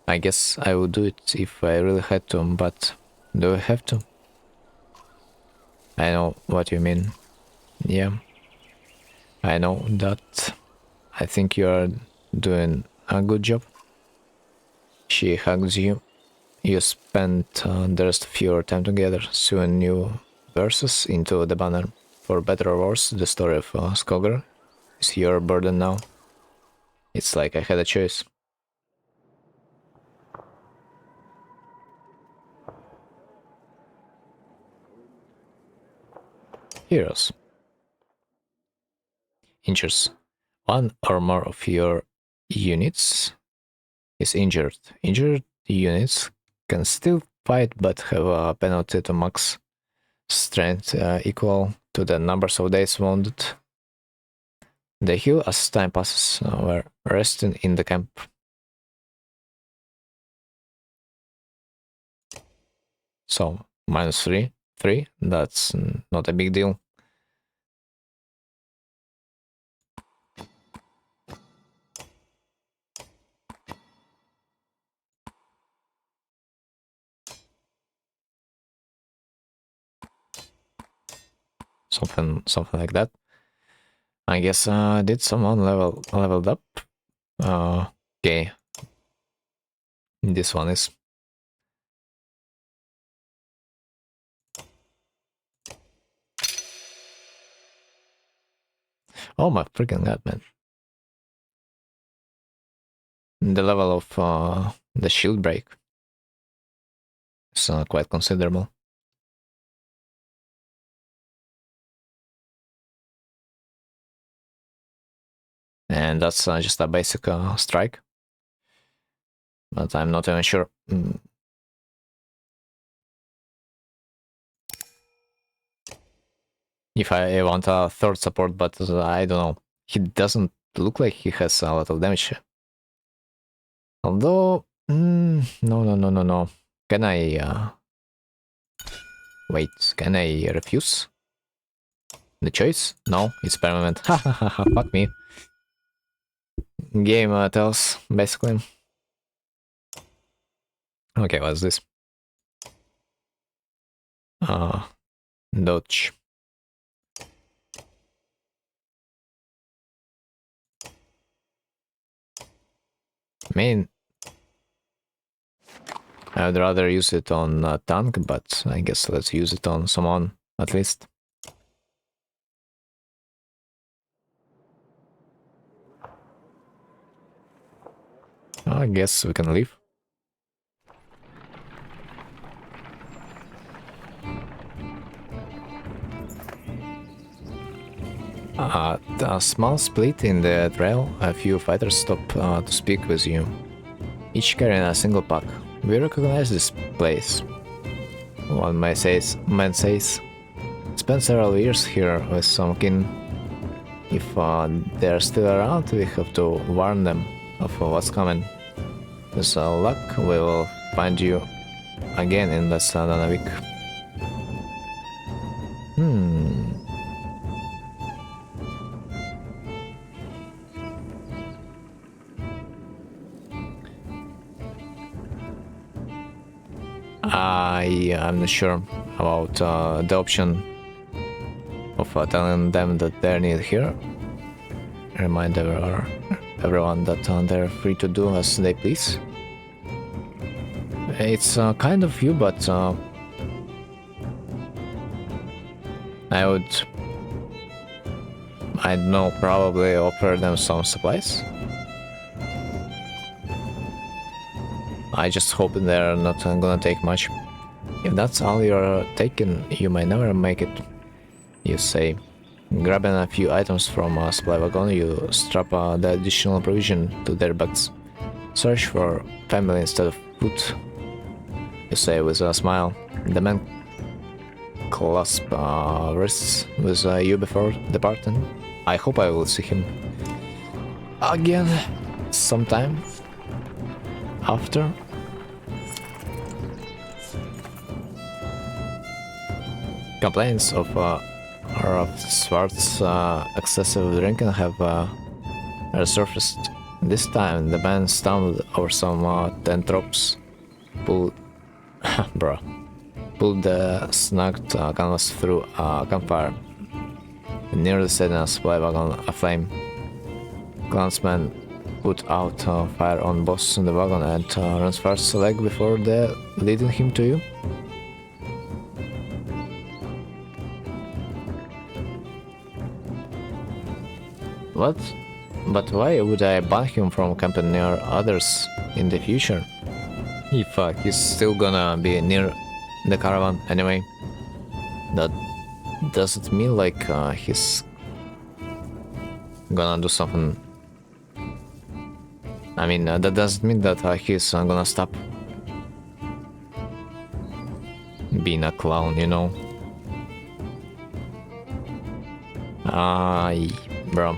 I guess I would do it if I really had to, but do I have to? I know what you mean. Yeah. I know that. I think you are doing a good job. She hugs you. You spent the rest of your time together, sewing new verses into the banner. For better or worse, the story of Skogr is your burden now. It's like I had a choice. Heroes. Injures. One or more of your units is injured. Injured units can still fight but have a penalty to max strength equal to the numbers of days wounded. They heal as time passes, were resting in the camp. So, -3, that's not a big deal. Something like that. I guess did someone leveled up? Okay. This one is. Oh my freaking god, man. The level of the shield break is quite considerable. And that's just a basic strike. But I'm not even sure. If I want a third support, but I don't know. He doesn't look like he has a lot of damage. Although, no. Can I, wait, can I refuse the choice? No, it's permanent. Hahaha, fuck me. Game tells, basically. Okay, what's this? dodge. I mean, I'd rather use it on a tank, but I guess let's use it on someone at least. I guess we can leave. A small split in the trail, a few fighters stop to speak with you, each carrying a single pack. We recognize this place. One man says, spent several years here with some kin. If they're still around, we have to warn them of what's coming. With luck, we will find you again in less than a week. I'm not sure about the option of telling them that they're needed here. Remind everyone that they're free to do as they please. It's kind of you, but I'd know, probably offer them some supplies. I just hope they're not gonna take much. If that's all you're taking, you may never make it, you say. Grabbing a few items from a supply wagon, you strap the additional provision to their backs. Search for family instead of food, you say with a smile. The man clasp wrists with you before departing. I hope I will see him again sometime after. Complaints of Swart's excessive drinking have resurfaced. This time, the man stumbled over some tent ropes, pulled the snagged canvas through a campfire, and nearly set a supply wagon aflame. Clansmen put out fire on boss in the wagon and transfers the leg before leading him to you. What? But why would I ban him from camping near others in the future? If he's still gonna be near the caravan anyway. That doesn't mean like he's gonna do something. I mean, that doesn't mean that he's gonna stop being a clown, you know? Bro.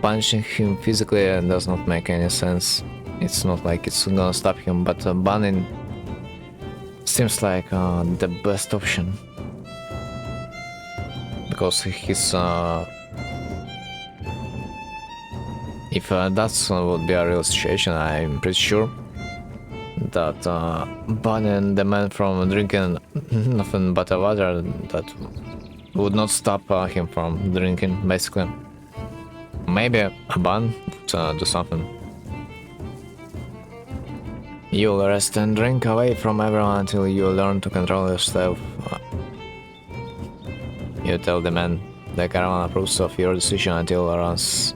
Punching him physically does not make any sense. It's not like it's gonna stop him, but banning seems like the best option. Because he's... if that's would be a real situation, I'm pretty sure that banning the man from drinking nothing but water, that would not stop him from drinking, basically. Maybe a ban would do something. You'll rest and drink away from everyone until you learn to control yourself. You tell the man. The caravan approves of your decision until runs.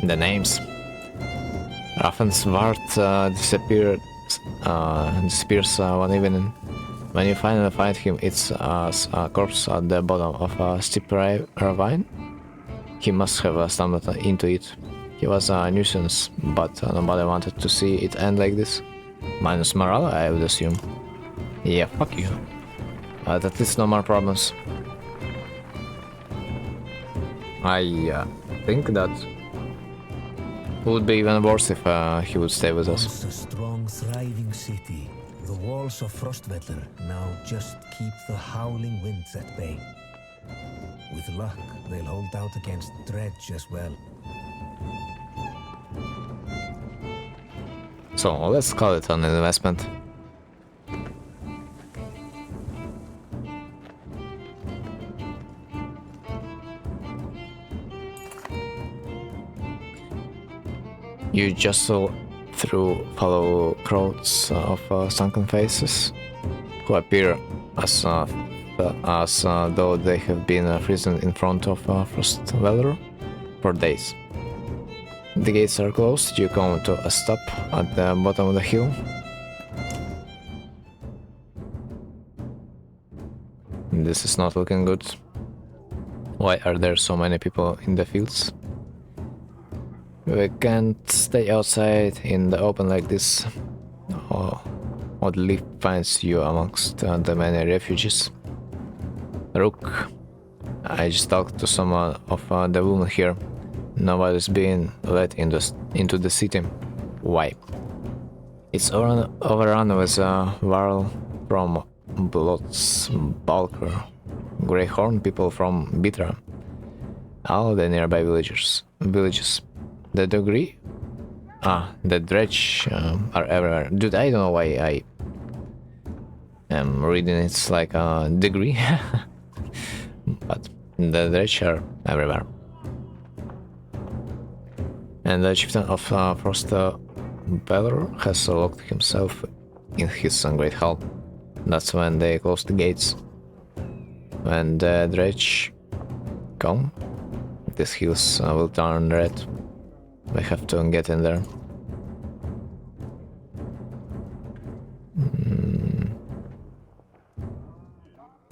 The names. Raffenswart disappears one evening. When you finally find him, it's a corpse at the bottom of a steep ravine. He must have stumbled into it. He was a nuisance, but nobody wanted to see it end like this. Minus morale, I would assume. Yeah, fuck you. At least no more problems. I think that would be even worse if he would stay with us. Once a strong, thriving city, the walls of Frostweather now just keep the howling winds at bay. With luck, they'll hold out against Dredge as well. So let's call it an investment. You just saw through follow crowds of sunken faces who appear as though they have been frozen in front of Frost Valor for days. The gates are closed, you come to a stop at the bottom of the hill. This is not looking good. Why are there so many people in the fields? We can't stay outside in the open like this. Odd leaf finds you amongst the many refugees. Rook, I just talked to some of the women here. Nobody's being let into the city. Why? It's overrun with Varl from Blood's Balker, Greyhorn people from Bitra, all the nearby villages. The degree? The dredge are everywhere. Dude, I don't know why I am reading it's like a degree, but the dredge are everywhere. And the chieftain of Frost Valor has locked himself in his great hall. That's when they close the gates. When the dredge come, these hills will turn red. We have to get in there.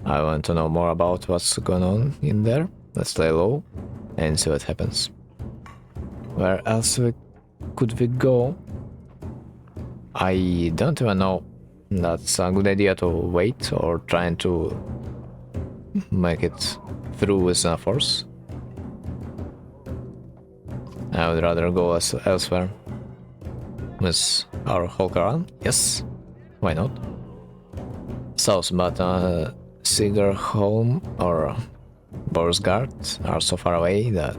I want to know more about what's going on in there. Let's lay low and see what happens. Where else could we go? I don't even know. That's a good idea to wait or trying to make it through with force. I would rather go elsewhere. With our whole caravan? Yes. Why not? South, but Sigerholm or Borsgard are so far away that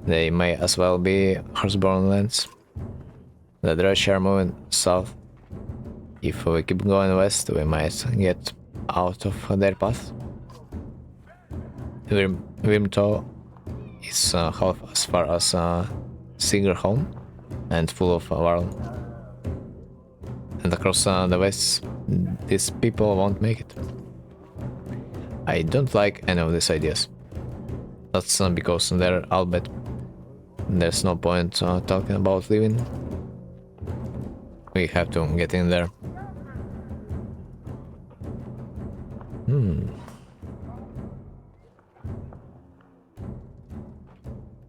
they may as well be Hearthborn lands. The dredge are moving south. If we keep going west, we might get out of their path. Wimto is half as far as Sigerholm and full of Varl. And across the west, these people won't make it. I don't like any of these ideas. That's because they're Albert. There's no point talking about leaving. We have to get in there.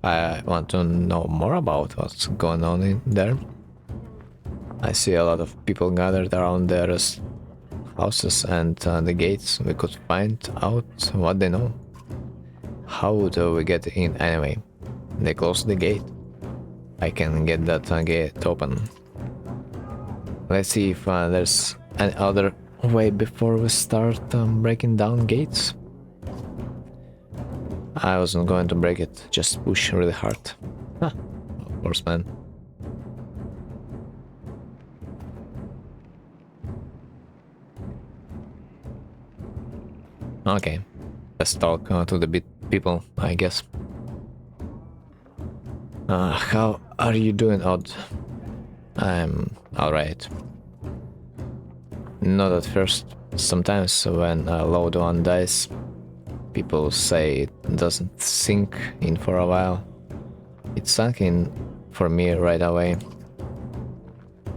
I want to know more about what's going on in there. I see a lot of people gathered around their houses and the gates. We could find out what they know. How do we get in anyway? They closed the gate. I can get that gate open. Let's see if there's any other way before we start breaking down gates. I wasn't going to break it, just push really hard. Of course, man. Okay, let's talk to the people, I guess. How are you doing, Odd? I'm alright. Not at first. Sometimes when a loved one dies, people say it doesn't sink in for a while. It sank in for me right away.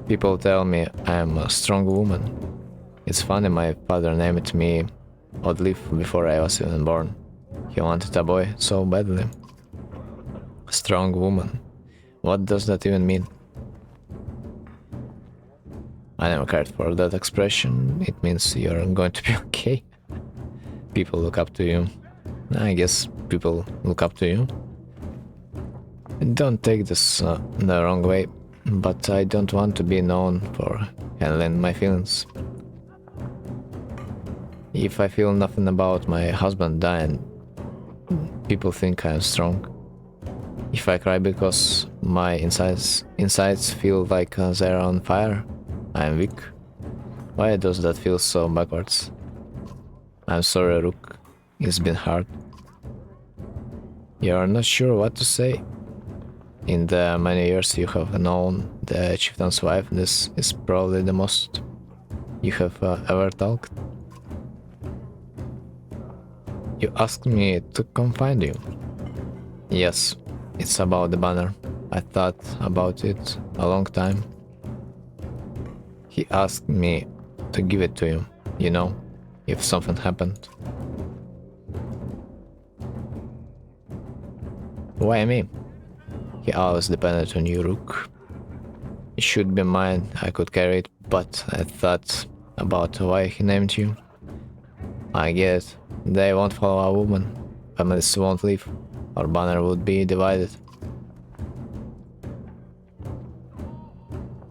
People tell me I'm a strong woman. It's funny, my father named me Oddleaf before I was even born. He wanted a boy so badly. Strong woman. What does that even mean? I never cared for that expression. It means you're going to be okay. People look up to you. I guess people look up to you. Don't take this the wrong way, but I don't want to be known for handling my feelings. If I feel nothing about my husband dying, people think I'm strong. If I cry because my insides feel like they're on fire, I'm weak. Why does that feel so backwards? I'm sorry, Rook. It's been hard. You're not sure what to say. In the many years you have known the chieftain's wife, this is probably the most you have ever talked. You asked me to come find you. Yes, it's about the banner. I thought about it a long time. He asked me to give it to you, you know, if something happened. Why me? He always depended on you, Rook. It should be mine, I could carry it, but I thought about why he named you. I get it. They won't follow a woman. Families won't leave. Our banner would be divided.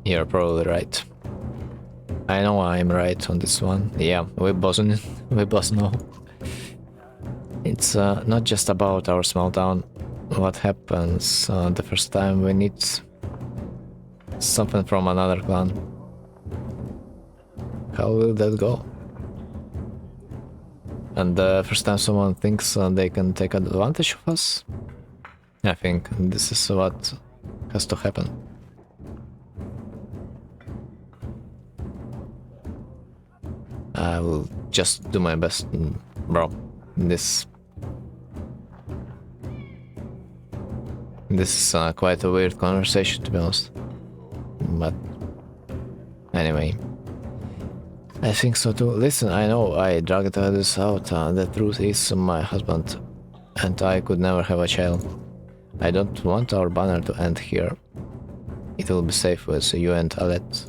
You're probably right. I know I'm right on this one. Yeah, we both know. It's not just about our small town. What happens the first time we need something from another clan? How will that go? And the first time someone thinks they can take advantage of us? I think this is what has to happen. I will just do my best, bro. This is quite a weird conversation, to be honest. But anyway, I think so too. Listen, I know I dragged this out. The truth is, my husband and I could never have a child. I don't want our banner to end here. It will be safe with you and Alette.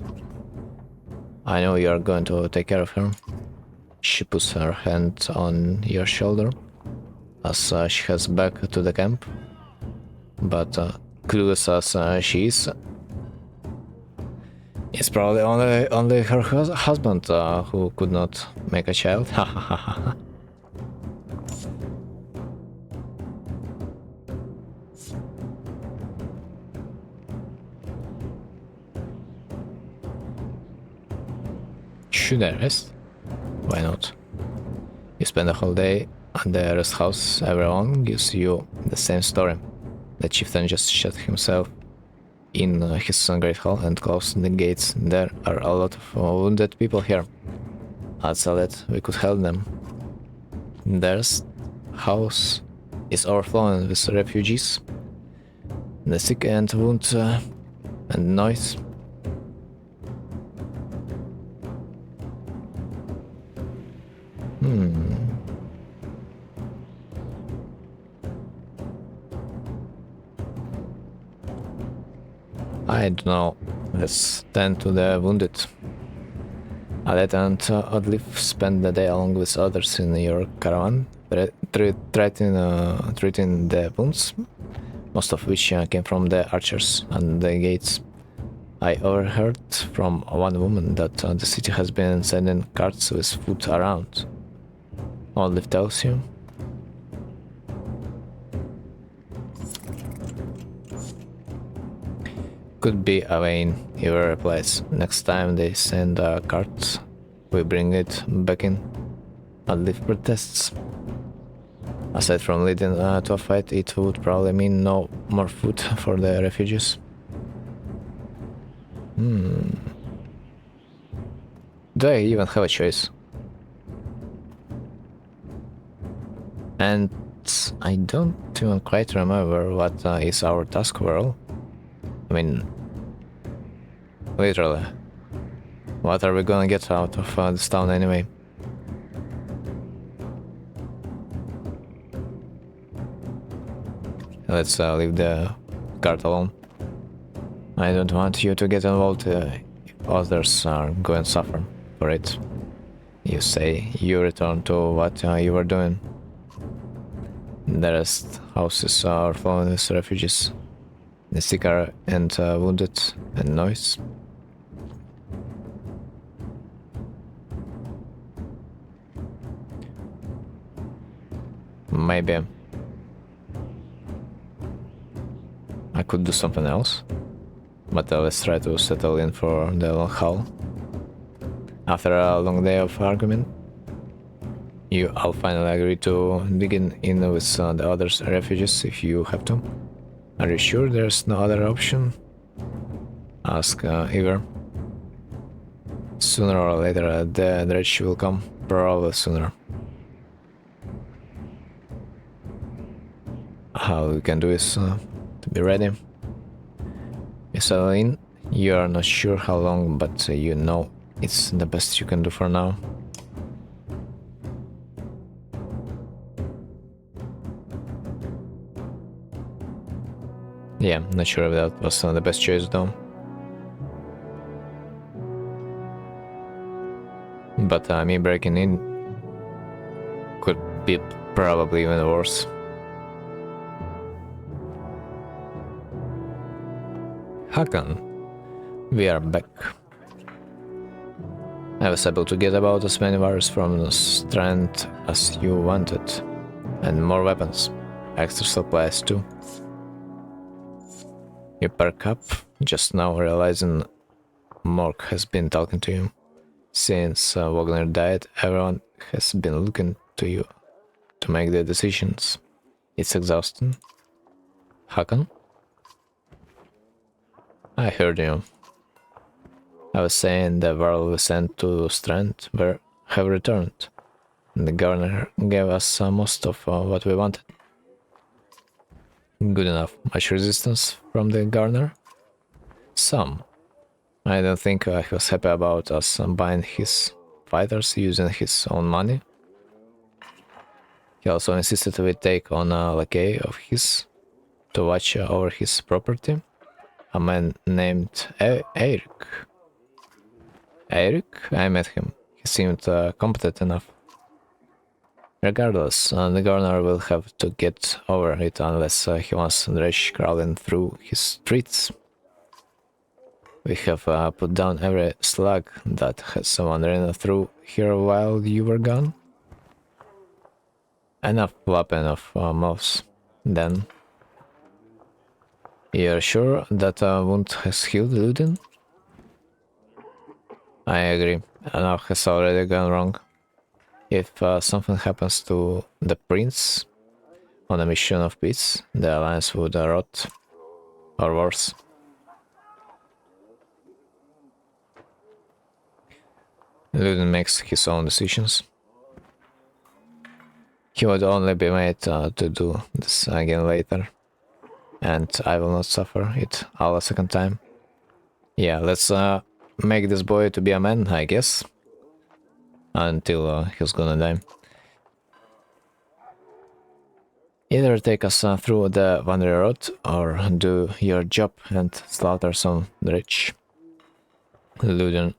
I know you are going to take care of her. She puts her hand on your shoulder as she heads back to the camp. But clueless as she is, it's probably only her husband who could not make a child. Should I rest? Why not? You spend the whole day at the rest house, everyone gives you the same story. The chieftain just shut himself in his great hall and closed the gates. There are a lot of wounded people here. I'd say that we could help them. Their house is overflowing with refugees. The sick and wounded and noise. I don't know. Let's tend to the wounded. Alette and Odliff spend the day along with others in your caravan, treating the wounds, most of which came from the archers and the gates. I overheard from one woman that the city has been sending carts with food around. Odliff tells you. Could be a vein, he replies. Next time they send a cart, we bring it back in. Odliff protests. Aside from leading to a fight, it would probably mean no more food for the refugees. Do I even have a choice? And I don't even quite remember what is our task overall. I mean, literally, what are we gonna get out of this town anyway? Let's leave the cart alone. I don't want you to get involved if others are going to suffer for it. You say you return to what you were doing. The rest houses are flowing with refugees. The sick are and wounded and noise. Maybe. could do something else. But let's try to settle in for the long haul. After a long day of argument, you all finally agree to dig in with the other refugees if you have to. Are you sure there's no other option? Ask Igor. Sooner or later the dredge will come, probably sooner. All we can do is to be ready. You settle in, you are not sure how long, but you know it's the best you can do for now. Yeah, not sure if that was the best choice though. But me breaking in could be probably even worse. Hakan, we are back. I was able to get about as many wires from the strand as you wanted, and more weapons, extra supplies too. You perk up, just now realizing Mork has been talking to you. Since Wagner died, everyone has been looking to you to make the decisions. It's exhausting. Hakan? I heard you. I was saying the world we sent to Strand have returned. The governor gave us most of what we wanted. Good enough. Much resistance from the governor? Some. I don't think he was happy about us buying his fighters using his own money. He also insisted we take on a lackey of his to watch over his property, a man named Eric. Eric? I met him. He seemed competent enough. Regardless, the governor will have to get over it unless he wants Dredge crawling through his streets. We have put down every slug that has wandered through here while you were gone. Enough flopping of mouths, then. You're sure that wound has healed, Ludin? I agree. Enough has already gone wrong. If something happens to the prince on a mission of peace, the alliance would rot, or worse. Ludin makes his own decisions. He would only be made to do this again later, and I will not suffer it all a second time. Yeah, let's make this boy to be a man, I guess, until he's gonna die. Either take us through the Wandering Road, or do your job and slaughter some rich. Ludin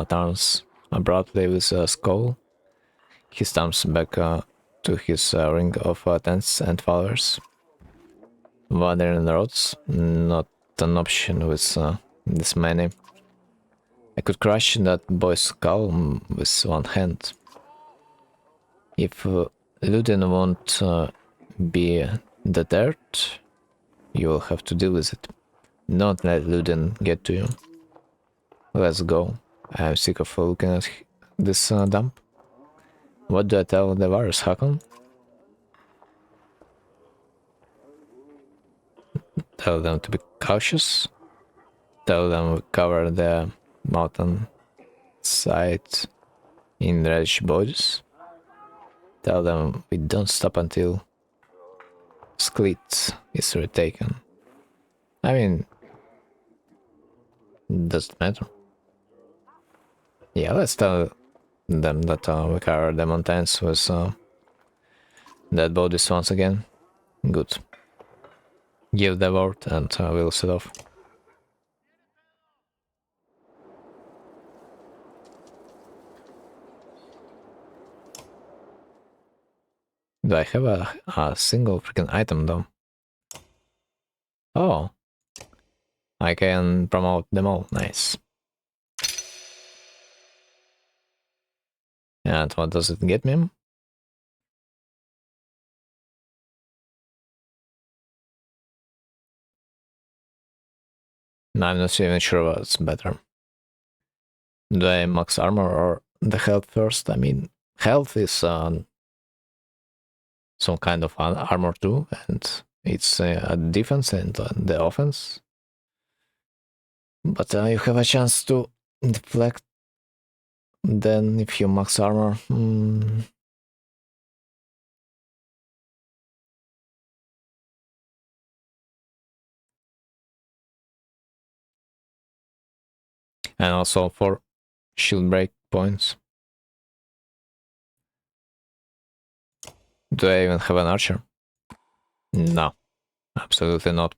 turns abruptly with a skull. He stumps back to his ring of tents and followers. Wandering roads, not an option with this many. I could crush that boy's skull with one hand. If Ludin won't be deterred, you will have to deal with it. Don't let Ludin get to you. Let's go. I'm sick of looking at this dump. What do I tell the virus, Hakan? Tell them to be cautious. Tell them we cover the mountain side in reddish bodies. Tell them we don't stop until Sklit is retaken. I mean, doesn't matter. Yeah, let's tell them that we cover the mountains with dead bodies once again. Good. Give the word and we'll set off. Do I have a single freaking item though? Oh. I can promote them all. Nice. And what does it get me? I'm not even sure what's better. Do I max armor or the health first? I mean, health is some kind of armor too, and it's a defense and the offense. But you have a chance to deflect. Then if you max armor, and also for shield break points. Do I even have an archer? No, absolutely not.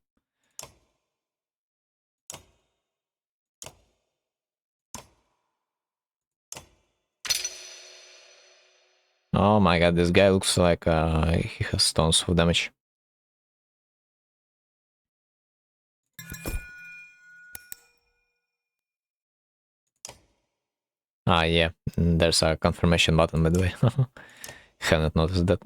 Oh my god, this guy looks like he has tons of damage. Ah, yeah, there's a confirmation button, by the way. Haven't noticed that.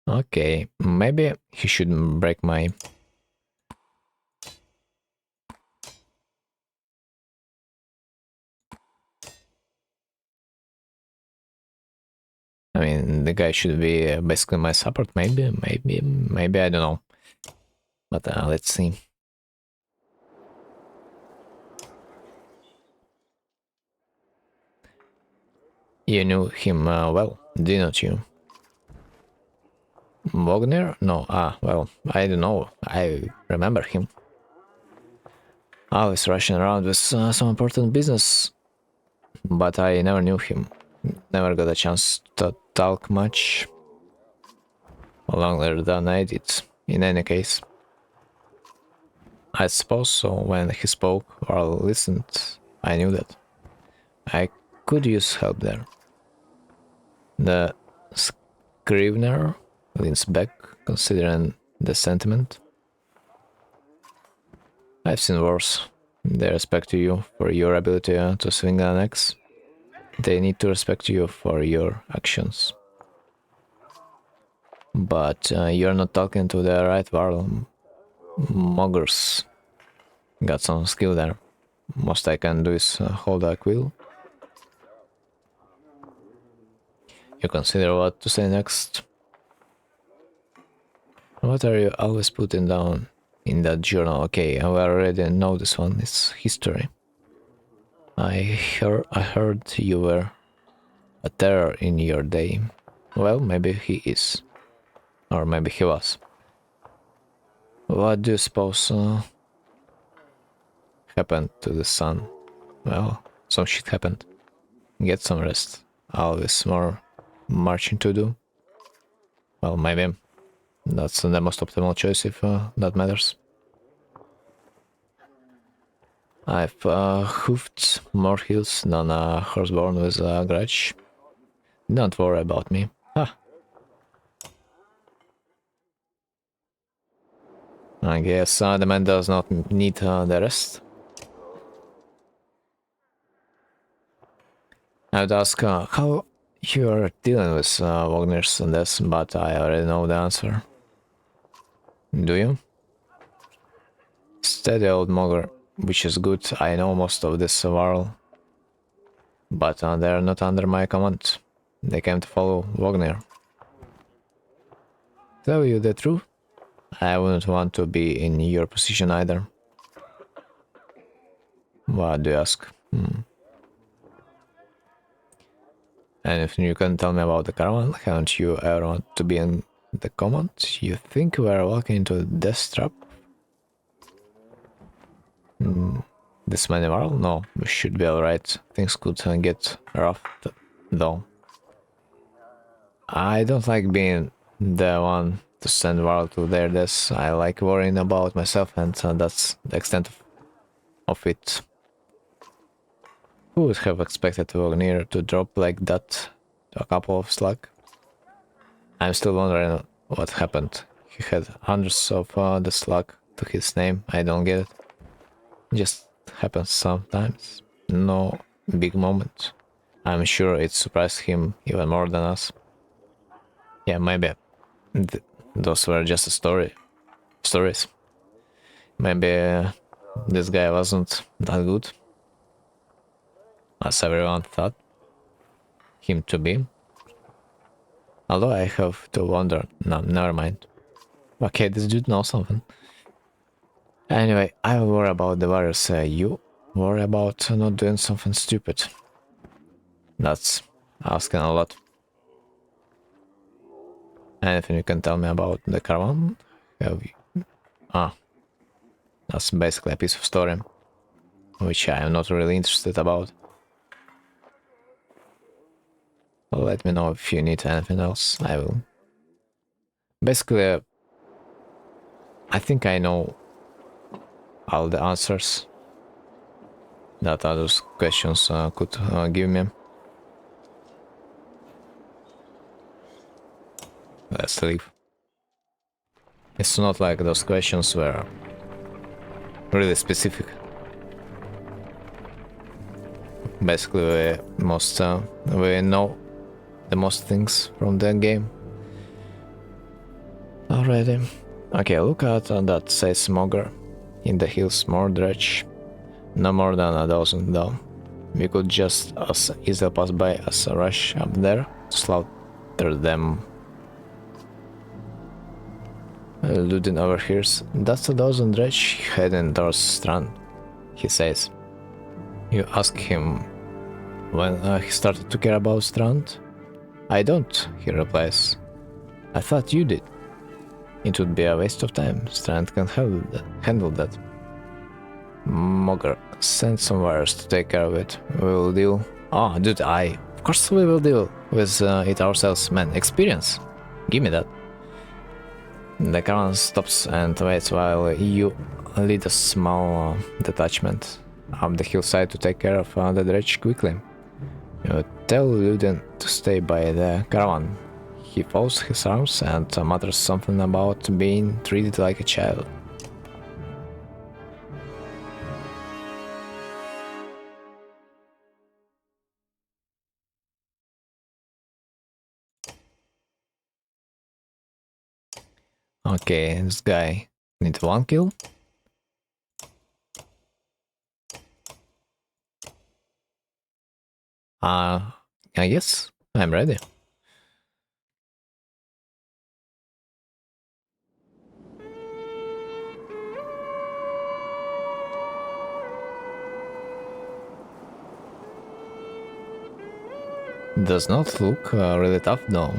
Okay, maybe he should break my... I mean, the guy should be basically my support, maybe, I don't know. But let's see. You knew him well, didn't you? Wagner? No, well, I don't know. I remember him. Always rushing around with some important business. But I never knew him. Never got a chance to talk much. Longer than I did, in any case. I suppose so. When he spoke or listened, I knew that I could use help there. The scrivener leans back, considering the sentiment. I've seen worse. They respect you for your ability to swing an axe. They need to respect you for your actions. But you're not talking to the right Varl. Moggers got some skill there. Most I can do is hold a quill. You consider what to say next. What are you always putting down in that journal? Okay, I already know this one. It's history. I heard you were a terror in your day. Well, maybe he is. Or maybe he was. What do you suppose happened to the sun? Well, some shit happened. Get some rest. Always more marching to do. Well, maybe. That's the most optimal choice if that matters. I've hoofed more hills than a horse born with a grudge. Don't worry about me. Ah. I guess the man does not need the rest. I would ask how you are dealing with Wagner's and this, but I already know the answer. Do you? Steady old Mogger, which is good. I know most of this world, but they're not under my command. They came to follow Wagner. Tell you the truth, I wouldn't want to be in your position either. What do you ask? And if you can tell me about the caravan, haven't you ever want to be in the command? You think we're walking into a death trap? This many world? No, we should be alright. Things could get rough though. I don't like being the one to send world to their deaths. I like worrying about myself, and that's the extent of it. Who would have expected Wagner to drop like that to a couple of slag? I'm still wondering what happened. He had hundreds of the slag to his name. I don't get it. Just happens sometimes. No big moment. I'm sure it surprised him even more than us. Yeah, maybe those were just stories. Maybe this guy wasn't that good as everyone thought him to be. Although I have to wonder. No, never mind. Okay, this dude knows something. Anyway, I worry about the virus. You worry about not doing something stupid. That's asking a lot. Anything you can tell me about the caravan? Have you? Ah, that's basically a piece of story, which I am not really interested about. Let me know if you need anything else. I will. Basically, I think I know all the answers that others questions could give me. Let's leave. It's not like those questions were really specific. Basically, we know the most things from the game already. Okay, look at that says Smogger. In the hills, more dredge. No more than a dozen though. We could just as easily pass by as a rush up there to slaughter them. Ludin overhears. That's a dozen dredge heading towards Strand, he says. You ask him when he started to care about Strand? I don't, he replies. I thought you did. It would be a waste of time. Strand can handle that. Mogger, send some wires to take care of it. We will deal. Oh, dude, of course we will deal with it ourselves, man. Experience. Give me that. The caravan stops and waits while you lead a small detachment up the hillside to take care of the dredge quickly. You tell Ludin to stay by the caravan. He folds his arms and mutters something about being treated like a child. Okay, this guy needs one kill. I guess I'm ready. Does not look really tough though.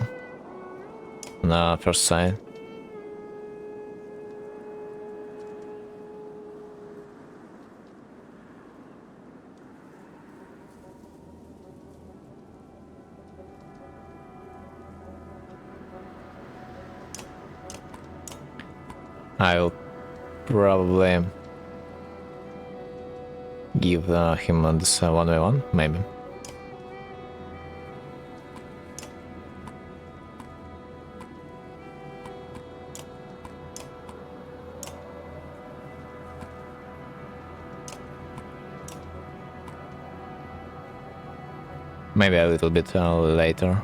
On first sight. I'll probably give him this 1v1, maybe. Maybe a little bit later.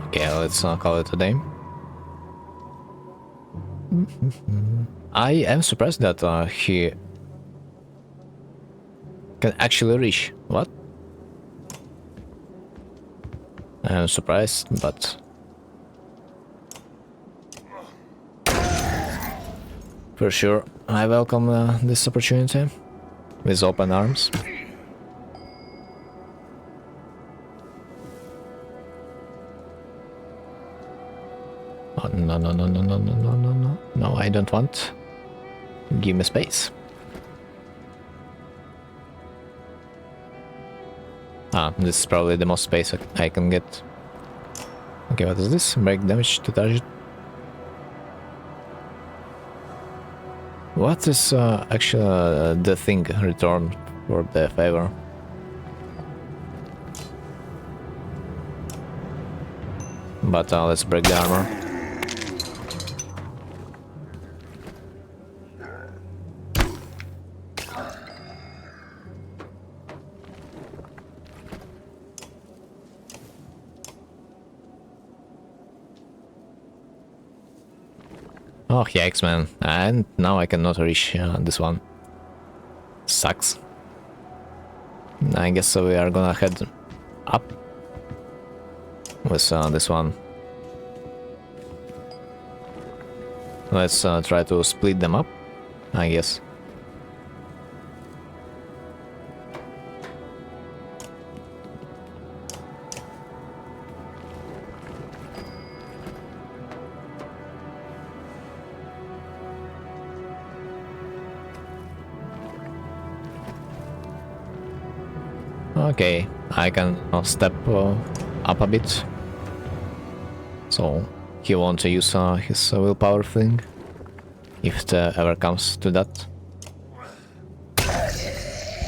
Okay, let's call it a day. I am surprised that he can actually reach. What? I'm surprised, but for sure I welcome this opportunity with open arms. Oh, no, no, no, no, no, no, no, no, no. No, I don't want. Give me space. This is probably the most space I can get. Okay, what is this? Break damage to target. What is actually the thing return for the favor? But let's break the armor. Oh, yikes, man. And now I cannot reach this one. Sucks. I guess we are gonna head up with this one. Let's try to split them up, I guess. Okay, I can step up a bit. So he won't use his willpower thing, if it ever comes to that.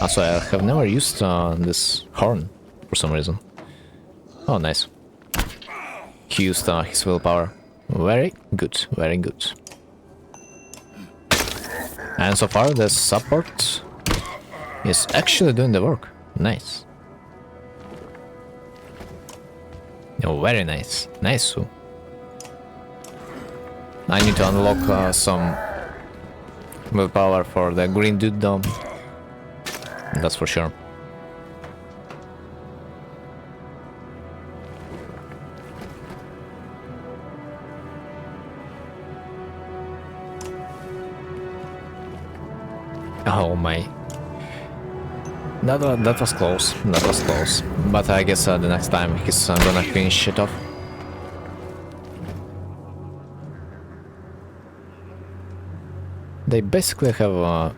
Also, I have never used this horn for some reason. Oh, nice. He used his willpower. Very good, very good. And so far, the support is actually doing the work. Nice. Oh, very nice. Nice. I need to unlock some willpower for the green dude though. That's for sure. Oh my. That was close. That was close. But I guess the next time he's gonna finish it off. They basically have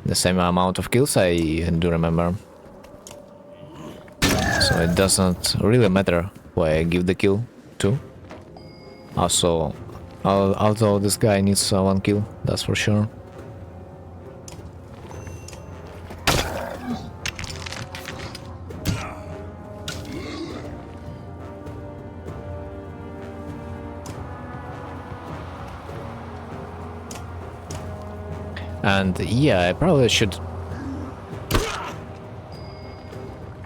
the same amount of kills, I do remember. So it doesn't really matter who I give the kill to. Also, although this guy needs one kill, that's for sure. And yeah, I probably should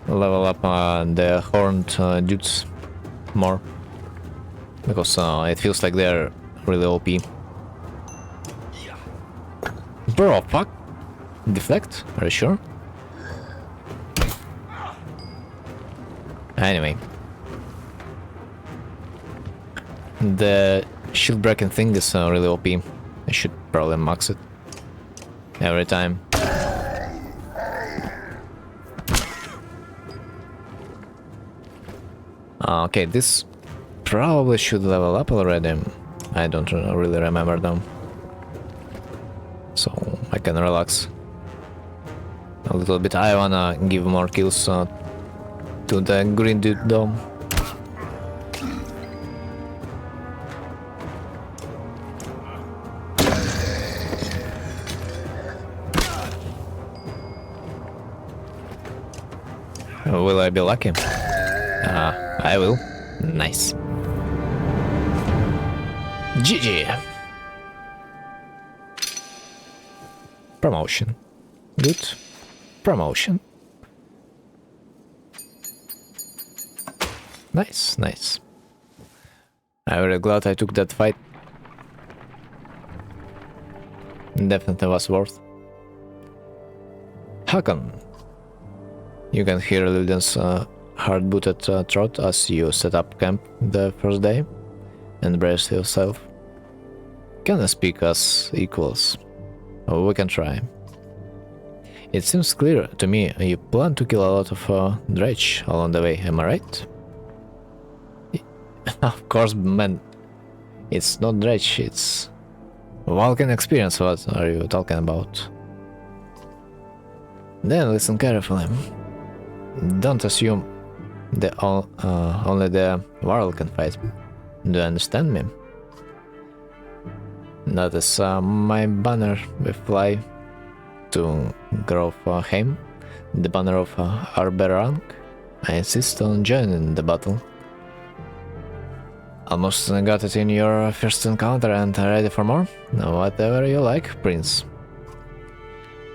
level up the horned dudes more, because it feels like they're really OP. Bro, fuck! Deflect? Are you sure? Anyway. The shield breaking thing is really OP. I should probably max it every time. Okay, this probably should level up already. I don't really remember them. So I can relax a little bit. I wanna give more kills to the green dude though. Will I be lucky? I will. Nice. GG. Promotion. Good. Promotion. Nice, nice. I'm really glad I took that fight. Definitely was worth. Hakan. You can hear Lillian's hard-booted trot as you set up camp the first day and brace yourself. Can I speak as equals? We can try. It seems clear to me you plan to kill a lot of dredge along the way, am I right? Of course, man. It's not dredge, it's Vulcan experience. What are you talking about? Then listen carefully. Don't assume only the world can fight. Do you understand me? That is my banner. We fly to Grovheim, the banner of Arberang. I insist on joining the battle. Almost got it in your first encounter and ready for more? Whatever you like, Prince.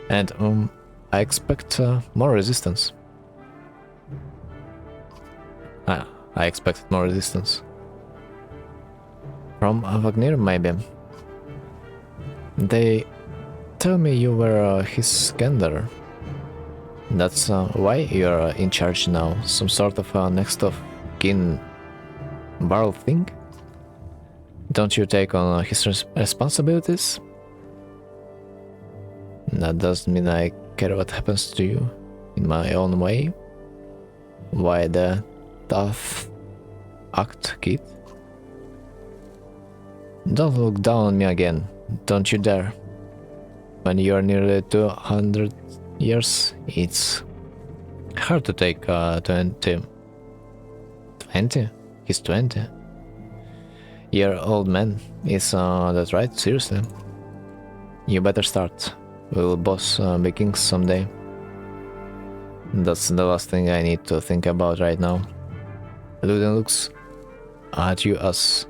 And I expect more resistance. I expected more resistance From Wagner, maybe. They tell me you were his gander. That's why you're in charge now. Some sort of next of kin barrel thing? Don't you take on his responsibilities? That doesn't mean I care what happens to you in my own way. Why the tough act, kid? Don't look down on me again. Don't you dare. When you're nearly 200 years, it's hard to take 20. 20? He's 20. You're old man. Is that right? Seriously? You better start. We'll boss Vikings someday. That's the last thing I need to think about right now. Luden looks at you as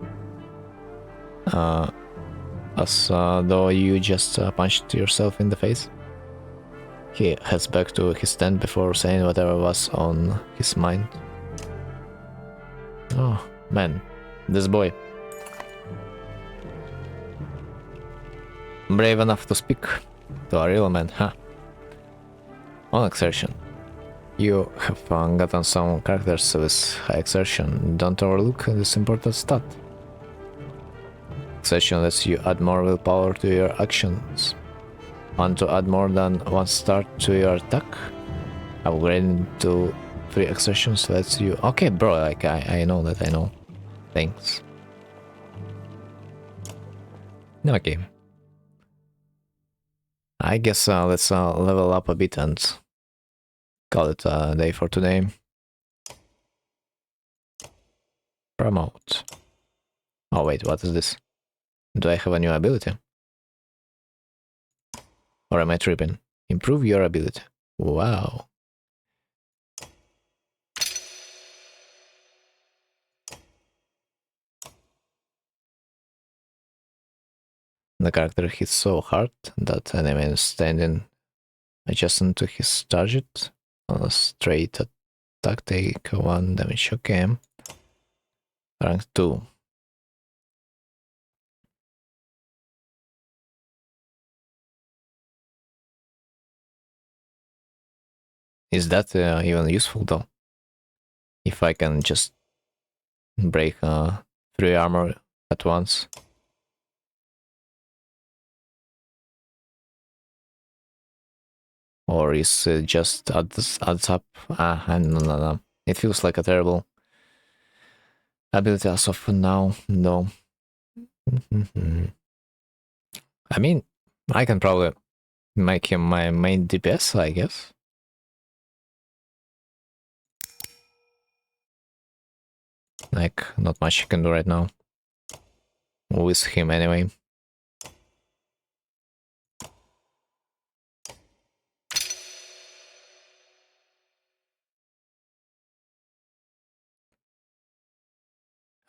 though you just punched yourself in the face. He heads back to his tent before saying whatever was on his mind. Oh man, this boy. Brave enough to speak to a real man, huh? On exertion. You have gotten some characters with high exertion. Don't overlook this important stat. Exertion lets you add more willpower to your actions. Want to add more than one start to your attack? Upgrading to 3 exertions lets you... Okay, bro, like I know that, I know. Thanks. Okay. I guess let's level up a bit and call it a day for today. Promote. Oh wait, what is this? Do I have a new ability? Or am I tripping? Improve your ability. Wow. The character hits so hard that enemy standing adjacent to his target on a straight attack take 1 damage. Okay. Rank 2. Is that even useful though? If I can just break 3 armor at once. Or is it just adds up? No. It feels like a terrible ability as of now, no. I mean, I can probably make him my main DPS, I guess. Like, not much you can do right now. With him anyway.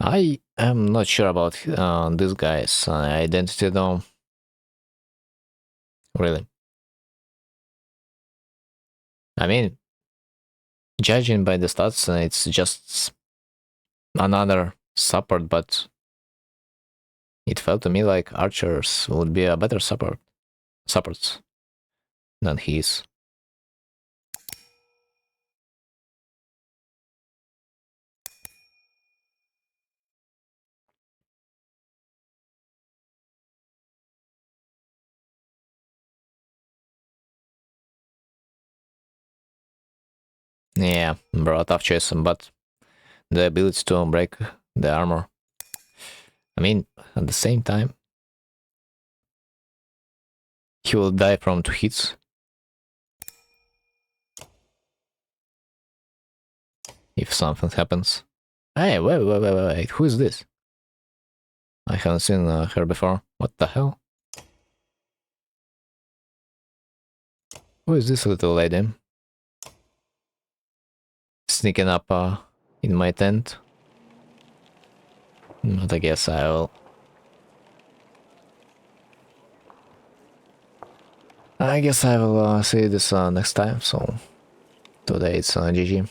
I am not sure about this guy's identity though. Really. I mean, judging by the stats, it's just another support, but it felt to me like archers would be a better supports than he is. Yeah, bro, tough choice, but the ability to break the armor. I mean, at the same time, he will die from 2 hits. If something happens. Hey, wait, who is this? I haven't seen her before. What the hell? Who is this little lady? Sneaking up in my tent. But I guess I will. I guess I will see this next time, so today it's GG.